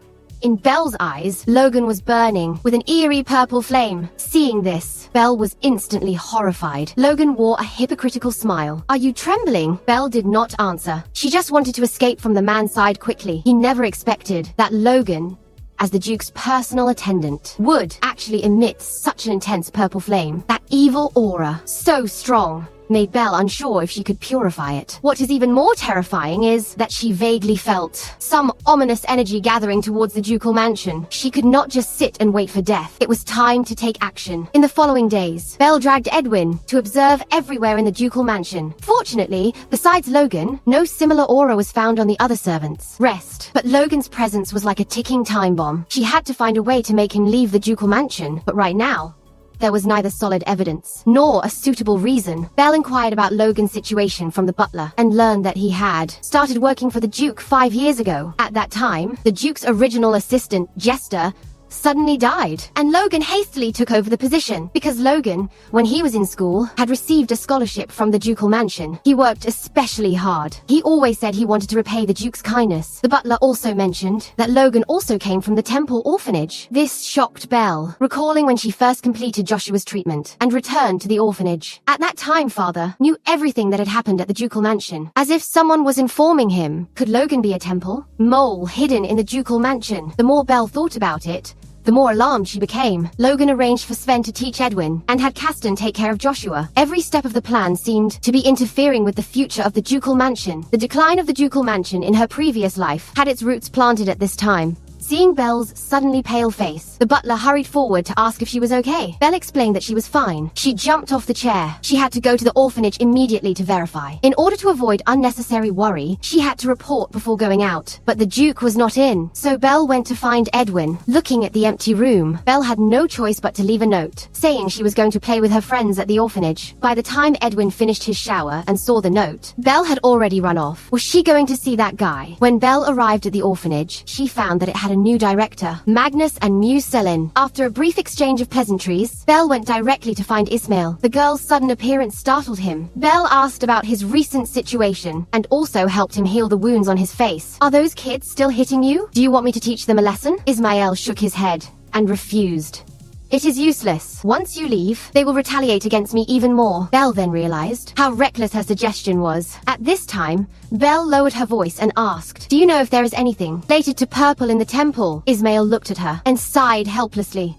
in Belle's eyes, Logan was burning with an eerie purple flame. Seeing this, Belle was instantly horrified. Logan wore a hypocritical smile. Are you trembling? Belle did not answer. She just wanted to escape from the man's side quickly. He never expected that Logan, as the Duke's personal attendant, would actually emit such an intense purple flame. That evil aura, so strong, made Belle unsure if she could purify it. What is even more terrifying is that she vaguely felt some ominous energy gathering towards the ducal mansion. She could not just sit and wait for death. It was time to take action. In the following days, Belle dragged Edwin to observe everywhere in the ducal mansion. Fortunately, besides Logan, no similar aura was found on the other servants. But Logan's presence was like a ticking time bomb. She had to find a way to make him leave the ducal mansion, but right now, there was neither solid evidence, nor a suitable reason. Belle inquired about Logan's situation from the butler, and learned that he had started working for the Duke 5 years ago. At that time, the Duke's original assistant, Jester, suddenly died, and Logan hastily took over the position. Because Logan, when he was in school, had received a scholarship from the ducal mansion, he worked especially hard. He always said he wanted to repay the Duke's kindness. The butler also mentioned that Logan also came from the temple orphanage. This shocked Belle, recalling when she first completed Joshua's treatment and returned to the orphanage. At that time, father knew everything that had happened at the ducal mansion, as if someone was informing him. Could Logan be a temple mole hidden in the ducal mansion? The more Belle thought about it, the more alarmed she became. Logan arranged for Sven to teach Edwin, and had Kasten take care of Joshua. Every step of the plan seemed to be interfering with the future of the ducal mansion. The decline of the ducal mansion in her previous life had its roots planted at this time. Seeing Belle's suddenly pale face, the butler hurried forward to ask if she was okay. Belle explained that she was fine. She jumped off the chair. She had to go to the orphanage immediately to verify. In order to avoid unnecessary worry, she had to report before going out. But the Duke was not in, so Belle went to find Edwin. Looking at the empty room, Belle had no choice but to leave a note, saying she was going to play with her friends at the orphanage. By the time Edwin finished his shower and saw the note, Belle had already run off. Was she going to see that guy? When Belle arrived at the orphanage, she found that it had a new director, Magnus and Muse Selin. After a brief exchange of pleasantries, Belle went directly to find Ismail. The girl's sudden appearance startled him. Belle asked about his recent situation, and also helped him heal the wounds on his face. Are those kids still hitting you? Do you want me to teach them a lesson? Ismail shook his head, and refused. It is useless. Once you leave, they will retaliate against me even more. Belle then realized how reckless her suggestion was. At this time, Belle lowered her voice and asked, "Do you know if there is anything related to purple in the temple?" Ismail looked at her and sighed helplessly.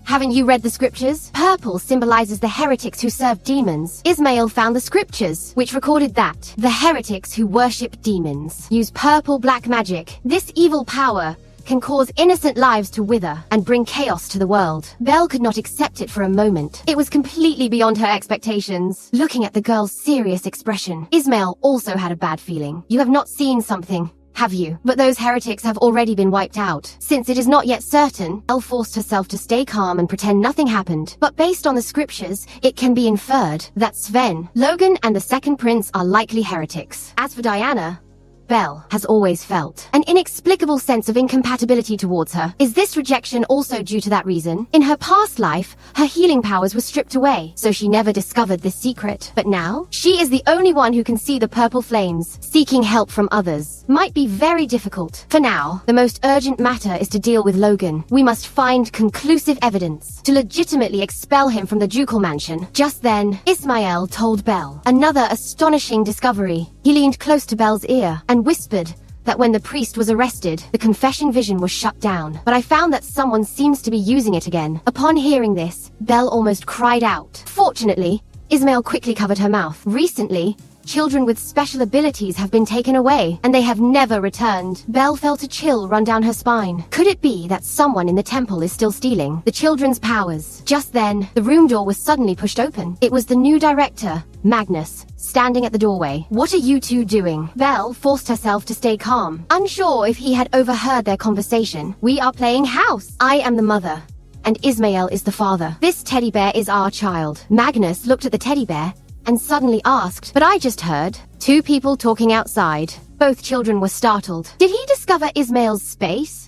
"Haven't you read the scriptures? Purple symbolizes the heretics who serve demons." Ismail found the scriptures, which recorded that the heretics who worship demons use purple black magic. This evil power can cause innocent lives to wither and bring chaos to the world. Belle could not accept it for a moment. It was completely beyond her expectations. Looking at the girl's serious expression, Ismail also had a bad feeling. "You have not seen something, have you? But those heretics have already been wiped out. Since it is not yet certain, Belle forced herself to stay calm and pretend nothing happened. But based on the scriptures, it can be inferred that Sven, Logan, and the second prince are likely heretics. As for Diana, Belle has always felt an inexplicable sense of incompatibility towards her. Is this rejection also due to that reason? In her past life, her healing powers were stripped away, so she never discovered this secret. But now, she is the only one who can see the purple flames. Seeking help from others might be very difficult. For now, the most urgent matter is to deal with Logan. We must find conclusive evidence to legitimately expel him from the ducal mansion." Just then, Ismail told Belle another astonishing discovery. He leaned close to Belle's ear and whispered that when the priest was arrested, the confession vision was shut down. "But I found that someone seems to be using it again." Upon hearing this, Belle almost cried out. Fortunately, Ismail quickly covered her mouth. Recently, children with special abilities have been taken away, and they have never returned. Belle felt a chill run down her spine. Could it be that someone in the temple is still stealing the children's powers? Just then, the room door was suddenly pushed open. It was the new director, Magnus, standing at the doorway. "What are you two doing?" Belle forced herself to stay calm, unsure if he had overheard their conversation. "We are playing house. I am the mother, and Ismail is the father. This teddy bear is our child." Magnus looked at the teddy bear and suddenly asked, "But I just heard two people talking outside." Both children were startled. Did he discover Ismail's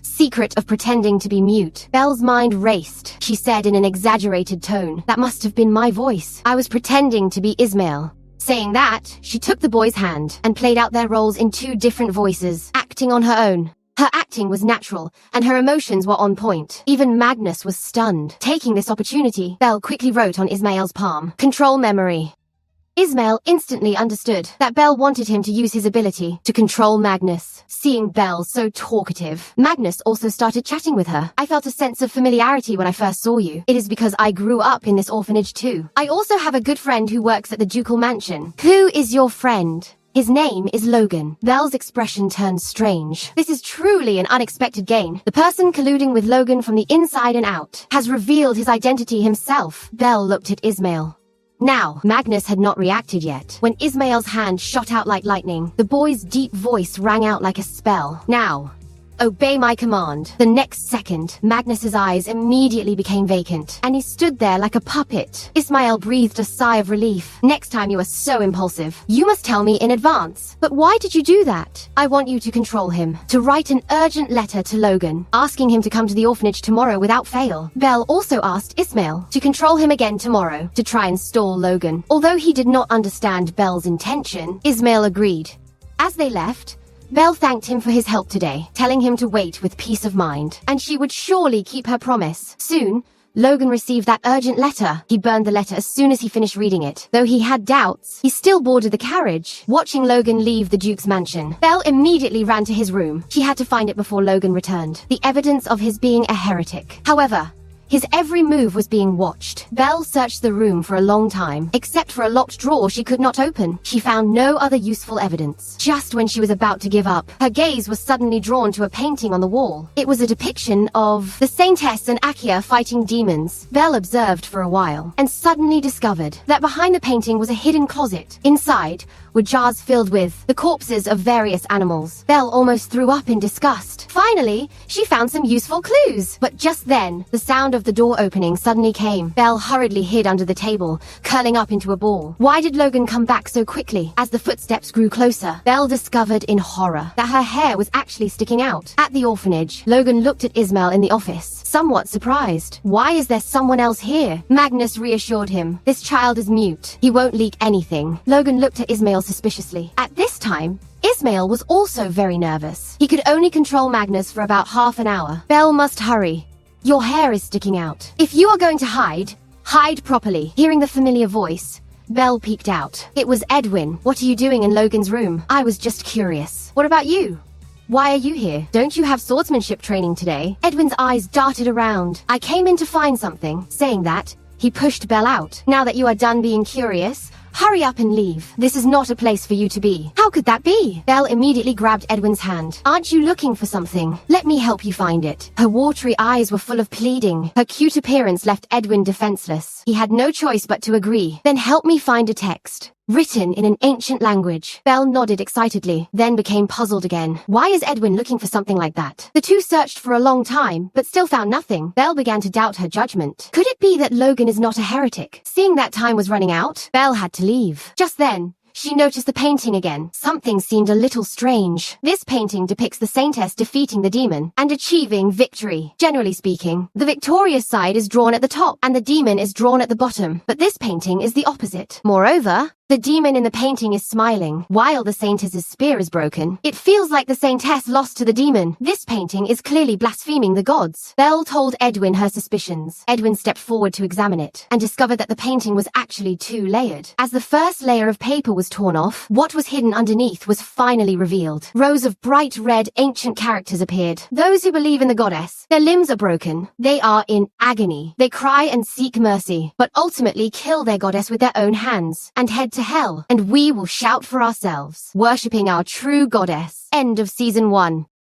secret of pretending to be mute? Belle's mind raced. She said in an exaggerated tone, "That must have been my voice. I was pretending to be Ismail." Saying that, she took the boy's hand and played out their roles in two different voices, acting on her own. Her acting was natural, and her emotions were on point. Even Magnus was stunned. Taking this opportunity, Belle quickly wrote on Ismail's palm, "Control memory. Ismail instantly understood that Belle wanted him to use his ability to control Magnus. Seeing Belle so talkative, Magnus also started chatting with her. I felt a sense of familiarity when I first saw you. It is because I grew up in this orphanage too. I also have a good friend who works at the ducal mansion. Who is your friend? His name is Logan. Belle's expression turned strange. This is truly an unexpected gain. The person colluding with Logan from the inside and out has revealed his identity himself. Belle looked at Ismail. Now, Magnus had not reacted yet. When Ismail's hand shot out like lightning, the boy's deep voice rang out like a spell. Now, obey my command. The next second, Magnus's eyes immediately became vacant, and he stood there like a puppet. Ismail breathed a sigh of relief. Next time you are so impulsive, you must tell me in advance. But why did you do that? I want you to control him, to write an urgent letter to Logan, asking him to come to the orphanage tomorrow without fail. Belle also asked Ismail to control him again tomorrow, to try and stall Logan. Although he did not understand Belle's intention, Ismail agreed. As they left, Belle thanked him for his help today, telling him to wait with peace of mind, and she would surely keep her promise. Soon, Logan received that urgent letter. He burned the letter as soon as he finished reading it. Though he had doubts, he still boarded the carriage, watching Logan leave the Duke's mansion. Belle immediately ran to his room. She had to find it before Logan returned. The evidence of his being a heretic. However, his every move was being watched. Belle searched the room for a long time, except for a locked drawer she could not open. She found no other useful evidence. Just when she was about to give up, her gaze was suddenly drawn to a painting on the wall. It was a depiction of the Saintess and Akia fighting demons. Belle observed for a while, and suddenly discovered that behind the painting was a hidden closet. Inside were jars filled with the corpses of various animals. Belle almost threw up in disgust. Finally, she found some useful clues. But just then, the sound of the door opening suddenly came. Belle hurriedly hid under the table, curling up into a ball. Why did Logan come back so quickly? As the footsteps grew closer, Belle discovered in horror that her hair was actually sticking out. At the orphanage, Logan looked at Ismail in the office, somewhat surprised. Why is there someone else here? Magnus reassured him. This child is mute. He won't leak anything. Logan looked at Ismail suspiciously. At this time, Ismail was also very nervous. He could only control Magnus for about half an hour. Belle must hurry. Your hair is sticking out. If you are going to hide, hide properly. Hearing the familiar voice, Belle peeked out. It was Edwin. What are you doing in Logan's room? I was just curious. What about you? Why are you here? Don't you have swordsmanship training today? Edwin's eyes darted around. I came in to find something. Saying that, he pushed Belle out. Now that you are done being curious, hurry up and leave. This is not a place for you to be. How could that be? Belle immediately grabbed Edwin's hand. Aren't you looking for something? Let me help you find it. Her watery eyes were full of pleading. Her cute appearance left Edwin defenseless. He had no choice but to agree. Then help me find a text. Written in an ancient language. Belle nodded excitedly, then became puzzled again. Why is Edwin looking for something like that? The two searched for a long time, but still found nothing. Belle began to doubt her judgment. Could it be that Logan is not a heretic? Seeing that time was running out, Belle had to leave. Just then, she noticed the painting again. Something seemed a little strange. This painting depicts the Saintess defeating the demon and achieving victory. Generally speaking, the victorious side is drawn at the top and the demon is drawn at the bottom. But this painting is the opposite. Moreover, the demon in the painting is smiling, while the Saintess's spear is broken. It feels like the Saintess lost to the demon. This painting is clearly blaspheming the gods. Belle told Edwin her suspicions. Edwin stepped forward to examine it, and discovered that the painting was actually two-layered. As the first layer of paper was torn off, what was hidden underneath was finally revealed. Rows of bright red ancient characters appeared. Those who believe in the goddess, their limbs are broken. They are in agony. They cry and seek mercy, but ultimately kill their goddess with their own hands, and head to hell, and we will shout for ourselves, worshipping our true goddess. End of Season 1.